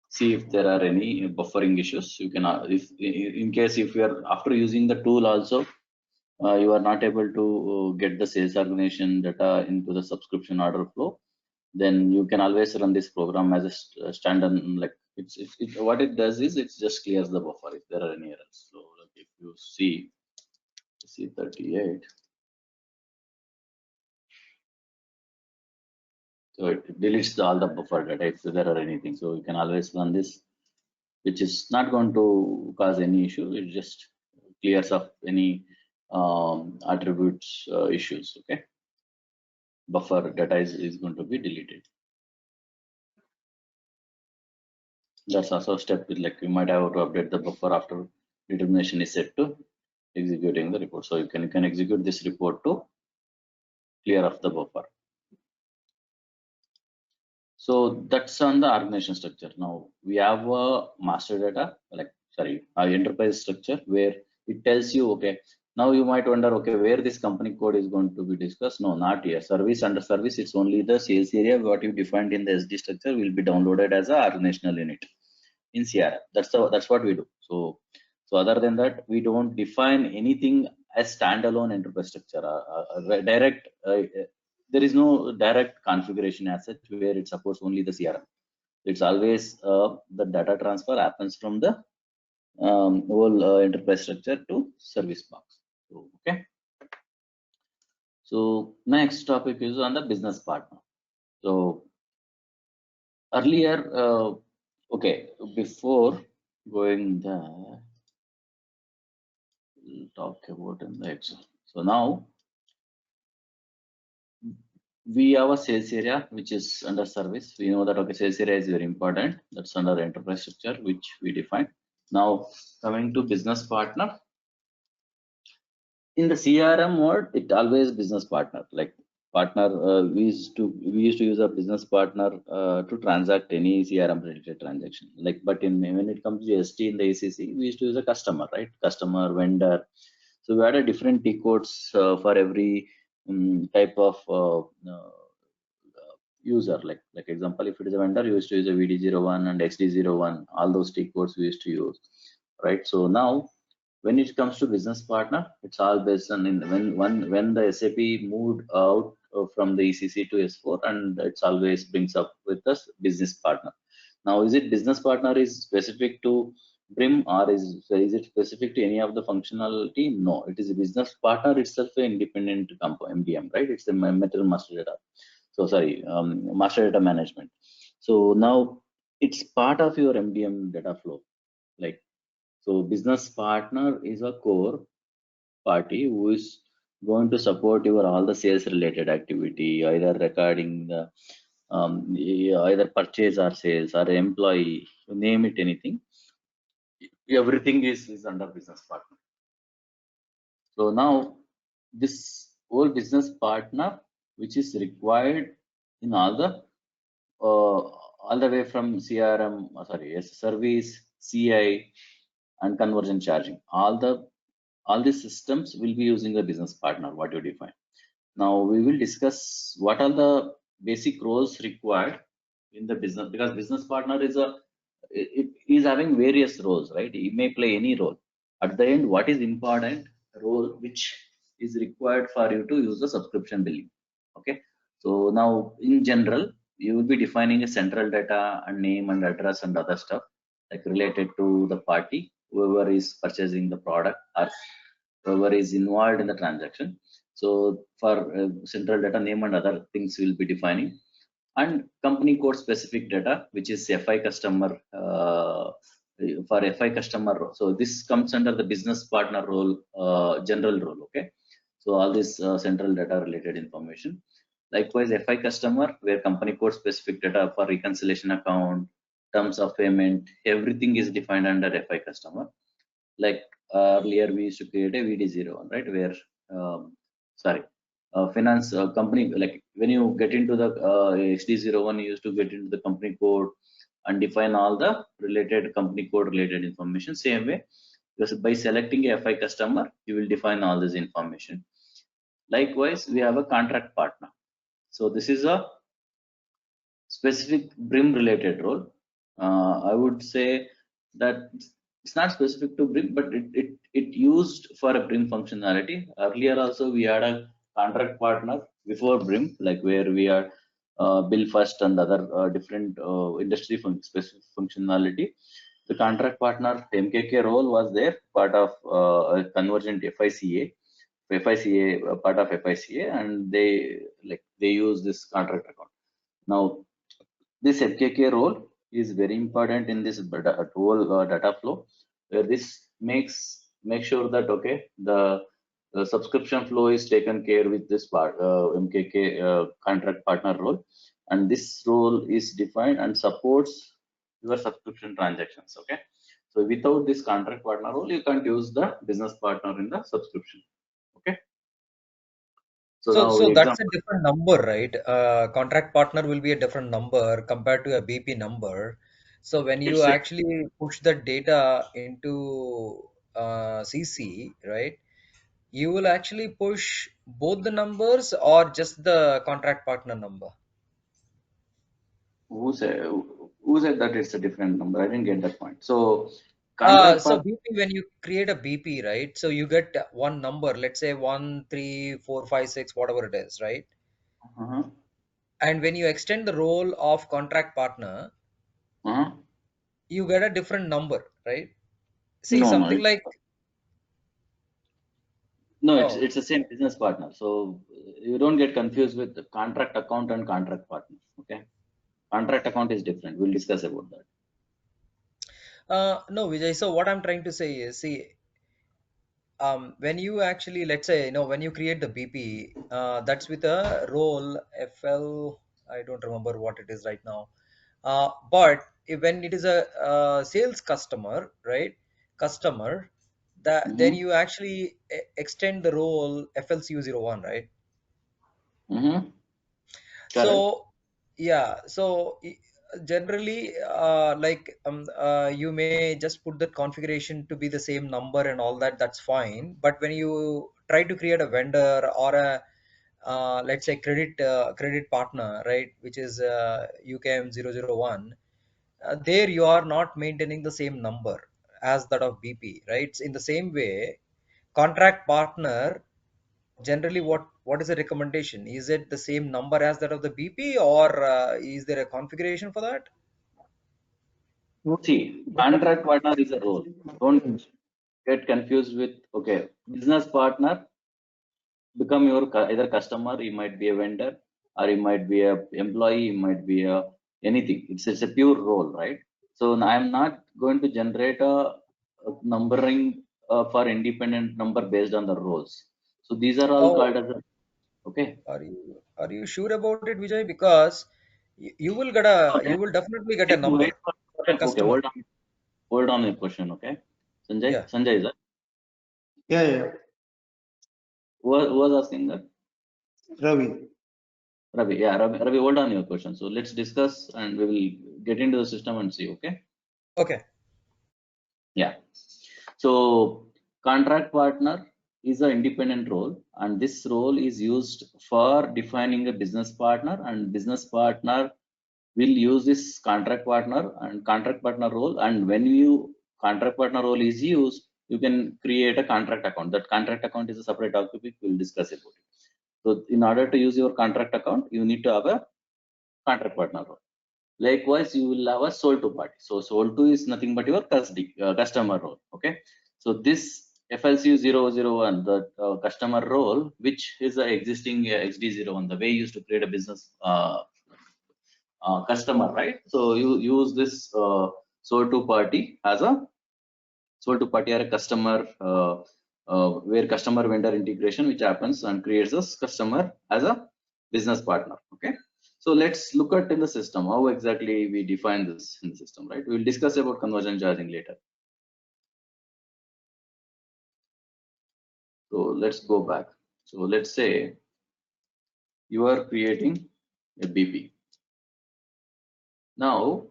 see if there are any buffering issues. You can if in case if you are after using the tool also. You are not able to get the sales organization data into the subscription order flow, then you can always run this program as a standard like what it does is it just clears the buffer if there are any errors. So like if you see C38, so it deletes all the buffer data if there are anything. So you can always run this, which is not going to cause any issue. It just clears up any attributes issues. Okay, buffer data is going to be deleted. That's also a step with, like, you might have to update the buffer after determination is set to executing the report. So you can execute this report to clear off the buffer. So that's on the organization structure. Now we have a master data, our enterprise structure, where it tells you, okay, now you might wonder, okay, where this company code is going to be discussed. No, not here. Service under service, it's only the sales area. What you defined in the SD structure will be downloaded as a organizational unit in CRM. That's what we do. So other than that, we don't define anything as standalone enterprise structure. There is no direct configuration as such where it supports only the CRM. It's always the data transfer happens from the whole enterprise structure to service box. So, okay. So next topic is on the business partner. So earlier, okay, before going there, we'll talk about in the Excel. So now we have a sales area which is under service. We know that, okay, sales area is very important. That's under enterprise structure, which we define. Now coming to business partner. In the CRM world, it always business partner. Like partner, we used to use a business partner to transact any CRM related transaction. Like, but when it comes to ST in the ACC, we used to use a customer, right? Customer, vendor. So we had a different T codes for every type of user. Like example, if it is a vendor, you used to use a VD01 and XD01. All those T codes we used to use, right? So now, when it comes to business partner, it's all based on when the SAP moved out from the ECC to S4, and it's always brings up with us business partner. Now, is it business partner is specific to BRIM, or is it specific to any of the functional team? No, it is a business partner itself, an independent MDM, right? It's the material master data. So sorry, master data management. So now it's part of your MDM data flow, like. So business partner is a core party who is going to support your all the sales related activity, either recording the either purchase or sales or employee, you name it, anything. Everything is under business partner. So now this whole business partner, which is required in all the way from CRM, service, CI, and conversion charging. All these systems will be using the business partner, what you define. Now we will discuss what are the basic roles required in the business, because business partner it is having various roles, right? It may play any role. At the end, what is important role which is required for you to use the subscription billing. Okay. So now in general, you will be defining a central data and name and address and other stuff like related to the party, whoever is purchasing the product or whoever is involved in the transaction. So for central data, name and other things will be defining, and company code specific data, which is FI customer for FI customer. So this comes under the business partner role, general role. Okay. So all this central data related information. Likewise, FI customer, where company code specific data for reconciliation account, terms of payment, everything is defined under FI customer. Like earlier we used to create a VD01, right? Where finance company, like when you get into the XD01, you used to get into the company code and define all the related company code related information. Same way, because by selecting a FI customer, you will define all this information. Likewise, we have a contract partner. So this is a specific BRIM related role. I would say that it's not specific to BRIM, but it used for a BRIM functionality. Earlier also we had a contract partner before BRIM, like where we are bill first and other different industry specific functionality. The contract partner MKK role was there, part of a convergent FICA, part of FICA, and they use this contract account. Now, this FKK role is very important in this whole data flow, where this make sure that okay, the subscription flow is taken care with this part MKK contract partner role, and this role is defined and supports your subscription transactions. Okay, so without this contract partner role, you can't use the business partner in the subscription. Okay. So now So that's a example. different number, right? Contract partner will be a different number compared to a BP number. So when you It's a, actually push the data into CC, right? You will actually push both the numbers or just the contract partner number. who said that it's a different number? I didn't get that point. So contract So partner. BP, when you create a BP, right? So you get one number, let's say 1, 3, 4, 5, 6, whatever it is, right? Uh-huh. And when you extend the role of contract partner, Uh-huh. you get a different number, right? See, No, something like, oh, it's the same business partner. So you don't get confused with the contract account and contract partner. Okay, contract account is different. We'll discuss about that. no, Vijay. So what I'm trying to say is, see, when you actually, let's say, when you create the BP, that's with a role FL. I don't remember what it is right now. But when it is a sales customer, right? Customer, then you actually extend the role FLCU01, right? Mm-hmm. So yeah, so generally, you may just put the configuration to be the same number and all that. That's fine. But when you try to create a vendor or a let's say credit partner, right, which is UKM 001, there you are not maintaining the same number as that of BP, right? In the same way, contract partner, generally what is the recommendation? Is it the same number as that of the BP, or is there a configuration for that? See, contract partner is a role. Don't get confused with okay, business partner become your either customer, he might be a vendor, or he might be a employee, he might be a anything. It's a pure role, right? So I'm not going to generate a numbering for independent number based on the roles. So these are all called Oh, as a, okay. are you sure about it, Vijay? Because you will get a, Okay. you will definitely get a Just number wait for for a question. Okay, customer. hold on your question. Okay, Yeah. Sanjay is that? Yeah. Who was asking that? Ravi. Ravi, yeah, Ravi, hold on your question. So let's discuss and we will get into the system and see, okay? Okay. Yeah. So contract partner is an independent role, and this role is used for defining a business partner, and business partner will use this contract partner and contract partner role. And when you contract partner role is used, you can create a contract account. That contract account is a separate topic. We'll discuss about it. So in order to use your contract account, you need to have a contract partner role. Likewise, you will have a sold to party. So sold to is nothing but your customer role. Okay. So this FLCU 001, the customer role, which is the existing XD01, the way you used to create a business customer, right? So you use this sold to party as a sold to party or a customer where customer vendor integration which happens and creates this customer as a business partner. Okay, so let's look at in the system how exactly we define this in the system, right? We'll discuss about conversion charging later. So let's go back. So let's say you are creating a BP. Now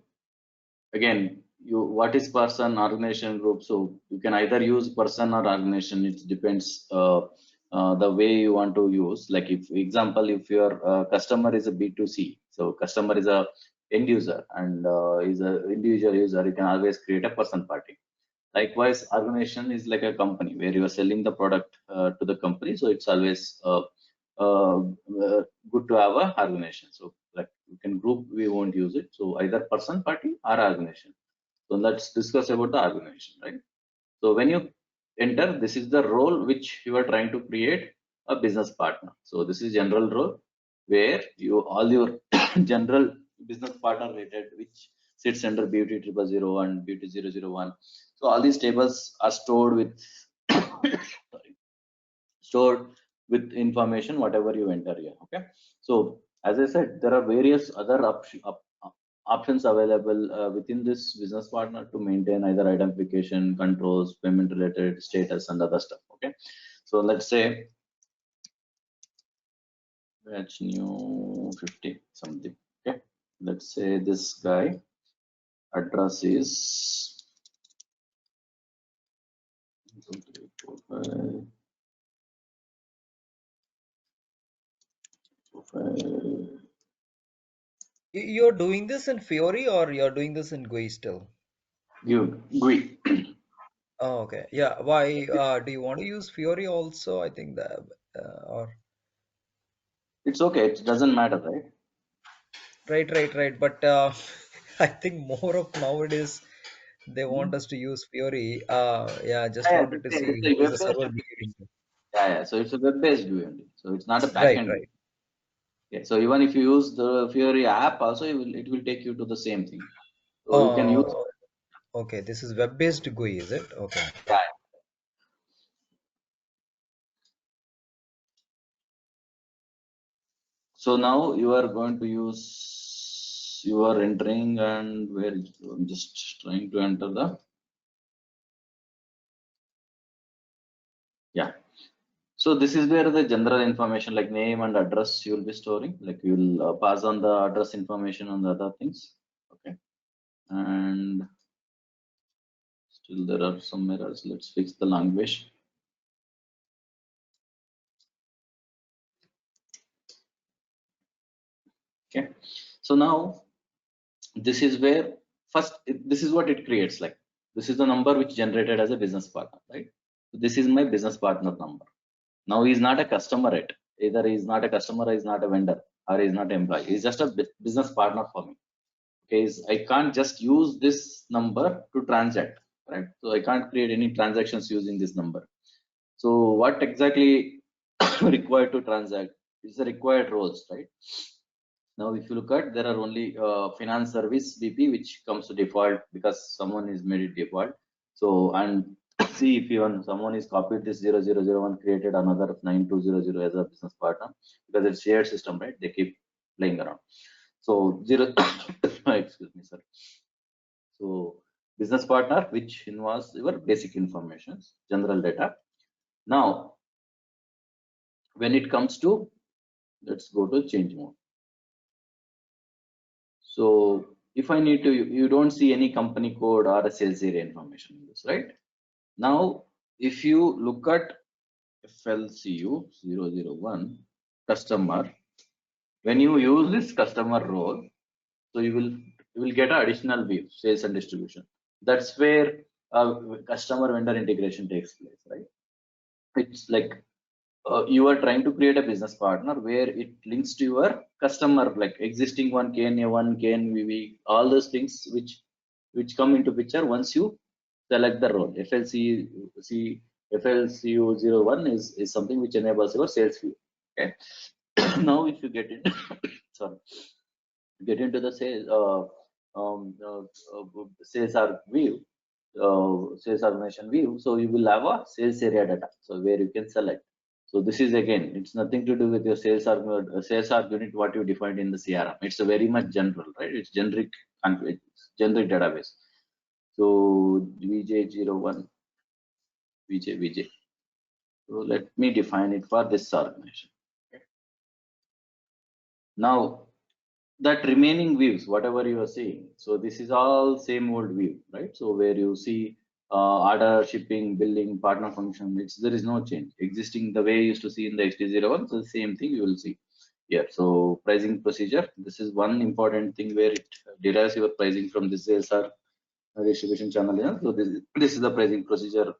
again, what is person, organization, group? So you can either use person or organization. It depends the way you want to use. Like if example, if your customer is a B2C, so customer is a end user and is a individual user, you can always create a person party. Likewise, organization is like a company where you are selling the product to the company, so it's always good to have a organization. So like In group, we won't use it. So either person, party, or organization. So let's discuss about the organization, right? So when you enter, this is the role which you are trying to create a business partner. So this is general role where you all your general business partner related, which sits under beauty 001, beauty 001. So all these tables are stored with sorry, stored with information whatever you enter here. Okay. So as I said, there are various other options available within this business partner to maintain either identification, controls, payment related status, and other stuff. Okay. So let's say batch new 50 something. Okay. Let's say this guy address is 2, 3, 4, 5, 5. You're doing this in Fiori or you're doing this in GUI still? GUI. Oh, okay. Yeah. Why do you want to use Fiori also? I think that or It's okay. It doesn't matter, right? right. But I think more of nowadays they want us to use Fiori. Yeah, just Yeah, wanted to see it's who a is the web-based. server behaving. Yeah. So it's a web-based GUI only. So it's not a Right. backend. Yeah. So even if you use the Fiori app, also it will take you to the same thing. So you can use. Oh, okay. This is web-based GUI, is it? Okay. Yeah. So now you are going to use. You are entering and where I'm just trying to enter the. Yeah. So this is where the general information like name and address you will be storing. Like you will pass on the address information on the other things. Okay. And still there are some errors. Let's fix the language. Okay. So now this is where first this is what it creates. Like this is the number which generated as a business partner, right? So this is my business partner number. Now he's not a customer yet. Either he's not a customer, he's not a vendor, or he's not an employee. He's just a business partner for me. Okay, I can't just use this number to transact, right? So I can't create any transactions using this number. So what exactly required to transact is the required roles, right? Now, if you look at, there are only finance service BP, which comes to default because someone is made it default. So, and see if even someone is copied this 0001, created another 9200 as a business partner because it's shared system, right? They keep playing around. So, excuse me, sir. So, business partner, which involves your basic information, general data. Now, when it comes to, let's go to change mode. So if I need to, you don't see any company code or a sales area information in this, right? Now, if you look at FLCU 001 customer, when you use this customer role, so you will get an additional view, sales and distribution. That's where customer vendor integration takes place, right? It's like you are trying to create a business partner where it links to your customer, like existing one, KNA1, KNVV, all those things which come into picture once you select the role. FLCU01 is something which enables your sales view. Okay. Now, if you get into sorry, get into the sales arc view, sales organization view. So you will have a sales area data. So where you can select. So this is again, it's nothing to do with your sales arc unit, what you defined in the CRM. It's a very much general, right? It's generic database. So VJ01, VJ. So let me define it for this organization. Okay. Now that remaining views, whatever you are seeing, so this is all same old view, right? So where you see order, shipping, billing, partner function, there is no change. Existing the way you used to see in the XT01, so the same thing you will see here. So pricing procedure, this is one important thing where it derives your pricing from this SR distribution channel. Yeah? So this is the pricing procedure.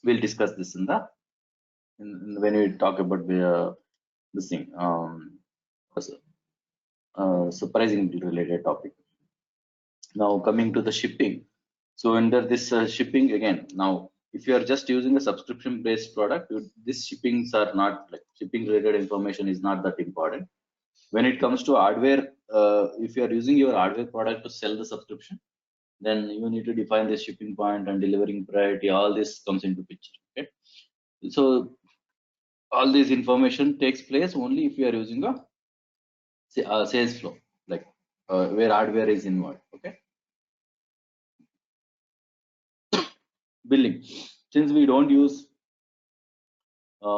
We'll discuss this in the when we talk about the this thing. surprising related topic. Now coming to the shipping. So under this shipping again, now if you are just using a subscription based product, these shippings are not like shipping related information is not that important. When it comes to hardware, if you are using your hardware product to sell the subscription, then you need to define the shipping point and delivering priority. All this comes into picture. Okay, so all this information takes place only if you are using a sales flow, like where hardware is involved. Okay, billing, since we don't use the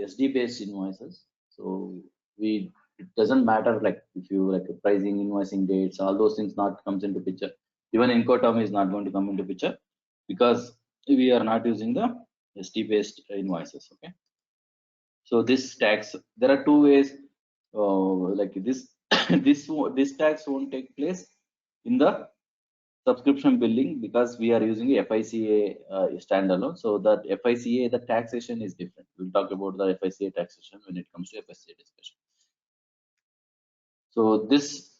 SD based invoices, so it doesn't matter like if you like pricing, invoicing dates, all those things not comes into picture. Even Incoterm is not going to come into picture because we are not using the SD based invoices. Okay, so this tax, there are two ways, like this this tax won't take place in the subscription billing because we are using a FICA standalone. So that FICA, the taxation is different. We'll talk about the FICA taxation when it comes to FICA discussion. So this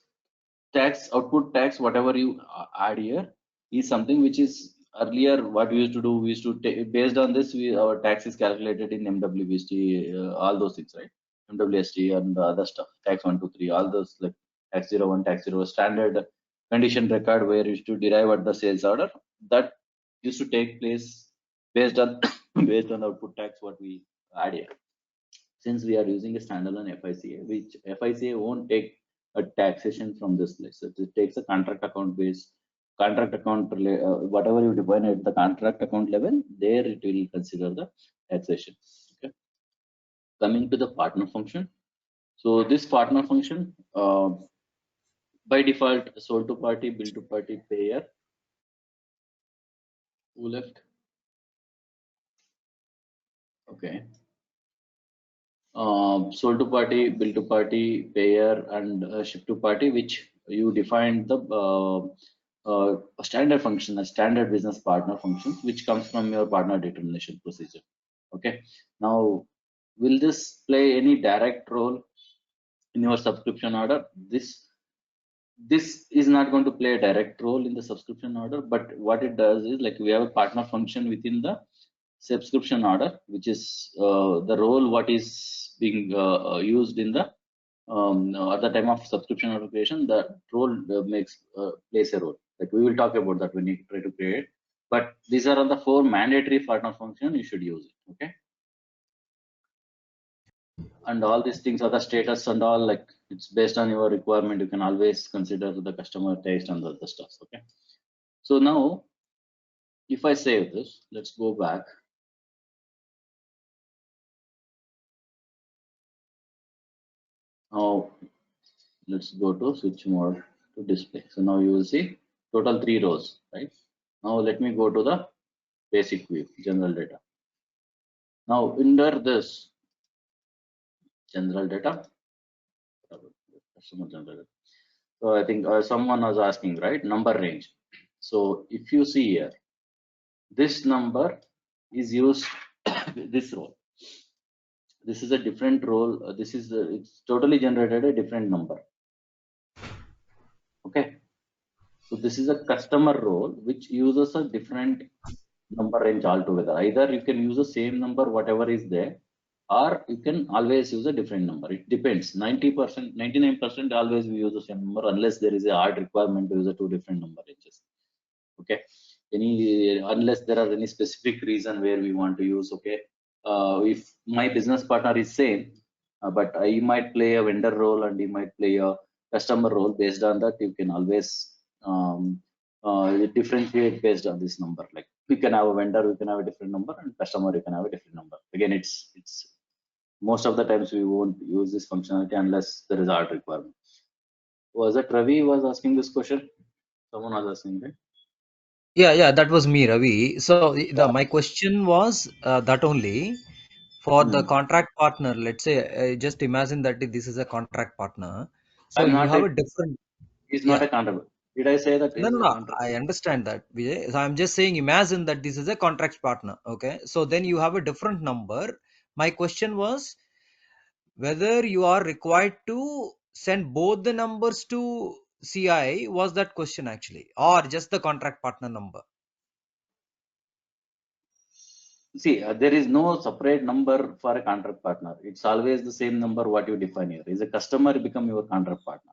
tax, output tax, whatever you add here is something which is earlier what we used to do. We used to take, based on this, our tax is calculated in MWBST, all those things, right? MWST and the other stuff, tax 1, 2, 3, all those like tax 01, tax 0, standard condition record where you used to derive at the sales order. That used to take place based on based on output tax what we add here. Since we are using a standalone FICA, which FICA won't take a taxation from this place. So it takes a contract account base, contract account, whatever you define at the contract account level, there it will consider the taxation. Okay. Coming to the partner function. So this partner function, by default, sold to party, bill to party, payer. Who left? Okay. Sold to party, bill to party, payer, and ship to party, which you defined the a standard function, a standard business partner function, which comes from your partner determination procedure. Okay. Now, will this play any direct role in your subscription order? This is not going to play a direct role in the subscription order, but what it does is like we have a partner function within the subscription order, which is the role what is being used in the at the time of subscription order creation. The role plays a role. Like we will talk about that when you try to create. But these are the 4 mandatory partner function you should use it. Okay. And all these things are the status and all, like it's based on your requirement. You can always consider the customer taste and the stuff. Okay. So now, if I save this, let's go back. Now, let's go to switch mode to display. So now you will see total 3 rows, right? Now let me go to the basic view, general data. Now under this general data, customer general data. So I think someone was asking, right? Number range. So if you see here, this number is used this row. This is a different role. This is it's totally generated a different number. Okay. So this is a customer role which uses a different number range altogether. Either you can use the same number, whatever is there, or you can always use a different number. It depends. 90%, 99% always we use the same number unless there is a hard requirement to use the 2 different number ranges. Okay. Unless there are any specific reason where we want to use. Okay. If my business partner is same, but he might play a vendor role and he might play a customer role. Based on that, you can always differentiate based on this number. Like we can have a vendor, we can have a different number, and customer, you can have a different number. Again, it's most of the times we won't use this functionality unless there is a hard requirement. Was it Ravi was asking this question? Someone was asking, right? Yeah, that was me, Ravi. So my question was that only for the contract partner. Let's say, just imagine that this is a contract partner. So you have a different. He's not a contract. Did I say that? No. I understand that, Vijay. So I'm just saying, imagine that this is a contract partner. Okay. So then you have a different number. My question was, whether you are required to send both the numbers to CI was that question actually, or just the contract partner number. See, there is no separate number for a contract partner. It's always the same number what you define here. Is a customer become your contract partner.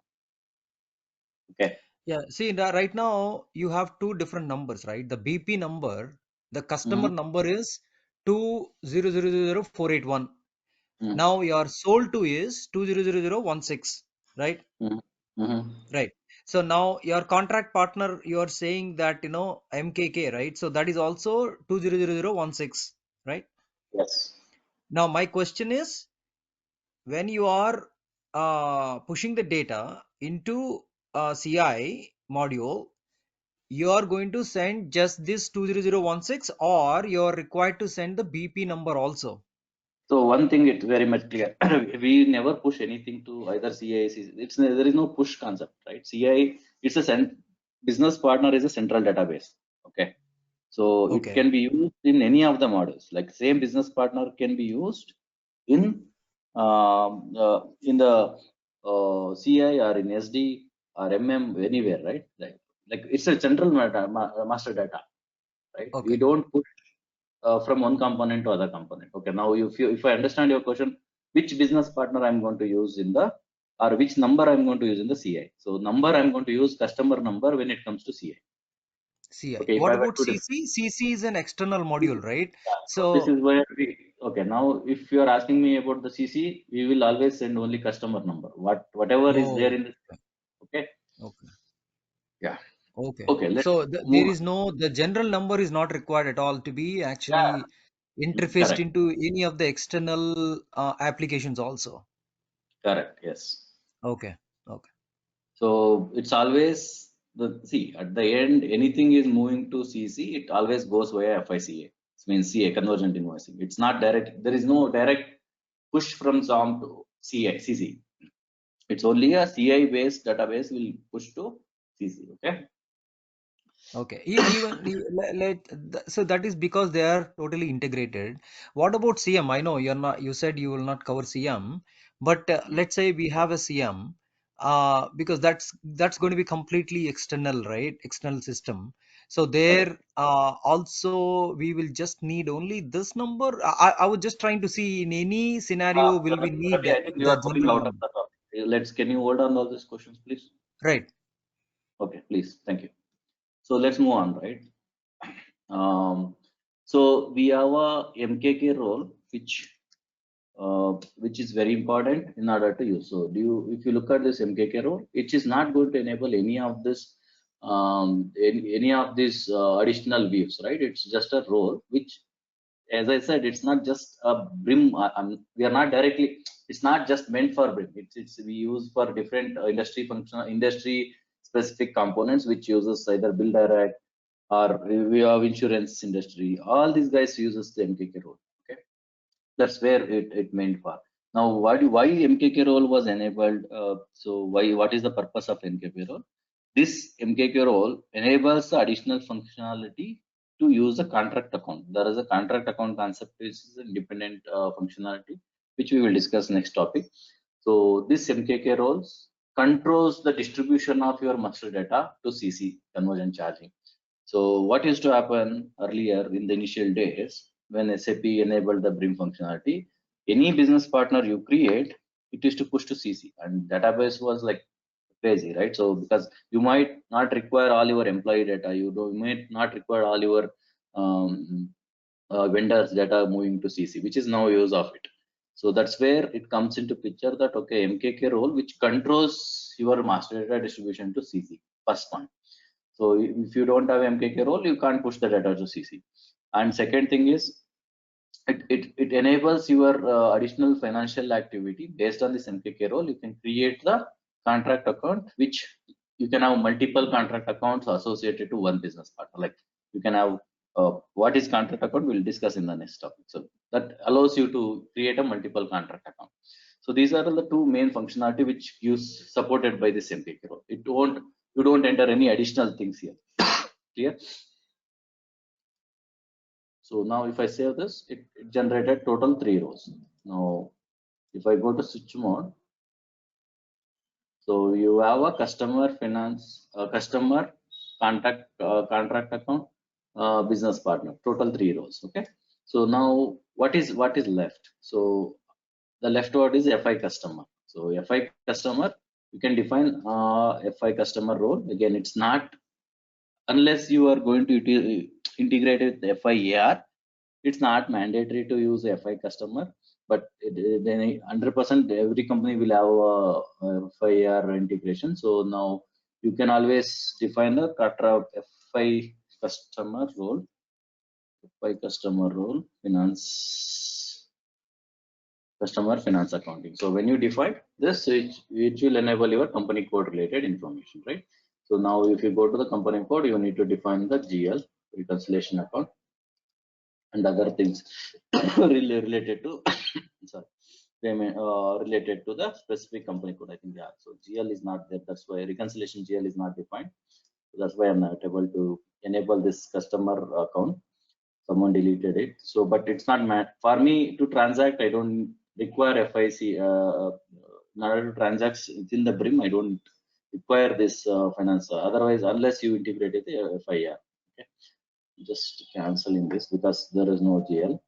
Okay. Yeah, see, right now you have two different numbers, right? The BP number, the customer number is 2000481. Now your sold to is 200016, right? Right. So now your contract partner, you are saying that, MKK, right? So that is also 200016, right? Yes. Now my question is, when you are pushing the data into CI module, you are going to send just this 20016, or you are required to send the BP number also. So one thing it's very much clear. We never push anything to either CI. There is no push concept, right? CI, it's a business partner is a central database. Okay. So it can be used in any of the models. Like same business partner can be used in the CI or in SD or MM anywhere, right? Like it's a central master data, right? We don't push from one component to other component. Okay, now if I understand your question, which business partner I'm going to use or which number I'm going to use in the CI. So number I'm going to use customer number when it comes to CI. CI. Okay, What about CC? CC is an external module, right? So this is where now if you are asking me about the CC, we will always send only customer number. Whatever is there in the okay. Yeah. Okay. So there is the general number is not required at all to be actually interfaced into any of the external applications also. Correct. Yes. Okay. So it's always at the end, anything is moving to CC, it always goes via FICA. It means CA, convergent invoicing. It's not direct. There is no direct push from SOM to CC. It's only a CI based database will push to CC. Okay. So that is because they are totally integrated. What about CM? I know you said you will not cover CM, but let's say we have a CM, because that's going to be completely external, right? External system. So there also we will just need only this number. I was just trying to see in any scenario will we need I think you the are moving general out of number. the topic. Can you hold on all these questions, please? Right. Okay, please. Thank you. So let's move on, right? So we have a MKK role, which is very important in order to use. So if you look at this MKK role, it is not going to enable any of this, any of these additional views, right? It's just a role, which, as I said, it's not just a BRIM. We are not directly. It's not just meant for BRIM. We use for different industry specific components, which uses either bill direct or we have insurance industry. All these guys uses the MKK role. Okay, that's where it meant for. Now, why MKK role was enabled? So what is the purpose of MKK role? This MKK role enables the additional functionality to use a contract account. There is a contract account concept, which is a independent functionality, which we will discuss next topic. So this MKK roles controls the distribution of your master data to CC, convergent charging. So what used to happen earlier in the initial days when SAP enabled the BRIM functionality, any business partner you create, it used to push to CC, and database was like crazy, right? So because you might not require all your employee data, you might not require all your vendors data moving to CC, which is now use of it. So that's where it comes into picture that okay, MKK role which controls your master data distribution to CC. First one. So if you don't have MKK role, you can't push the data to CC. And second thing is it enables your additional financial activity based on this MKK role. You can create the contract account, which you can have multiple contract accounts associated to one business partner. Like you can have what is contract account, we'll discuss in the next topic. So that allows you to create a multiple contract account. So these are the two main functionality which is supported by this MKK role. You don't enter any additional things here. Clear? So now if I save this, it generated total 3 rows. Now If I go to switch mode, so you have a customer finance, customer contract account, business partner, total 3 rows. Okay. So now what is left? So the left word is FI customer. So FI customer, you can define FI customer role. Again, it's not, unless you are going to integrate with FIAR, it's not mandatory to use FI customer, but then 100% every company will have a FIAR integration. So now you can always define the FI customer role, finance, customer finance accounting. So when you define this, it will enable your company code related information, right? So now if you go to the company code, you need to define the GL, reconciliation account, and other things related to sorry, payment related to the specific company code. I think, yeah, so GL is not there, that's why reconciliation GL is not defined. So that's why I'm not able to enable this customer account. Someone deleted it. So but it's not for me to transact. I don't require FIC in order to transact within the BRIM. I don't require this finance, otherwise, unless you integrate it FIR. Okay, just canceling this because there is no GL.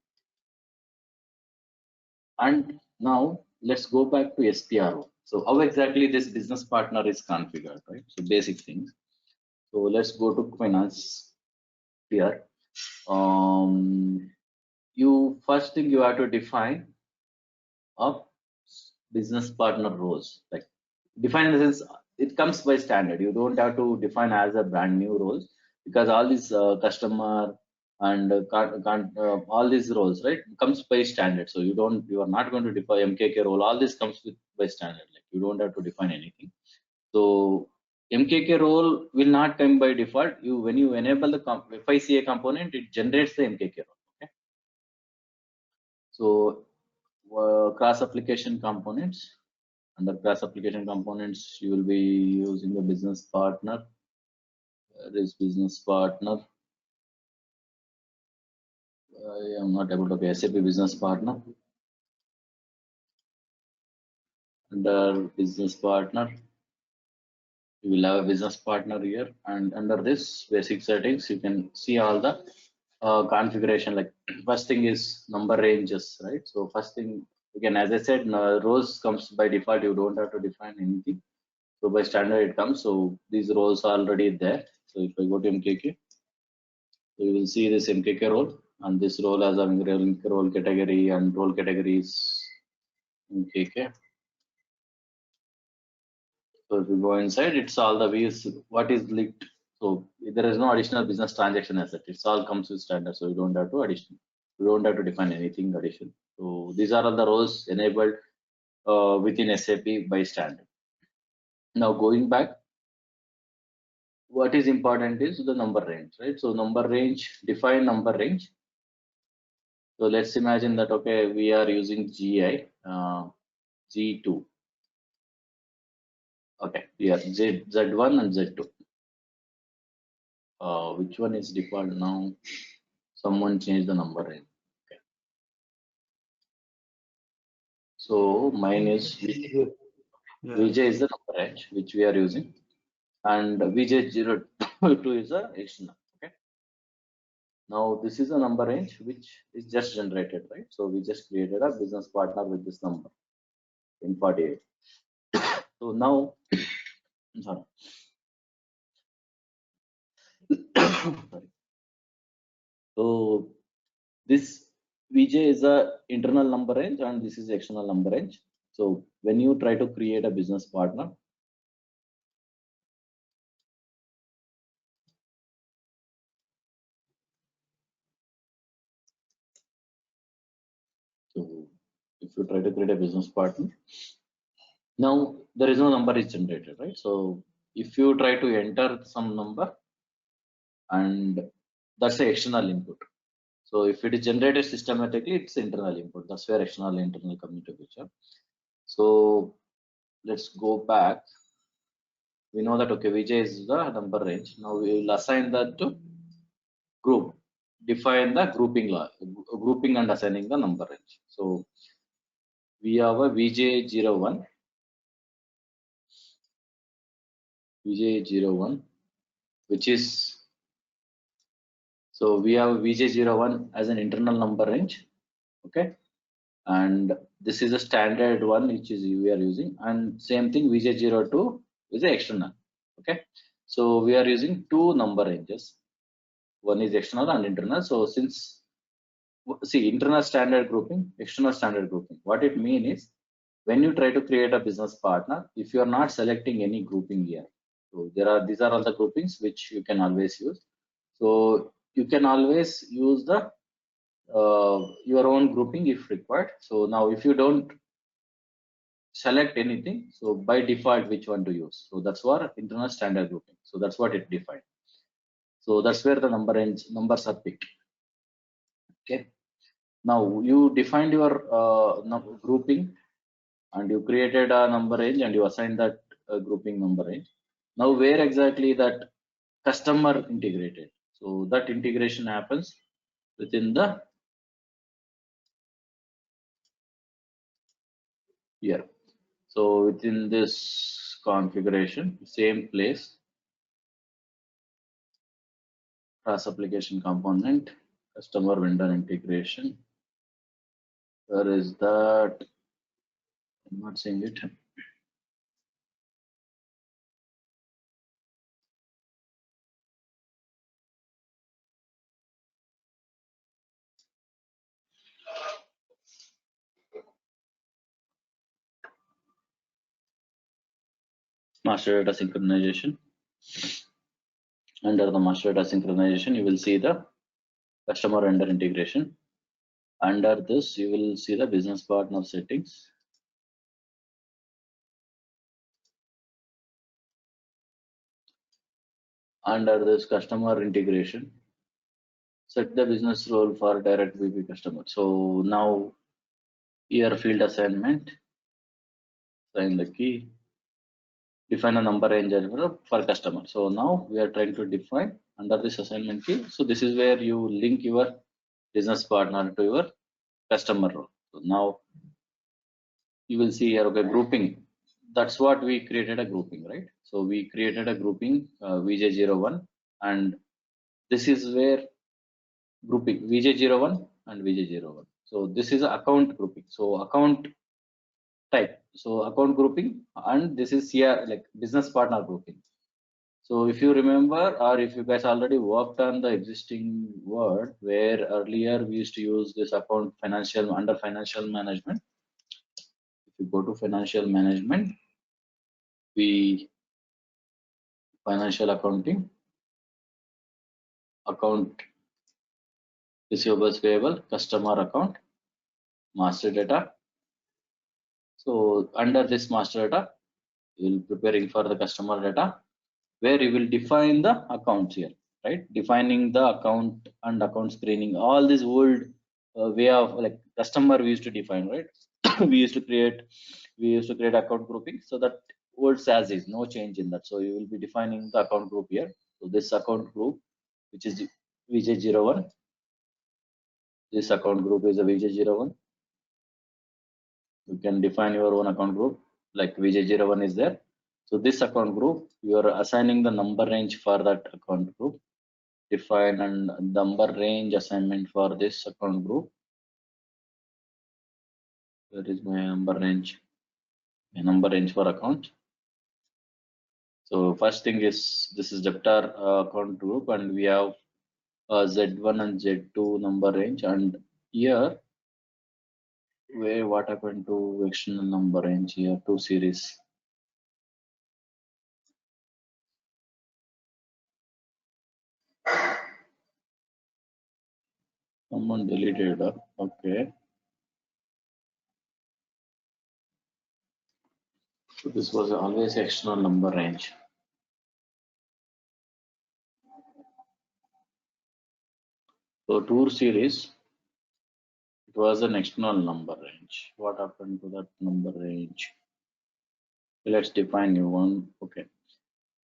And now let's go back to SPRO. So how exactly this business partner is configured, right? So basic things. So let's go to finance here. You first thing you have to define a business partner roles. Like define in the sense it comes by standard. You don't have to define as a brand new roles, because all these customer and all these roles, right, comes by standard. So you are not going to define MKK role. All this comes by standard. Like you don't have to define anything. So MKK role will not come by default. When you enable the FICA component, it generates the MKK role. Okay. So cross application components. Under class application components, you will be using the business partner. This business partner, I am not able to get SAP business partner. Under business partner, you will have a business partner here, and under this basic settings, you can see all the configuration. Like first thing is number ranges, right? So first thing, again, as I said, rows comes by default. You don't have to define anything. So by standard it comes. So these roles are already there. So if I go to MKK, so you will see this MKK role, and this role has a role category, and role categories MKK. So if you go inside, it's all the views, what is linked. So there is no additional business transaction as such. It's all comes with standard. So you don't have to define anything additional. So these are all the roles enabled within SAP by standard. Now going back, what is important is the number range, right? So number range, define number range. So let's imagine that, okay, we are using GI, G2. Okay, here Z1 and Z2. Which one is default now? Someone changed the number range. Okay. So mine is VJ is the number range which we are using, and VJ02 is the external. Okay. Now this is a number range which is just generated, right? So we just created a business partner with this number in 48. So now, sorry. Sorry. So this VJ is a internal number range, and this is external number range. So when you try to create a business partner, so if you try to create a business partner, now there is no number is generated, right? So if you try to enter some number, and that's the external input. So if it is generated systematically, it's internal input. That's where external internal come into picture. So let's go back. We know that, okay, VJ is the number range. Now we will assign that to group. Define the grouping and assigning the number range. So we have a VJ01, which is, so we have VJ01 as an internal number range, okay, and this is a standard one which is we are using, and same thing VJ02 is the external, okay. So we are using two number ranges, one is external and internal. So since, see, internal standard grouping, external standard grouping, what it means is when you try to create a business partner, if you are not selecting any grouping here, so these are all the groupings which you can always use. So you can always use the your own grouping if required. So now if you don't select anything, so by default which one to use, so that's what internal standard grouping, so that's what it defined. So that's where the numbers are picked, okay. Now you defined your grouping and you created a number range and you assigned that grouping number range. Now where exactly that customer integrated, so that integration happens within the here. So within this configuration, same place, cross application component, customer vendor integration. Where is that? I'm not seeing it. Master data synchronization. Under the master data synchronization, you will see the customer vendor integration. Under this, you will see the business partner settings. Under this customer integration, set the business role for direct VP customer. So now here field assignment, assign the key, define a number range for customer. So now we are trying to define under this assignment key. So this is where you link your business partner to your customer role. So now you will see here, okay, grouping. That's what we created a grouping, right? So we created a grouping VJ01, and this is where grouping VJ01 and VJ01. So this is account grouping. So account type. So account grouping, and this is here like business partner grouping. So if you remember, or if you guys already worked on the existing Word, where earlier we used to use this account financial under financial management. If you go to financial management, we financial accounting, account receivables payable, customer account, master data. So under this master data, you will preparing for the customer data, where you will define the accounts here, right? Defining the account and account screening, all this old way of like customer we used to define, right? we used to create account grouping, so that old as is, no change in that. So you will be defining the account group here. So this account group, which is VJ01, this account group is a VJ01. You can define your own account group, like VJ01 is there. So this account group, you are assigning the number range for that account group. Define and number range assignment for this account group. Where is my number range? My number range for account. So first thing is, this is debtor account group, and we have Z1 and Z2 number range, and here where what happened to external number range here, 2 series. Someone deleted, okay. So this was always external number range. So tour series, it was an external number range. What happened to that number range? Let's define new one. Okay.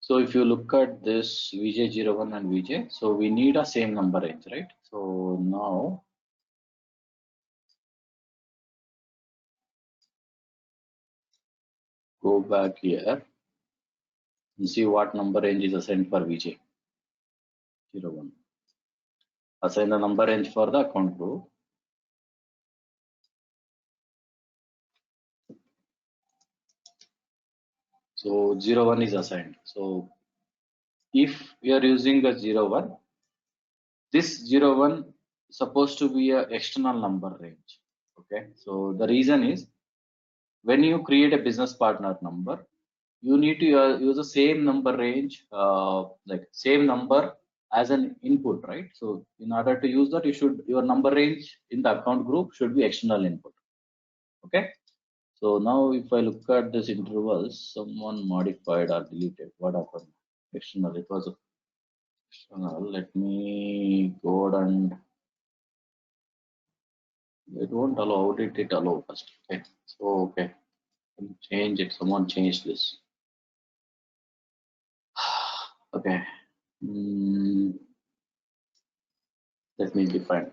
So if you look at this VJ01 and VJ, so we need a same number range, right? So now go back here and see what number range is assigned for VJ. 01. Assign the number range for the account group. So 01 is assigned. So if we are using a 01, this 01 is supposed to be an external number range. Okay. So the reason is when you create a business partner number, you need to use the same number range, like same number as an input, right? So in order to use that, your number range in the account group should be external input. Okay. So now if I look at this intervals, someone modified or deleted. What happened? External. It was external. Let me go and it won't allow. How did it allow first? Okay. So okay. Change it. Someone changed this. Okay. Let me define.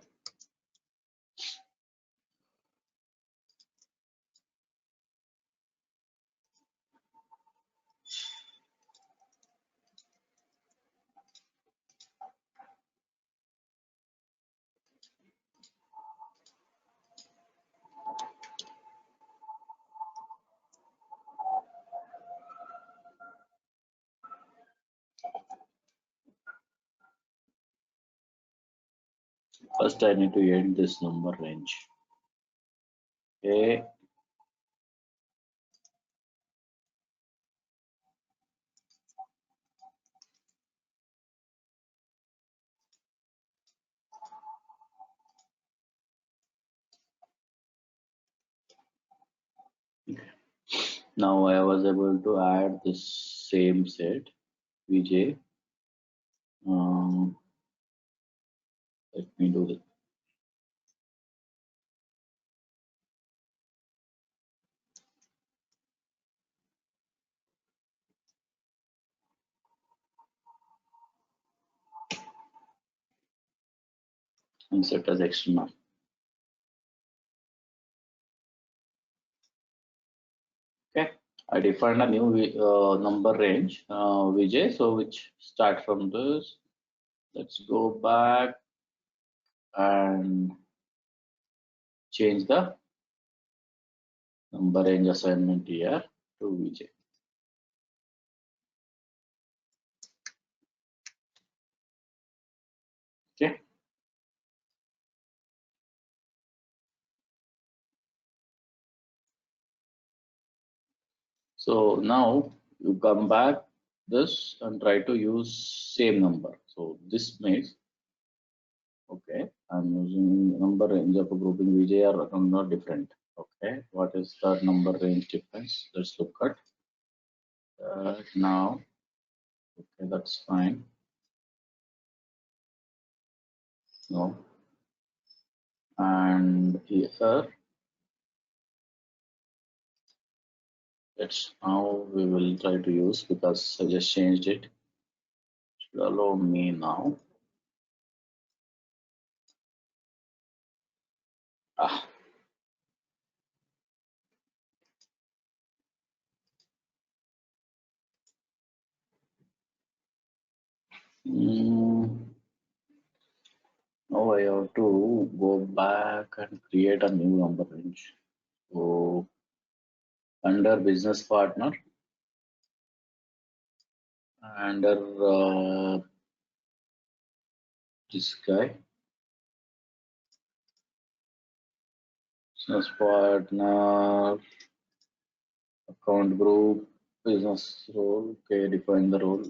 First, I need to end this number range. Okay. Now I was able to add this same set VJ. Let me do this. And set as external. Okay, I defined a new number range VJ. So which start from this. Let's go back and change the number range assignment here to VJ. Okay. So now you come back this and try to use same number. So this makes okay. I'm using number range of a grouping VJ or not different. Okay, what is the number range difference? Let's look at now. Okay, that's fine. No, and here that's how we will try to use because I just changed it. Should allow me now. Ah. Now I have to go back and create a new number range. So under business partner, under this guy, business partner, account group, business role. Okay, define the role.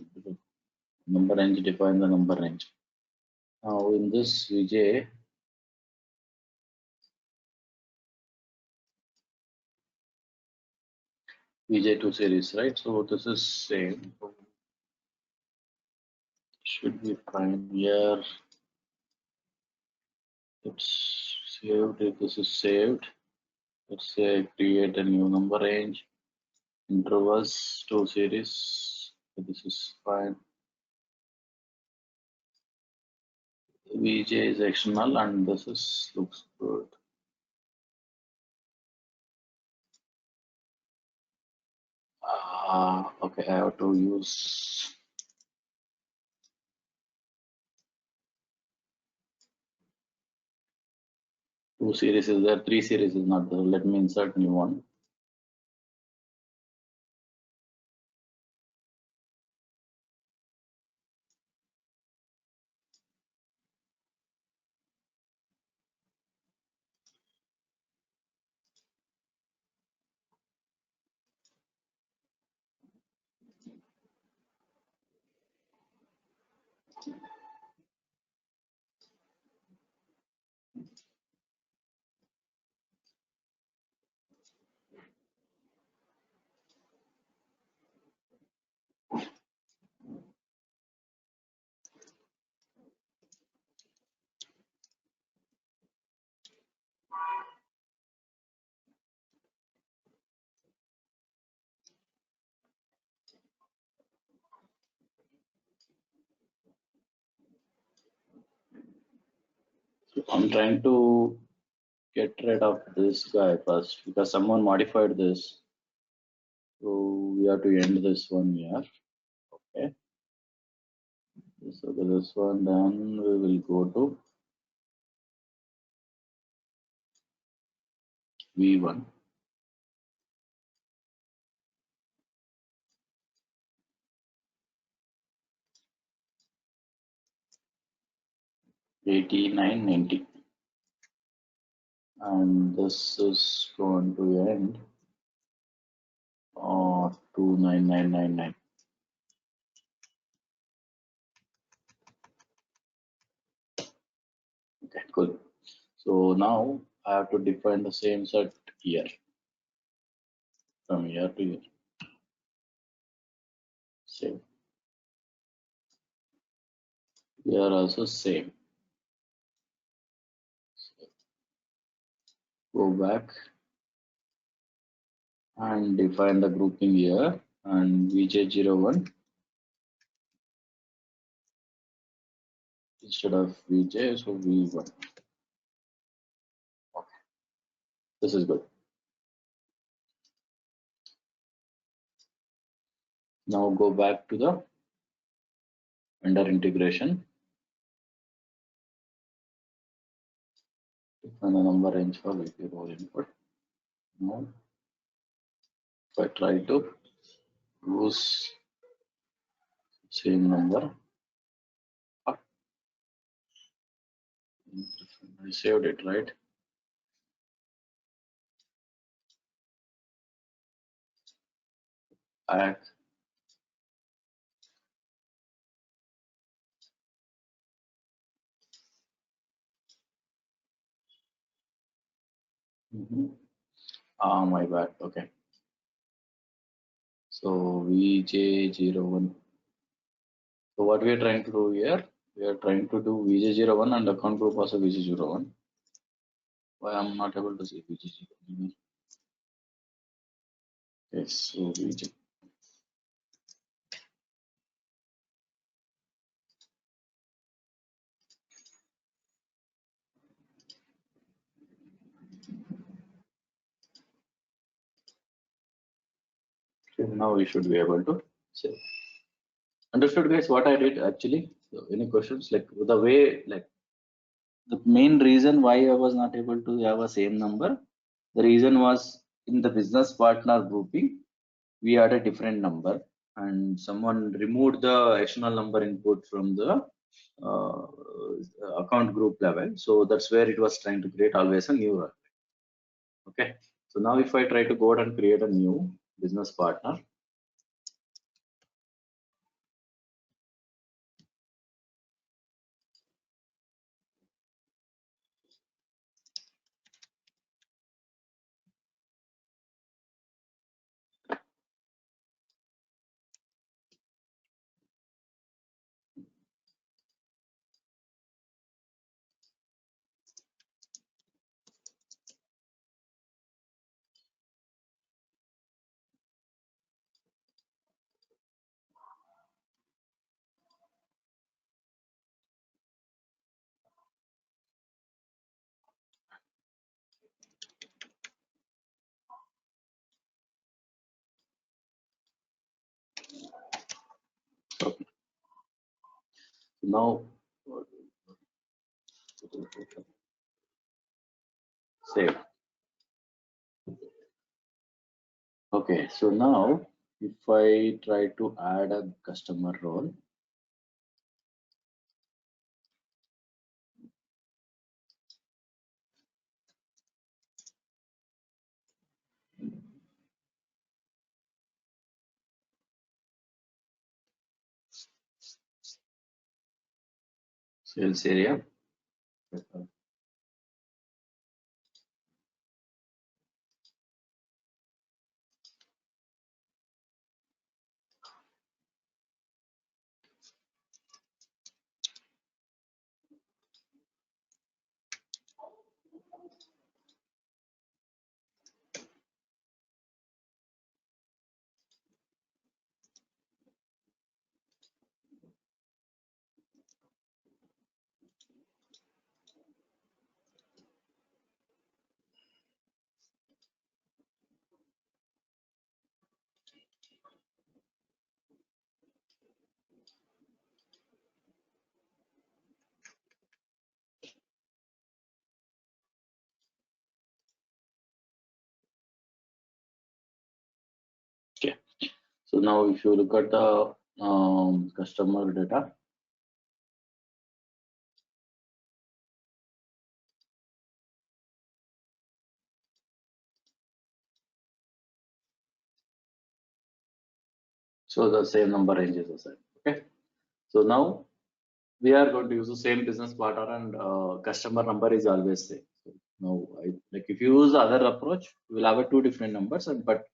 Number range, define the number range. Now in this VJ, VJ2 series, right? So this is same. Should be fine here. It's saved. If this is saved, let's say create a new number range. Intervals 2 series. This is fine. VJ is external and this is looks good. Okay, I have to use two series is there, three series is not there. Let me insert new one. So I'm trying to get rid of this guy first because someone modified this. So we have to end this one here. Okay. So this one, then we will go to V1. $89.90, and this is going to end 29999. Okay, cool. So now I have to define the same set here, from here to here. Same. Here also same. Go back and define the grouping here, and VJ01 instead of VJ, so V1. Okay, this is good. Now go back to the vendor integration. Define the number range for VP role input. Now, if I try to use same number, I saved it, right? Add. My bad. Okay. So VJ01. So what we are trying to do here, we are trying to do VJ01 and account group also VJ01. Why I'm not able to see VJ01? Yes, so VJ. Okay, now we should be able to save. Understood, guys? What I did actually? So any questions? Like the way, like the main reason why I was not able to have a same number, the reason was in the business partner grouping, we had a different number, and someone removed the external number input from the uh, account group level. So that's where it was trying to create always a new run. Okay. So now if I try to go ahead and create a new business partner, Now, save. Okay, so now if I try to add a customer role, sales area. Okay, so now if you look at the customer data, so the same number ranges aside. Okay, so now we are going to use the same business partner and customer number is always same. So now, like if you use the other approach, you will have a two different numbers, but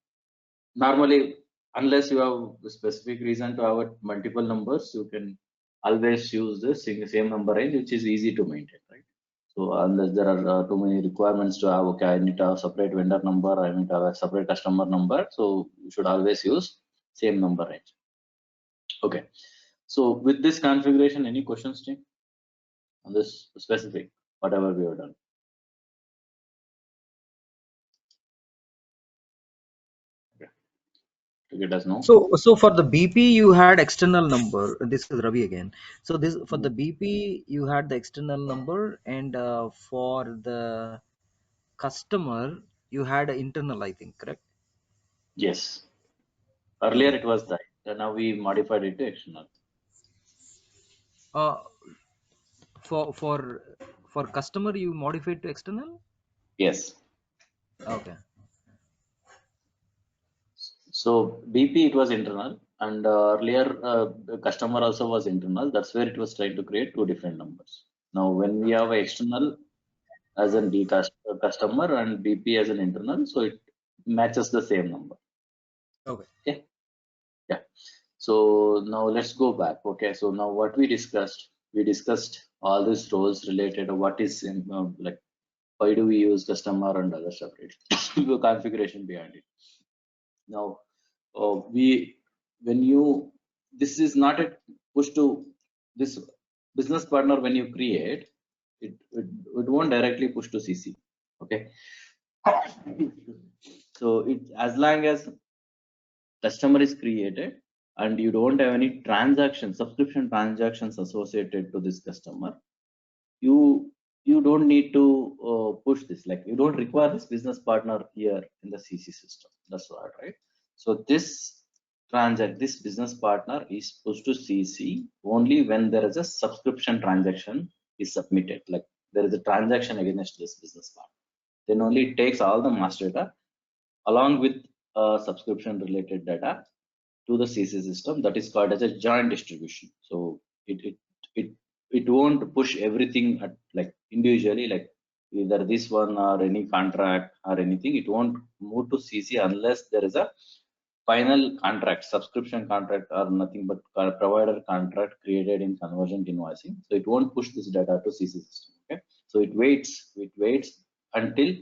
normally, unless you have a specific reason to have multiple numbers, you can always use the same number range, which is easy to maintain, right? So unless there are too many requirements to have, okay, I need a separate vendor number, I need to have a separate customer number, so you should always use same number range. Okay, so with this configuration, any questions, team, on this specific, whatever we have done? Let us know. So for the BP, you had external number. This is Ravi again. So this for the BP, you had the external number, and for the customer, you had an internal, I think, correct? Yes. Earlier Okay. it was that. Now we modified it to external. Uh, for customer, you modified to external. Yes. Okay. So BP it was internal, and earlier the customer also was internal. That's where it was trying to create two different numbers. Now when we have external as an customer and BP as an internal, so it matches the same number. Okay. Okay. Yeah. So now let's go back. Okay. So now what we discussed all these roles related to what is in, like why do we use customer and other stuff, right? The configuration behind it. Now when you, this is not a push to this business partner. When you create it won't directly push to CC. Okay. So it, as long as customer is created and you don't have any subscription transactions associated to this customer, you don't need to push this, like you don't require this business partner here in the CC system. That's right? So this business partner is pushed to CC only when there is a subscription transaction is submitted, like there is a transaction against this business partner. Then only it takes all the master data along with subscription related data to the CC system. That is called as a joint distribution. So it won't push everything at, like individually, like either this one or any contract or anything. It won't move to CC unless there is a final contract, subscription contract, or nothing but provider contract created in convergent invoicing. So it won't push this data to CC system. Okay. So it waits until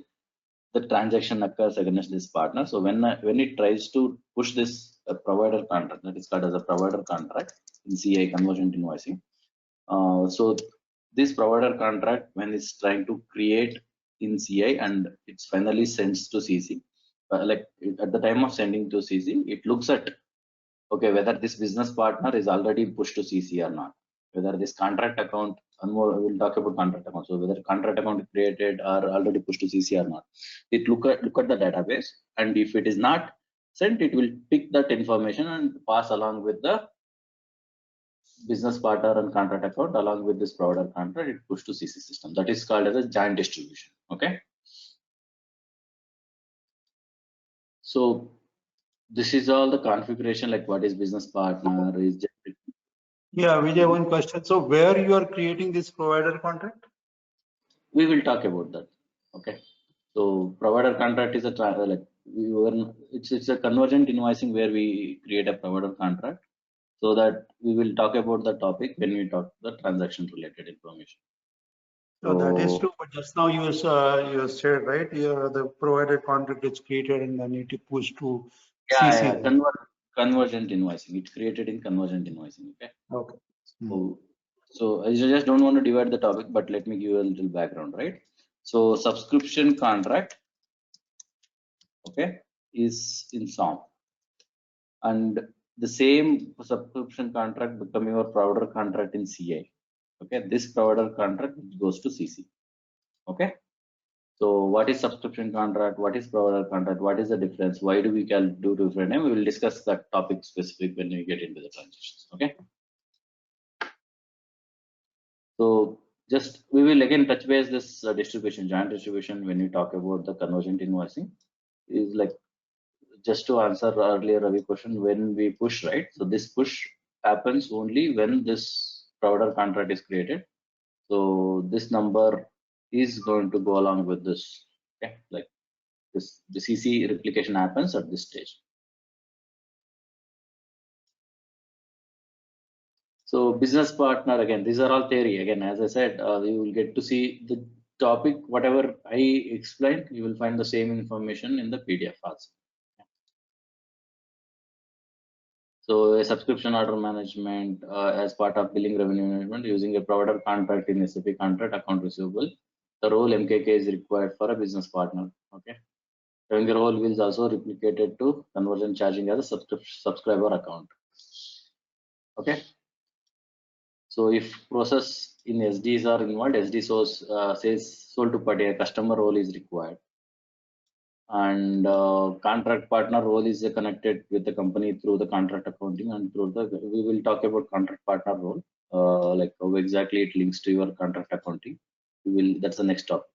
the transaction occurs against this partner. So when it tries to push this provider contract, that is called as a provider contract in CI, convergent invoicing. So this provider contract, when it's trying to create in CI and it's finally sends to CC, like at the time of sending to CC, it looks at, okay, whether this business partner is already pushed to CC or not. whether this contract account, and more we'll talk about contract account. So whether contract account created or already pushed to CC or not, it look at the database, and if it is not sent, it will pick that information and pass along with the business partner and contract account along with this provider contract. It push to CC system. That is called as a joint distribution. Okay. So this is all the configuration, like what is business partner is. Yeah, Vijay, one question. So where you are creating this provider contract? We will talk about that. Okay. So provider contract is a it's a convergent invoicing where we create a provider contract, so that we will talk about the topic when we talk the transaction related information. So that is true, but just now you said, right, the provider contract is created and then it is pushed to CC. Convergent invoicing. It's created in convergent invoicing. Okay. Okay. So I just don't want to divide the topic, but let me give you a little background, right? So subscription contract, okay, is in SOM, and the same subscription contract become your provider contract in CA. Okay, this provider contract goes to CC. Okay. So what is subscription contract? What is provider contract? What is the difference? Why do we do different? And we will discuss that topic specific when we get into the transitions. Okay. So just we will again touch base this distribution, joint distribution, when we talk about the convergent invoicing. Is like, just to answer earlier Ravi question, when we push, right? So this push happens only when this provider contract is created. So this number is going to go along with this. Okay, like this, the CC replication happens at this stage. So business partner, again, these are all theory. Again, as I said, you will get to see the topic, whatever I explained, you will find the same information in the PDF also. So a subscription order management as part of billing revenue management using a provider contract in SAP contract account receivable. The role MKK is required for a business partner. Okay. Having the role is also replicated to conversion charging as a subscriber account. Okay. So if process in SDs are involved, SD says sold to party, a customer role is required. And contract partner role is connected with the company through the contract accounting, and through the, we will talk about contract partner role, like how exactly it links to your contract accounting. That's the next topic.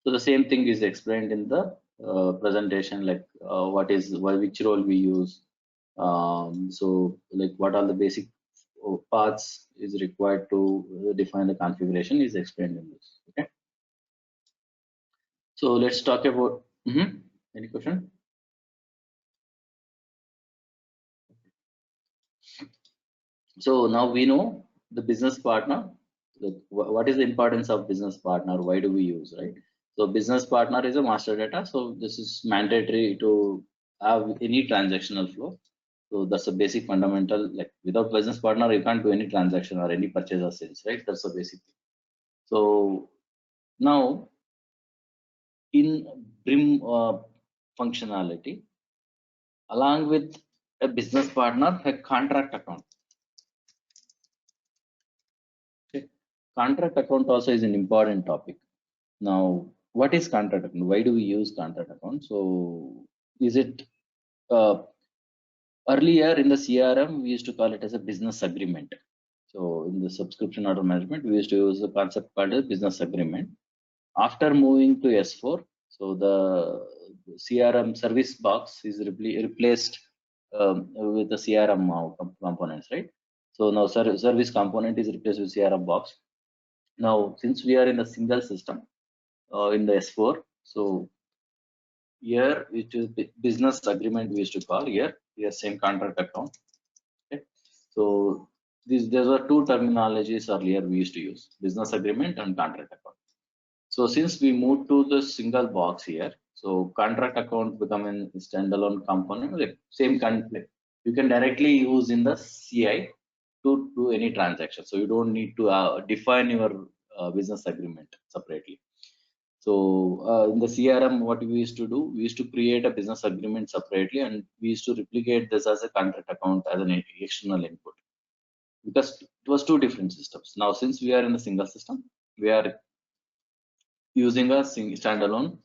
So the same thing is explained in the presentation, like which role we use. So like what are the basic paths is required to define the configuration is explained in this. Okay. So let's talk about any question. So now we know the business partner. Like what is the importance of business partner? Why do we use, right? So business partner is a master data. So this is mandatory to have any transactional flow. So that's a basic fundamental. Like without business partner, you can't do any transaction or any purchase or sales, right? That's the basic thing. So now in BRIM functionality, along with a business partner, a contract account. Okay. Contract account also is an important topic. Now, what is contract account? Why do we use contract account? So is it earlier in the CRM, we used to call it as a business agreement. So in the subscription order management, we used to use a concept called a business agreement. After moving to S4, so the CRM service box is replaced with the CRM components, right? So now service component is replaced with CRM box. Now, since we are in a single system in the S4, so here it is business agreement we used to call here same contract account. Okay. So there were two terminologies earlier we used to use, business agreement and contract account. So since we moved to the single box here, so contract account become a standalone component, like same conflict. You can directly use in the CI to do any transaction. So you don't need to define your business agreement separately. So in the CRM, what we used to do, we used to create a business agreement separately, and we used to replicate this as a contract account as an external input. because it was two different systems. Now, since we are in a single system, we are using a standalone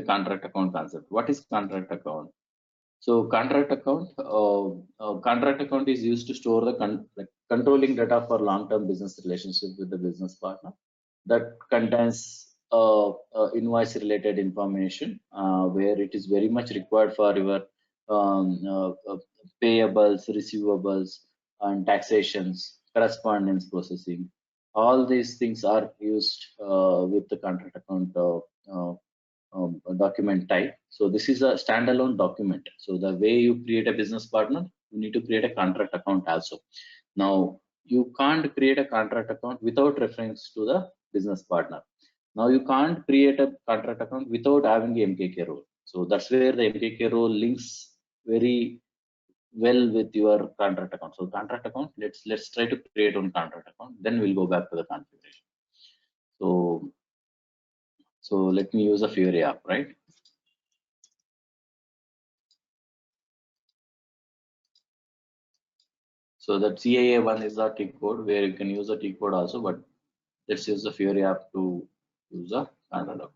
contract account concept. What is contract account? So contract account is used to store the controlling data for long-term business relationship with the business partner that contains invoice-related information where it is very much required for your payables, receivables, and taxations, correspondence processing. All these things are used with the contract account document type. So this is a standalone document. So the way you create a business partner, you need to create a contract account also. Now you can't create a contract account without reference to the business partner. Now you can't create a contract account without having the MKK role. So that's where the MKK role links very well with your contract account. So contract account, let's try to create one contract account. Then we'll go back to the configuration. So let me use a Fiori app, right? So that CAA1 is the T code where you can use the T code also, but let's use the Fiori app to use the contract account.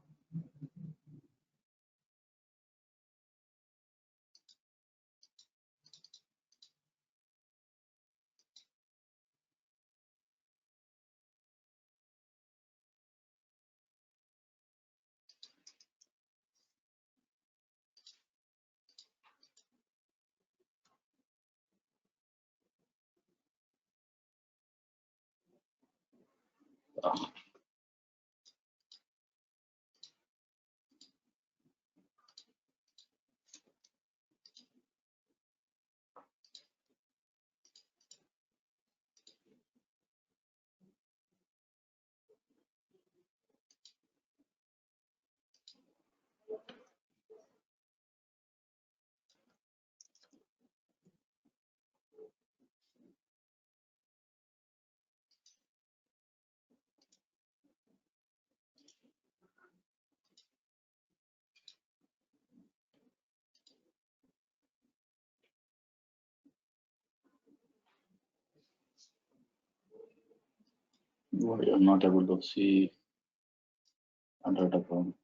Why I'm not able to see contract account.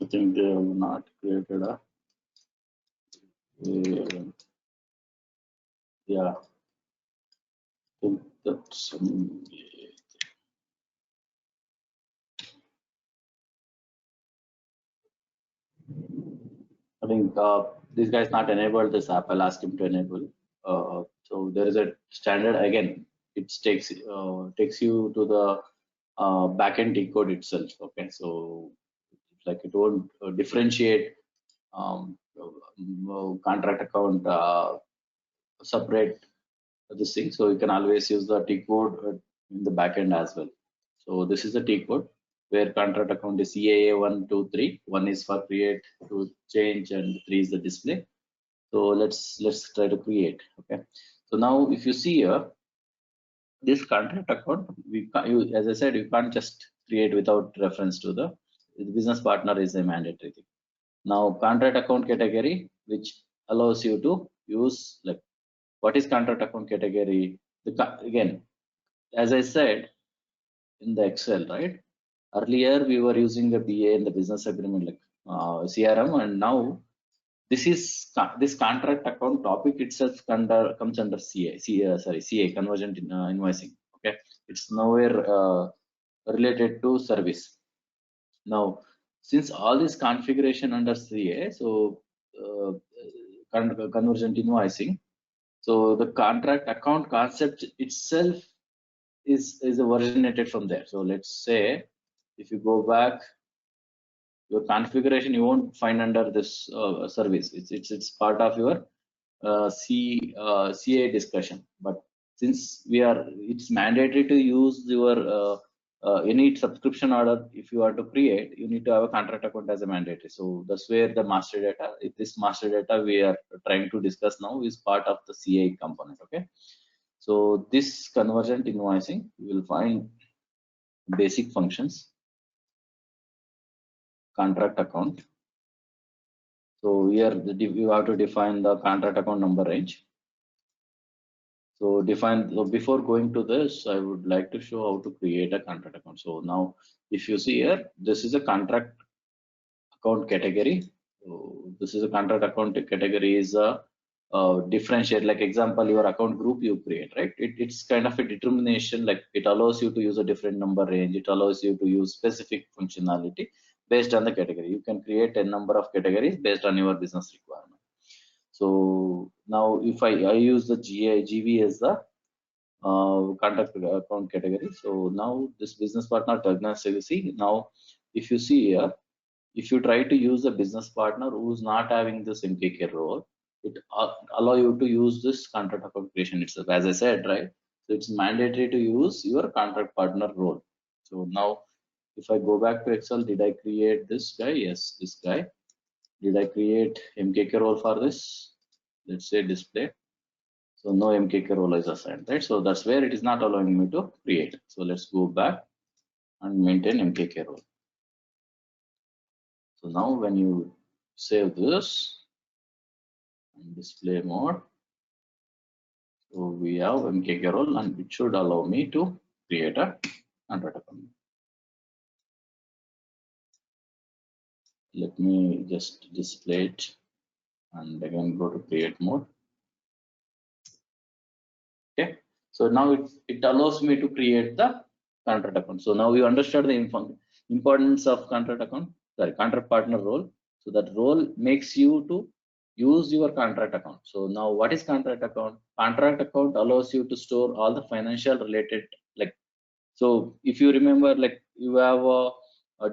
I think they have not created a yeah. I think that's I think this guy is not enabled this app. I'll ask him to enable. So there is a standard again. It takes you to the backend decode itself. Okay, so like it won't differentiate contract account separate this thing. So you can always use the T code in the backend as well. So this is the T code where contract account is CAA 1, 2, 3. 1 is for create, 2 change, and 3 is the display. So let's try to create. Okay. So now if you see here, this contract account, as I said, you can't just create without reference to the business partner is a mandatory thing. Now contract account category, which allows you to use like what is contract account category? Again, as I said in the Excel, right? Earlier we were using the BA in the business agreement like CRM, and now this contract account topic itself comes under CA convergent invoicing. Okay, it's nowhere related to service. Now, since all this configuration under CA, so convergent invoicing, so the contract account concept itself is originated from there. So let's say if you go back, your configuration you won't find under this service. It's part of your CA discussion. But since it's mandatory to use your any subscription order. If you are to create, you need to have a contract account as a mandatory. So that's where the master data, this master data we are trying to discuss now is part of the CA component. Okay. So this convergent invoicing, you will find basic functions, contract account. So here you have to define the contract account number range. So before going to this, I would like to show how to create a contract account. So now if you see here, this is a contract account category. So this is a contract account category is a differentiate, like example, your account group you create, right? It's kind of a determination, like it allows you to use a different number range. It allows you to use specific functionality based on the category. You can create a number of categories based on your business requirement. So now if I use the GV as the contract account category. So now this business partner diagnosis, you see now, if you see here, if you try to use a business partner who's not having this MKK role, it allow you to use this contract account creation itself. As I said, right? So it's mandatory to use your contract partner role. So now if I go back to Excel, did I create this guy? Yes, this guy. Did I create MKK role for this? Let's say display. So no MKK role is assigned, right? So that's where it is not allowing me to create. So let's go back and maintain MKK role. So now when you save this and display mode, so we have MKK role and it should allow me to create a contract account. Let me just display it and again go to create mode. Okay, so now it allows me to create the contract account. So now you understand the importance of contract account, sorry, contract partner role. So that role makes you to use your contract account. So now what is contract account? Contract account allows you to store all the financial related, like, so if you remember, like you have a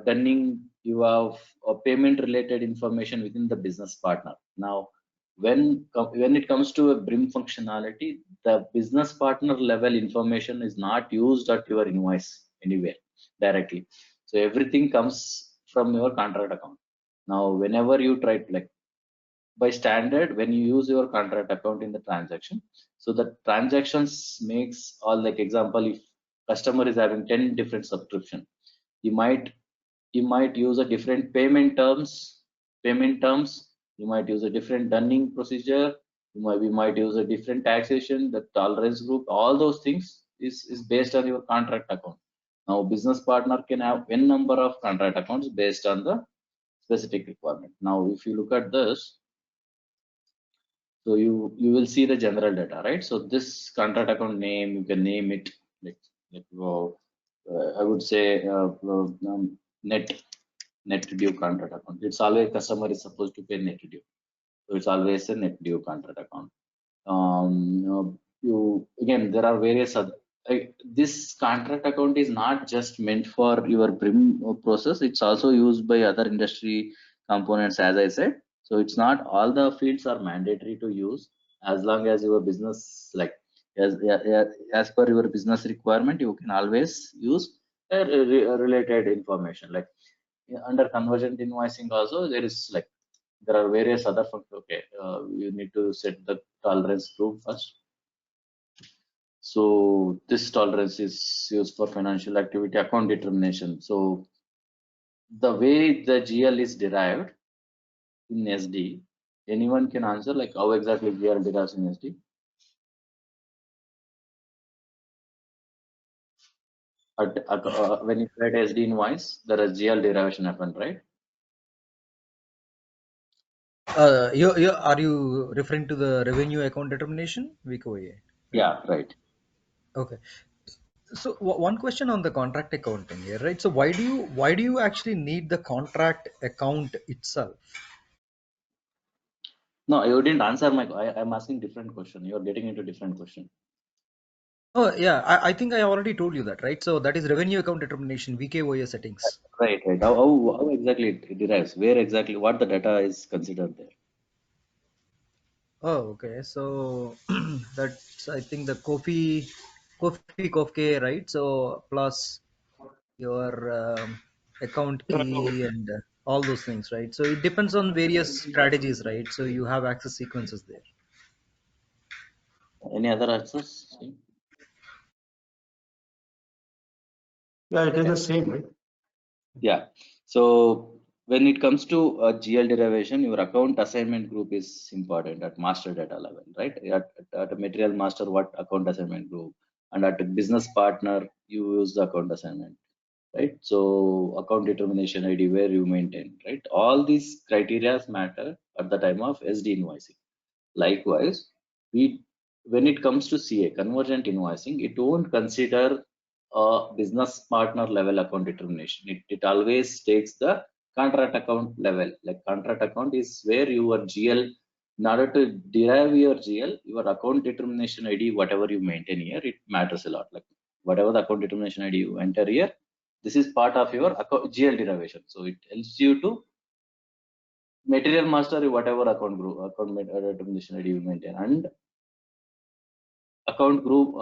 dunning, you have a payment related information within the business partner. Now when it comes to a BRIM functionality, the business partner level information is not used at your invoice anywhere directly. So everything comes from your contract account. Now whenever you try to, like, by standard, when you use your contract account in the transaction, so the transactions makes all, like example, if customer is having 10 different subscription, you might use a different payment terms, you might use a different dunning procedure, we might use a different taxation, the tolerance group, all those things is based on your contract account. Now business partner can have n number of contract accounts based on the specific requirement. Now if you look at this, so you will see the general data, right? So this contract account name, you can name it like I would say net due contract account. It's always customer is supposed to pay net due, so it's always a net due contract account. You again, there are various other, this contract account is not just meant for your BRIM process, it's also used by other industry components, as I said. So it's not all the fields are mandatory to use, as long as your business, like as per your business requirement, you can always use related information. Like under convergent invoicing also, there is like, there are various other functions. Okay, you need to set the tolerance group first. So this tolerance is used for financial activity account determination. So the way the GL is derived in SD, anyone can answer, like how exactly GL derives in SD? When you create SD invoice, there is GL derivation happened, right? Are you referring to the revenue account determination, VKOA? Yeah, right. Okay. So one question on the contract accounting here, right? So why do you actually need the contract account itself? No, you didn't answer my. I'm asking different question. You're getting into different question. Oh yeah, I think I already told you that, right? So that is revenue account determination, VKOA settings. Right. How exactly it derives? Where exactly? What the data is considered there? Oh, okay. So that's, I think, the Kofi, right? So plus your account key and all those things, right? So it depends on various strategies, right? So you have access sequences there. Any other answers? Yeah, it is the same, right? Yeah. So when it comes to GL derivation, your account assignment group is important at master data level, right? At a material master, what account assignment group, and at a business partner, you use the account assignment, right? So account determination ID, where you maintain, right? All these criteria matter at the time of SD invoicing. Likewise, we when it comes to CA, convergent invoicing, it won't consider a business partner level account determination. It always takes the contract account level. Like contract account is where your GL, in order to derive your GL, your account determination ID, whatever you maintain here, it matters a lot. Like whatever the account determination ID you enter here, this is part of your GL derivation. So it helps you to material master whatever account group determination ID you maintain, and account group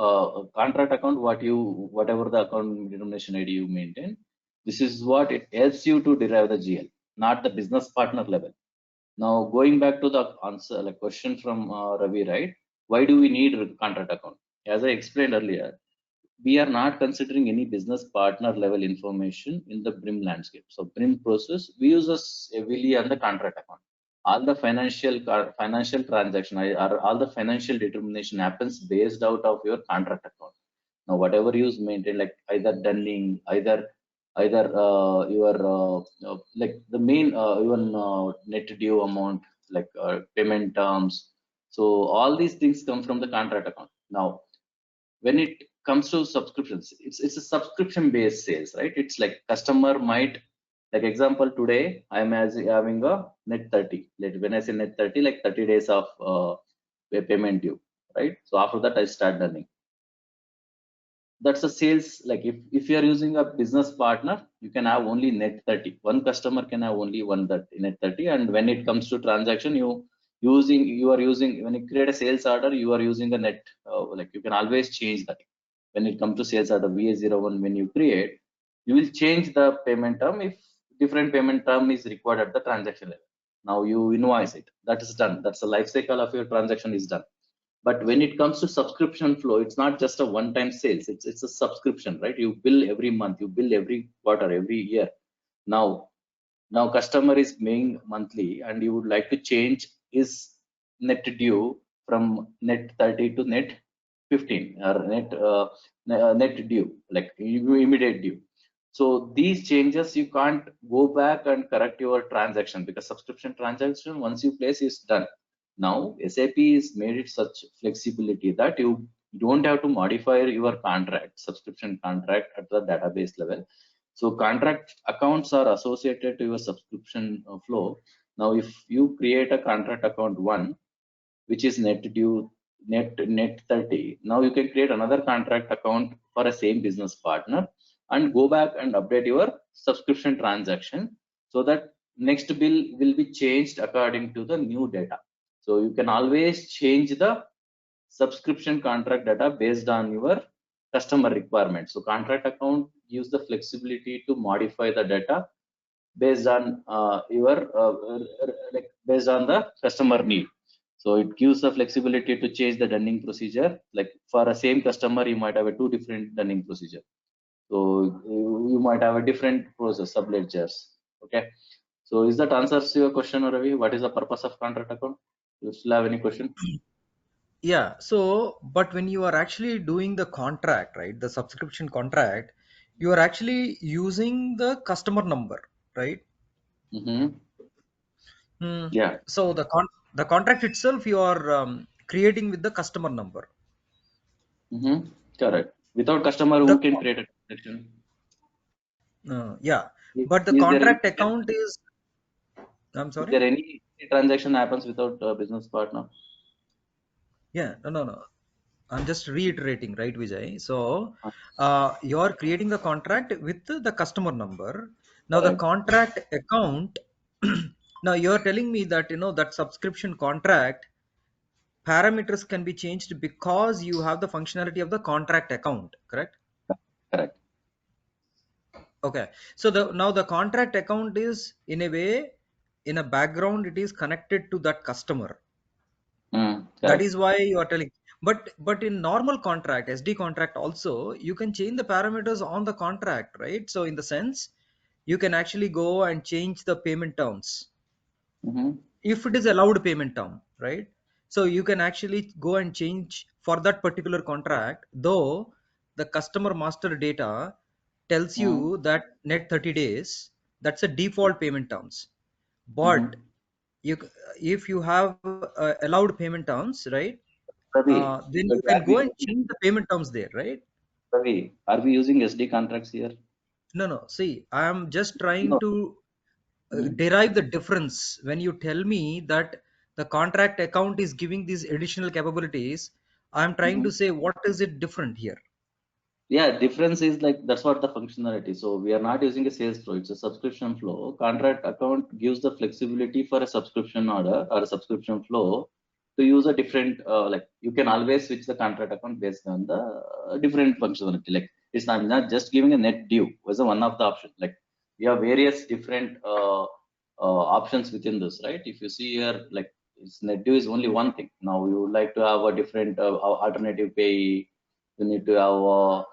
contract account whatever the account determination ID you maintain. This is what it helps you to derive the GL, not the business partner level. Now going back to the answer, like question from Ravi, right? Why do we need contract account? As I explained earlier, we are not considering any business partner level information in the BRIM landscape. So BRIM process, we use us heavily on the contract account. All the financial transaction or all the financial determination happens based out of your contract account. Now whatever you maintain, like either dunning, either your like the main even net due amount, like payment terms. So all these things come from the contract account. Now when it comes to subscriptions, it's a subscription based sales, right? It's like customer might, like example, today I'm as having a net 30, like when I say net 30, like 30 days of payment due, right? So after that I start earning. That's a sales. Like if you are using a business partner, you can have only net 30. One customer can have only net 30. And when it comes to transaction, you are using, when you create a sales order, you are using a net, like you can always change that. When it comes to sales order VA01, when you create, you will change the payment term if different payment term is required at the transaction level. Now you invoice it. That is done. That's the life cycle of your transaction is done. But when it comes to subscription flow, it's not just a one-time sales. It's a subscription, right? You bill every month, you bill every quarter, every year. Now customer is paying monthly, and you would like to change his net due from net 30 to net 15, or net due, like immediate due. So these changes, you can't go back and correct your transaction, because subscription transaction once you place is done. Now SAP is made it such flexibility that you don't have to modify your contract, subscription contract at the database level. So contract accounts are associated to your subscription flow. Now if you create a contract account 1, which is net due net 30, now you can create another contract account for a same business partner and go back and update your subscription transaction, so that next bill will be changed according to the new data. So you can always change the subscription contract data based on your customer requirements. So contract account gives the flexibility to modify the data based on your like based on the customer need. So it gives the flexibility to change the dunning procedure. Like for a same customer, you might have a 2 different dunning procedure. So you might have a different process, subledgers. Okay. So is that answers your question, Ravi? What is the purpose of contract account? You still have any question? Yeah. So, but when you are actually doing the contract, right, the subscription contract, you are actually using the customer number, right? Mm-hmm. Hmm. Yeah. So the contract itself, you are creating with the customer number. Mm-hmm. Correct. Without customer, The who can create a transaction? Yeah, Is, but the is there any contract account is. I'm is sorry. there any transaction happens without a business partner? Yeah. No. I'm just reiterating, right, Vijay? So Uh, you're creating the contract with the customer number. Now the Correct. contract account. Now you're telling me that that subscription contract parameters can be changed because you have the functionality of the contract account, correct? Correct. Okay, so now the contract account is in a way, in a background, it is connected to that customer. That Correct. is why you are telling. But in normal contract, SD contract also, you can change the parameters on the contract, right? So in the sense, you can actually go and change the payment terms if it is allowed payment term, right? So you can actually go and change for that particular contract, though the customer master data tells you that net 30 days, that's a default payment terms. But you if you have allowed payment terms, right, Ravi, then you can go and change the payment terms there, right? Ravi, are we using SD contracts here? No, see, I am just trying No. to derive the difference when you tell me that the contract account is giving these additional capabilities. I am trying to say what is it different here. Yeah, difference is like that's what the functionality. So we are not using a sales flow; it's a subscription flow. Contract account gives the flexibility for a subscription order or a subscription flow to use a different. Like you can always switch the contract account based on the different functionality. Like it's not just giving a net due was one of the options. Like we have various different options within this, right? If you see here, like it's net due is only one thing. Now you would like to have a different alternative pay. You need to have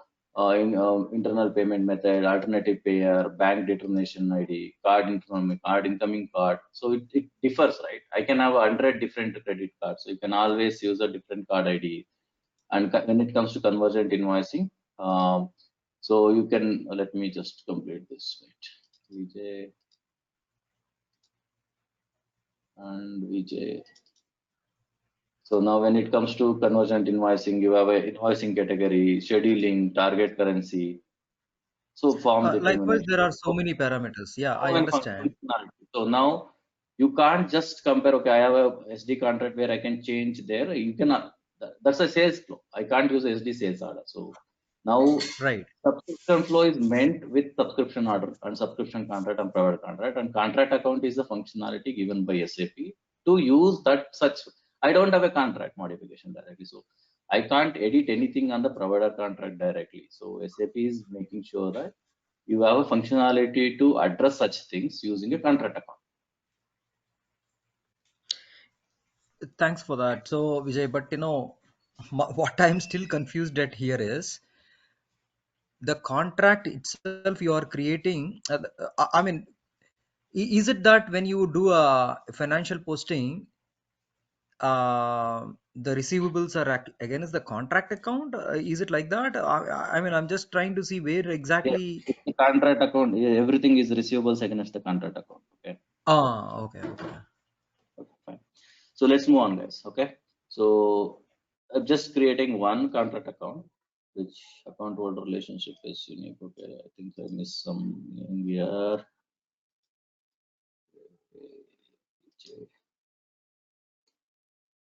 internal payment method, alternative payer, bank determination ID, card incoming card. So it differs, right? I can have 100 different credit cards. So you can always use a different card ID. And when it comes to convergent invoicing, so you can, let me just complete this. Right. Vijay and Vijay. So now when it comes to convergent invoicing, you have a invoicing category, scheduling, target currency. So form Likewise, there determination. are so many parameters. Yeah, I understand. So now you can't just compare, okay, I have a SD contract where I can change there. You cannot, that's a sales flow. I can't use SD sales order. So now right, subscription flow is meant with subscription order and subscription contract and provider contract, and contract account is the functionality given by SAP to use that such. I don't have a contract modification directly. So I can't edit anything on the provider contract directly. So SAP is making sure that you have a functionality to address such things using a contract account. Thanks for that. So Vijay, but what I'm still confused at here is the contract itself you are creating. I mean, is it that when you do a financial posting, the receivables are against the contract account? Is it like that? I mean, I'm just trying to see where Yeah, exactly. the contract account, everything is receivables against the contract account. Okay. Okay. Okay, fine. So let's move on, guys. Okay. So I'm just creating one contract account, which account holder relationship is unique. Okay. I think I missed some name here.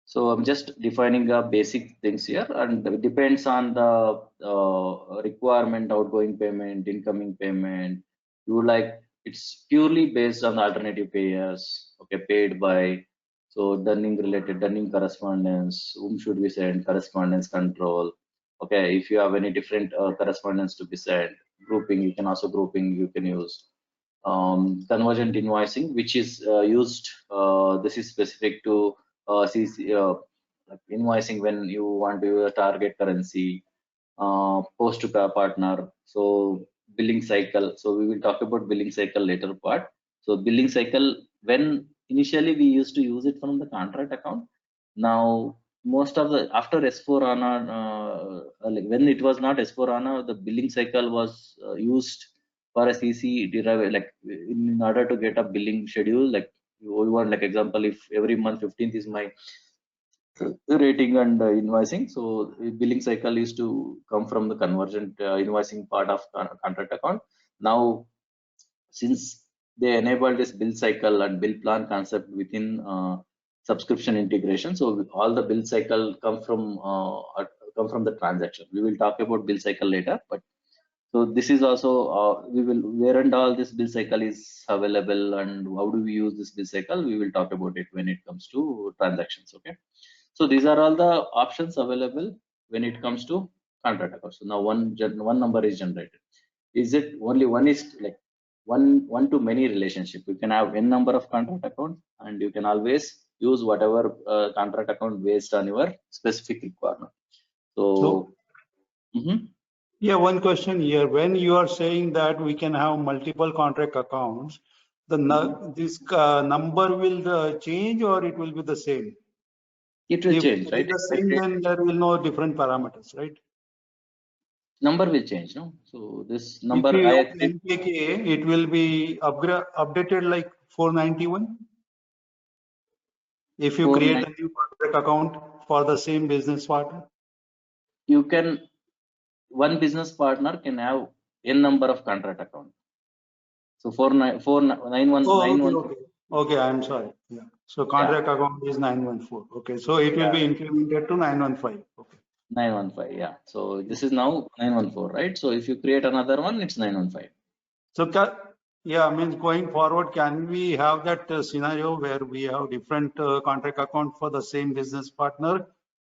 So I'm just defining the basic things here, and it depends on the requirement, outgoing payment, incoming payment. You would like it's purely based on the alternative payers, okay, paid by. So dunning correspondence, whom should we send correspondence control. Okay, if you have any different correspondence to be sent, grouping, you can also grouping you can use. Convergent invoicing, which is used. This is specific to CC, like invoicing when you want to use a target currency, post to partner. So billing cycle. So we will talk about billing cycle later part. So billing cycle, when initially we used to use it from the contract account. Now most of the after S4HANA, like when it was not S4HANA, the billing cycle was used for a CC derive, like in order to get a billing schedule. Like you want, like example, if every month 15th is my rating and invoicing. So billing cycle is to come from the convergent invoicing part of contract account. Now, since they enabled this bill cycle and bill plan concept within subscription integration, so all the bill cycle come from the transaction. We will talk about bill cycle later, but so this is also we will where and all this bill cycle is available and how do we use this bill cycle. We will talk about it when it comes to transactions. Okay. So these are all the options available when it comes to contract account. So now one number is generated. Is it only one is like one to many relationship? You can have n number of contract account, and you can always use whatever contract account based on your specific requirement. So, yeah, one question here. When you are saying that we can have multiple contract accounts, this number will change or it will be the same? It will if change, it right? is the same, then there will no different parameters, right? Number will change, no? So this If number you I use accept. NKK, it will be updated like 491. If you create a new contract account for the same business partner, you can, one business partner can have n number of contract account. So 491. Okay, I'm sorry. Yeah. So contract account is 914. Okay. So it will be implemented to 915. Okay. 915. Yeah. So this is now 914, right? So if you create another one, it's 915. So yeah, means going forward, can we have that scenario where we have different contract account for the same business partner?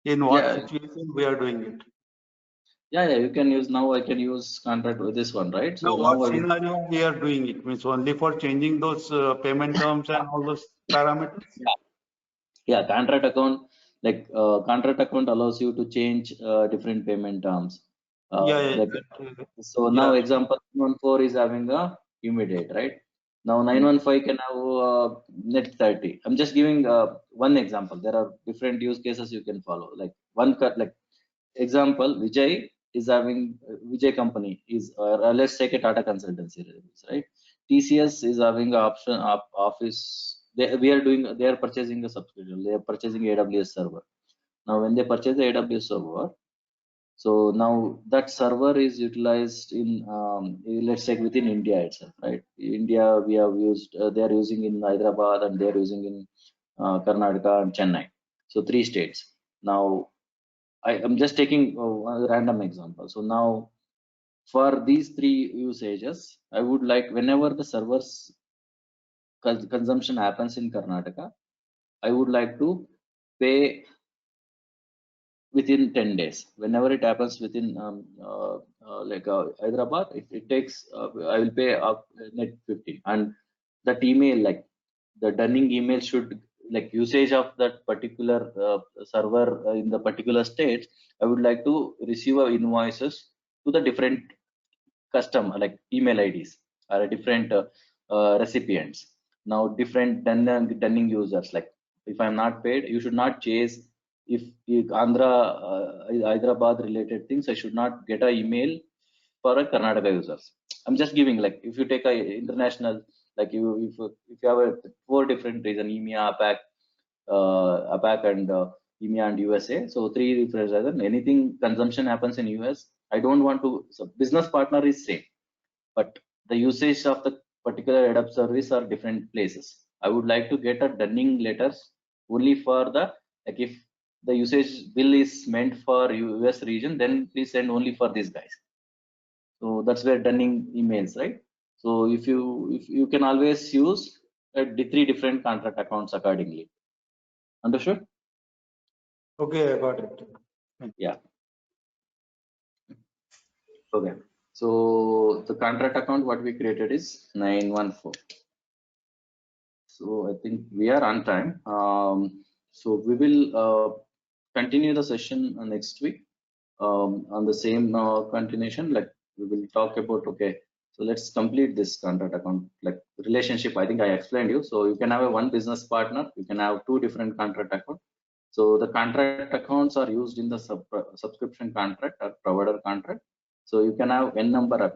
In what situation we are doing it? Yeah, you can use, now I can use contract with this one, right? So now now what scenario we are doing it? Means only for changing those payment terms and all those parameters? Yeah, contract account, like contract account allows you to change different payment terms. So now example 914 is having a immediate, right? Now 915 can have net 30. I'm just giving one example. There are different use cases you can follow. Like like example, Vijay is having Vijay company is let's take a Tata consultancy, right? TCS is having an option office. They are purchasing a subscription. They are purchasing AWS server. Now when they purchase the AWS server, so now that server is utilized in let's say within India itself, right? India we have used they are using in Hyderabad and they are using in Karnataka and Chennai. So 3 states. Now I am just taking a random example. So now for these 3 usages, I would like whenever the servers consumption happens in Karnataka, I would like to pay within 10 days. Whenever it happens within Hyderabad, it takes, I will pay up net 50. And that email, like the dunning email should, like usage of that particular server in the particular state, I would like to receive invoices to the different customer, like email IDs or different recipients. Now different dunning users, like if I'm not paid, you should not chase. If Andhra Hyderabad related things, I should not get an email for a Karnataka users. I'm just giving, like if you take a international, like if you have a 4 different reason, EMEA, APAC and EMEA and USA. So 3 different reasons. Anything consumption happens in US, I don't want to. So business partner is same, but the usage of the particular ADAP service are different places. I would like to get a dunning letters only for the, like if the usage bill is meant for US region, then please send only for these guys. So that's where dunning emails, right? So if you can always use 3 different contract accounts accordingly. Understood? Okay, I got it. Yeah. Okay. So the contract account what we created is 914. So I think we are on time. So we will continue the session next week on the same continuation. Like we will talk about, okay, so let's complete this contract account, like relationship. I think I explained you. So you can have a one business partner. You can have 2 different contract accounts. So the contract accounts are used in the subscription contract or provider contract. So you can have n number of,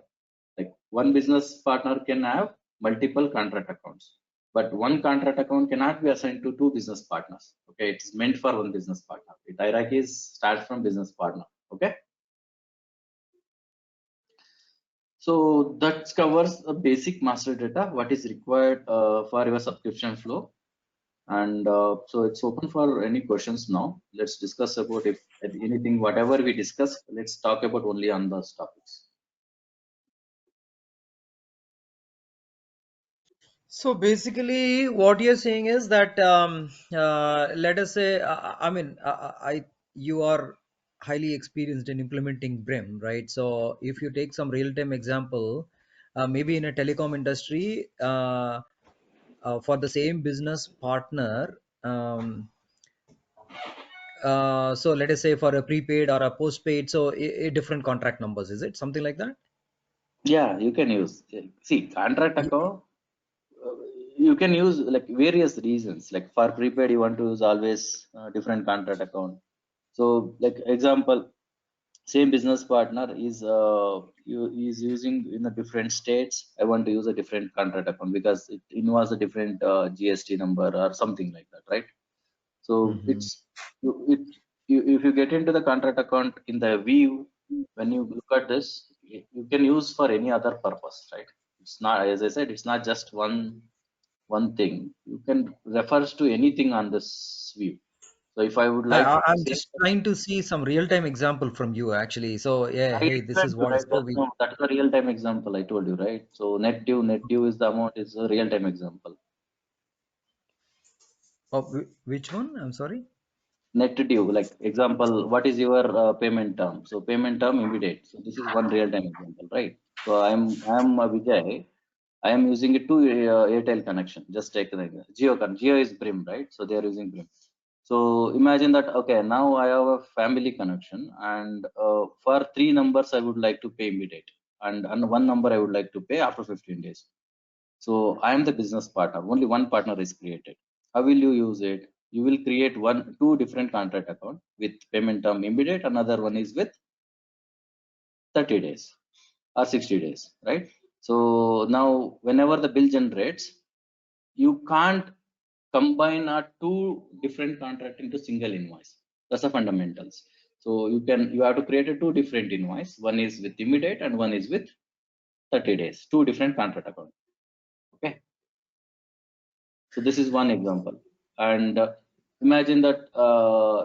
like one business partner can have multiple contract accounts, but one contract account cannot be assigned to 2 business partners. Okay, it's meant for one business partner. The hierarchy starts from business partner. Okay. So that covers a basic master data, what is required for your subscription flow. And so it's open for any questions now. Let's discuss about if anything, whatever we discuss, let's talk about only on those topics. So basically, what you're saying is that let us say, I mean, you are highly experienced in implementing BRIM, right? So if you take some real-time example, maybe in a telecom industry, for the same business partner, so let us say for a prepaid or a postpaid, so different contract numbers, is it something like that? Yeah, you can use. See, contract account. uh, You can use like various reasons. Like for prepaid, you want to use always different contract account. So, like example, same business partner is using in a different states. I want to use a different contract account because it involves a different GST number or something like that, right? So Mhm. it's if you get into the contract account in the view, when you look at this, you can use for any other purpose, right? It's not, as I said, it's not just one thing. You can refers to anything on this view. So if I would like to I'm say, just trying to see some real-time example from you, actually. So yeah, I hey, this is explained to what. right So just we, now, that's a real time example I told you, right? So net due is the amount is a real time example. oh, which one? I'm sorry. Net due, like example, what is your payment term? So payment term immediate. So this is one real time example, right? So I'm Vijay. I am using it to Airtel connection. Just take the Geo is BRIM, right? So they are using BRIM. So imagine that, okay, now I have a family connection, and for three numbers I would like to pay immediate, and one number I would like to pay after 15 days. So I am the business partner. Only one partner is created. How will you use it? You will create two different contract account with payment term immediate. Another one is with 30 days or 60 days, right? So now whenever the bill generates, you can't combine our two different contract into single invoice. That's the fundamentals. So you have to create a two different invoice. One is with immediate and one is with 30 days. Two different contract account. Okay. So this is one example. And imagine that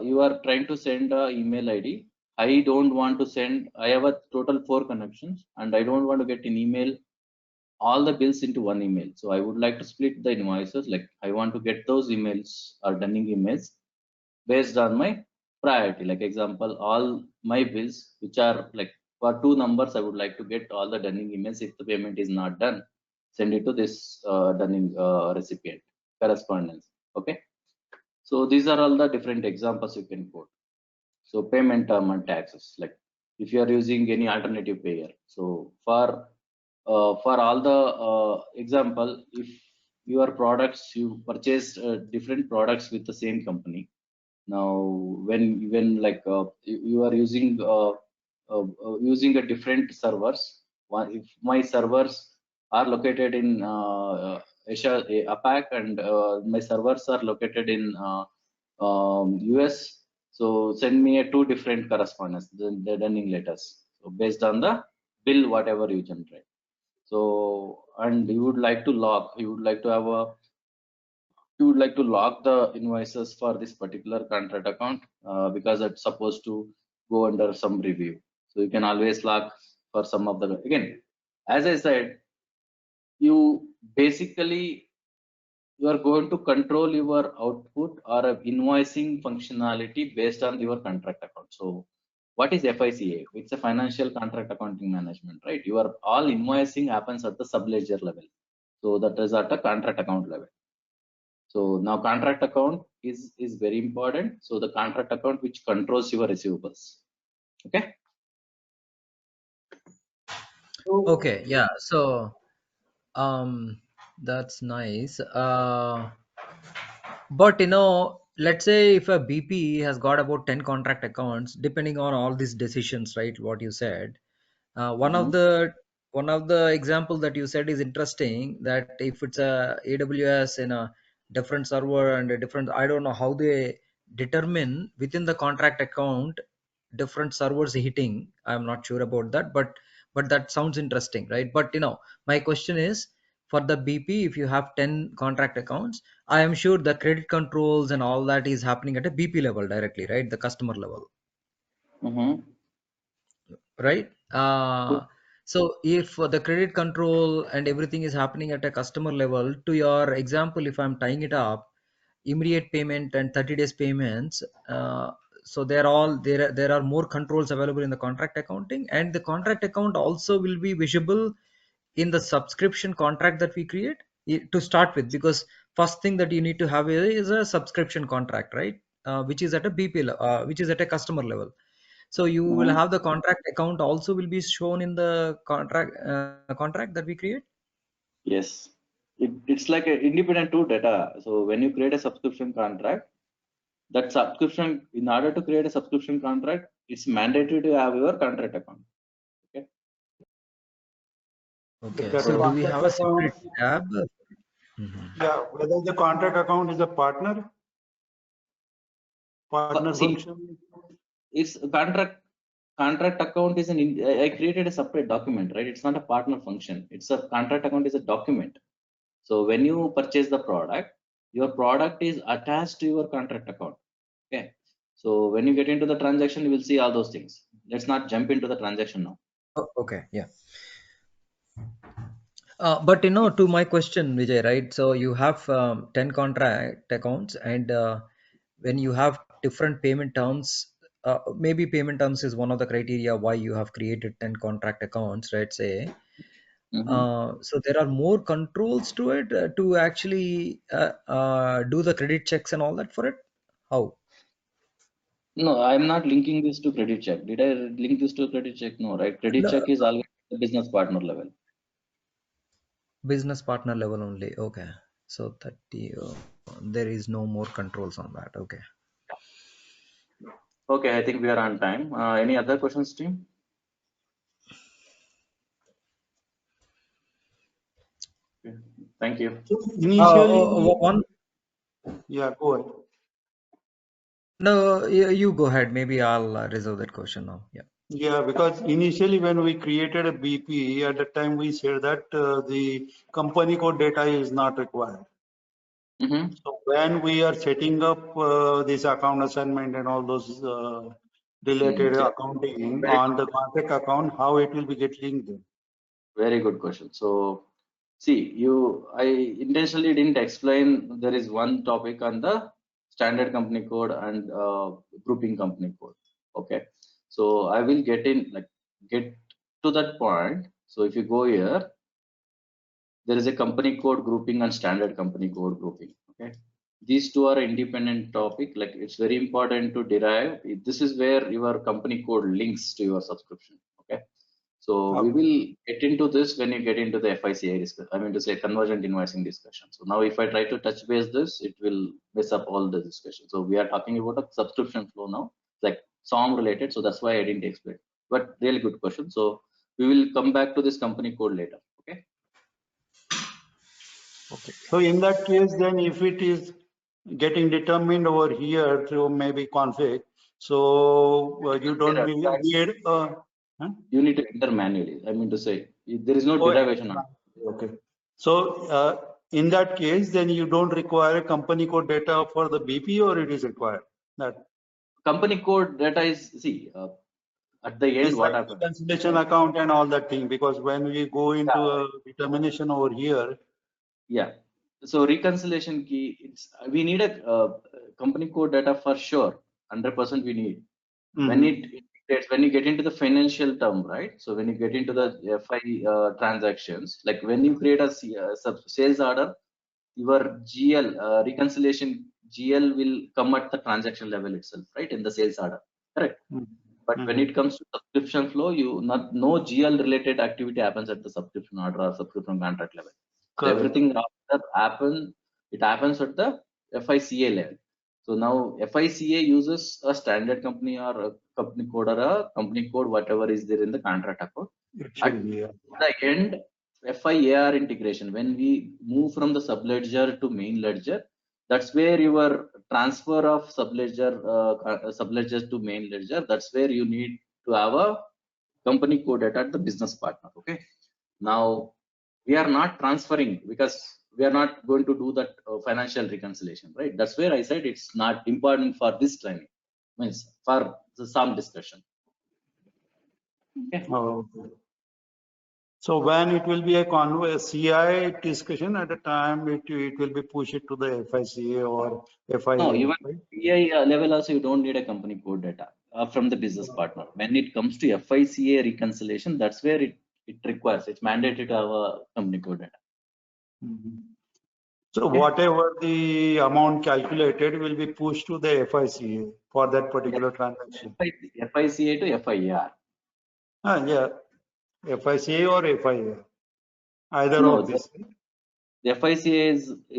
you are trying to send a email ID. I don't want to send. I have a total 4 connections, and I don't want to get an email all the bills into one email. So I would like to split the invoices. Like I want to get those emails or dunning emails based on my priority. Like example, all my bills which are like for two numbers, I would like to get all the dunning emails. If the payment is not done, send it to this dunning recipient correspondence. Okay. So these are all the different examples you can quote. So payment term and taxes, like if you are using any alternative payer. So for all the example, if your products, you purchase different products with the same company. Now when like you are using a different servers. If my servers are located in Asia, APAC, and my servers are located in US. So send me a two different correspondence, the dunning letters. So based on the bill, whatever you generate. So and you would like to log, you would like to have a you would like to lock the invoices for this particular contract account because it's supposed to go under some review. So you can always lock for some of the, again, as I said, you basically you are going to control your output or a invoicing functionality based on your contract account. So what is FICA? It's a financial contract accounting management, right? Your all invoicing happens at the subledger level. So that is at a contract account level. So now contract account is very important. So the contract account which controls your receivables. Okay. Okay, yeah. So that's nice. But let's say if a BP has got about 10 contract accounts, depending on all these decisions, right? What you said, one of Mhm. the example that you said is interesting. That if it's a AWS in a different server and a different, I don't know how they determine within the contract account different servers hitting. I'm not sure about that, but that sounds interesting, right? But my question is, for the BP, if you have 10 contract accounts, I am sure the credit controls and all that is happening at a BP level directly, right? The customer level, Mhm. right? So if the credit control and everything is happening at a customer level, to your example, if I'm tying it up, immediate payment and 30 days payments, so there are more controls available in the contract accounting, and the contract account also will be visible in the subscription contract that we create to start with, because first thing that you need to have is a subscription contract, right? Which is at a which is at a customer level. So you will have the contract account also will be shown in the contract that we create. Yes, it's like an independent tool data. So when you create a subscription contract, that subscription, in order to create a subscription contract, it's mandatory to have your contract account. Okay. Okay. That So do we have a contract account, separate tab? yeah, whether the contract account is a partner See, function. it's a contract account is I created a separate document, right? It's not a partner function. It's a contract account is a document. So when you purchase the product, your product is attached to your contract account. Okay. So when you get into the transaction, you will see all those things. Let's not jump into the transaction now. Oh, okay. Yeah. But to my question, Vijay, right? So you have 10 contract accounts, and when you have different payment terms, maybe payment terms is one of the criteria why you have created 10 contract accounts, right? Say, so there are more controls to it to actually do the credit checks and all that for it. How? No, I'm not linking this to credit check. Did I link this to credit check? No, right? Credit No, check is always the business partner level. business partner level only. Okay. So 30, there is no more controls on that. Okay. Okay, I think we are on time. Any other questions, team? Okay. Thank you. So initially, One. yeah, go ahead. No, you go ahead. Maybe I'll reserve that question now. Yeah. Yeah, because initially when we created a BP, at the time we said that the company code data is not required. So when we are setting up this account assignment and all those related accounting on the contract account, how it will be get linked then? Very good question. So, see, I intentionally didn't explain. There is one topic on the standard company code and grouping company code. Okay. So I will get to that point. So if you go here, there is a company code grouping and standard company code grouping. Okay. These two are independent topic. Like it's very important to derive. This is where your company code links to your subscription. Okay. So we will get into this when you get into the FICA discussion. I mean to say convergent invoicing discussion. So now if I try to touch base this, it will mess up all the discussion. So we are talking about a subscription flow now, like SOM related. So that's why I didn't explain. But really good question. So we will come back to this company code later. Okay. Okay. So in that case, then if it is getting determined over here through maybe config, so you don't need, you need to enter manually. I mean to say there is no derivation on. Okay. So in that case, then you don't require company code data for the BP, or it is required? That company code data is at the end what happens? Reconciliation account and all that thing, because when we go into a determination over here. Yeah. So reconciliation key, we need a company code data for sure. 100% we need. When when you get into the financial term, right? So when you get into the FI transactions, like when you create a sales order, your GL reconciliation GL will come at the transaction level itself, right? In the sales order, correct? But when it comes to subscription flow, no GL related activity happens at the subscription order or subscription contract level. So everything after it happens at the FICA level. So now FICA uses a standard company or a company code or a company code, whatever is there in the contract account. At the end, FIAR integration, when we move from the subledger to main ledger, that's where your transfer of subledgers to main ledger, that's where you need to have a company code data at the business partner. Okay. Now we are not transferring because we are not going to do that financial reconciliation, right? That's where I said it's not important for this training, means for some discussion. Okay. So when it will be a CI discussion, at the time it will be pushed to the FICA or FIA. No, even right? PI level also you don't need a company code data from the business partner. When it comes to FICA reconciliation, that's where it requires, it's mandatory to have a company code data. Mhm. So whatever the amount calculated will be pushed to the FICA for that particular transaction. FICA to FIAR. Yeah, FICA or FIA, either No, of this. the FICA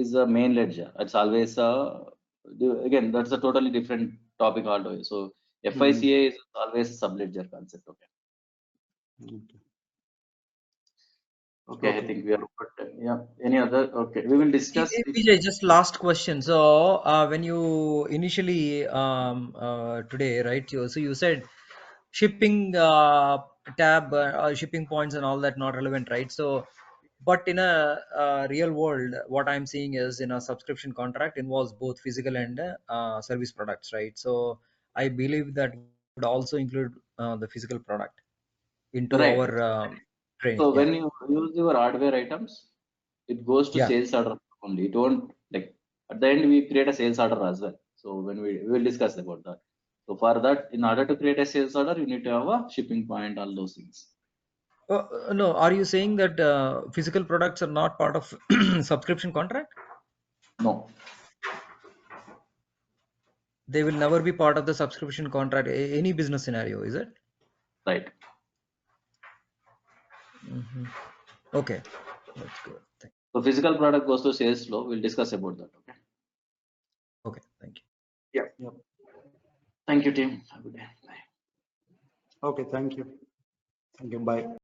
is a main ledger. It's always again, that's a totally different topic altogether. So FICA is always a sub-ledger concept. Okay, I think we are good. Yeah. Any other? Okay, we will discuss. Vijay, just last question. So when you initially today, right? So you said shipping tab, shipping points, and all that not relevant, right? So, but in a real world, what I'm seeing is in a subscription contract involves both physical and service products, right? So I believe that would also include the physical product into Right. our training. So when you use your hardware items, it goes to sales order only. It won't, like, at the end we create a sales order as well. So when we will discuss about that. So for that, in order to create a sales order, you need to have a shipping point, all those things. No, are you saying that physical products are not part of subscription contract? No. They will never be part of the subscription contract. Any business scenario, is it? Right. Okay, that's good. So physical product goes to sales flow. We'll discuss about that. Okay. Okay, thank you. Yeah. Thank you, team. Have a good day. Bye. Okay, thank you. Thank you. Bye.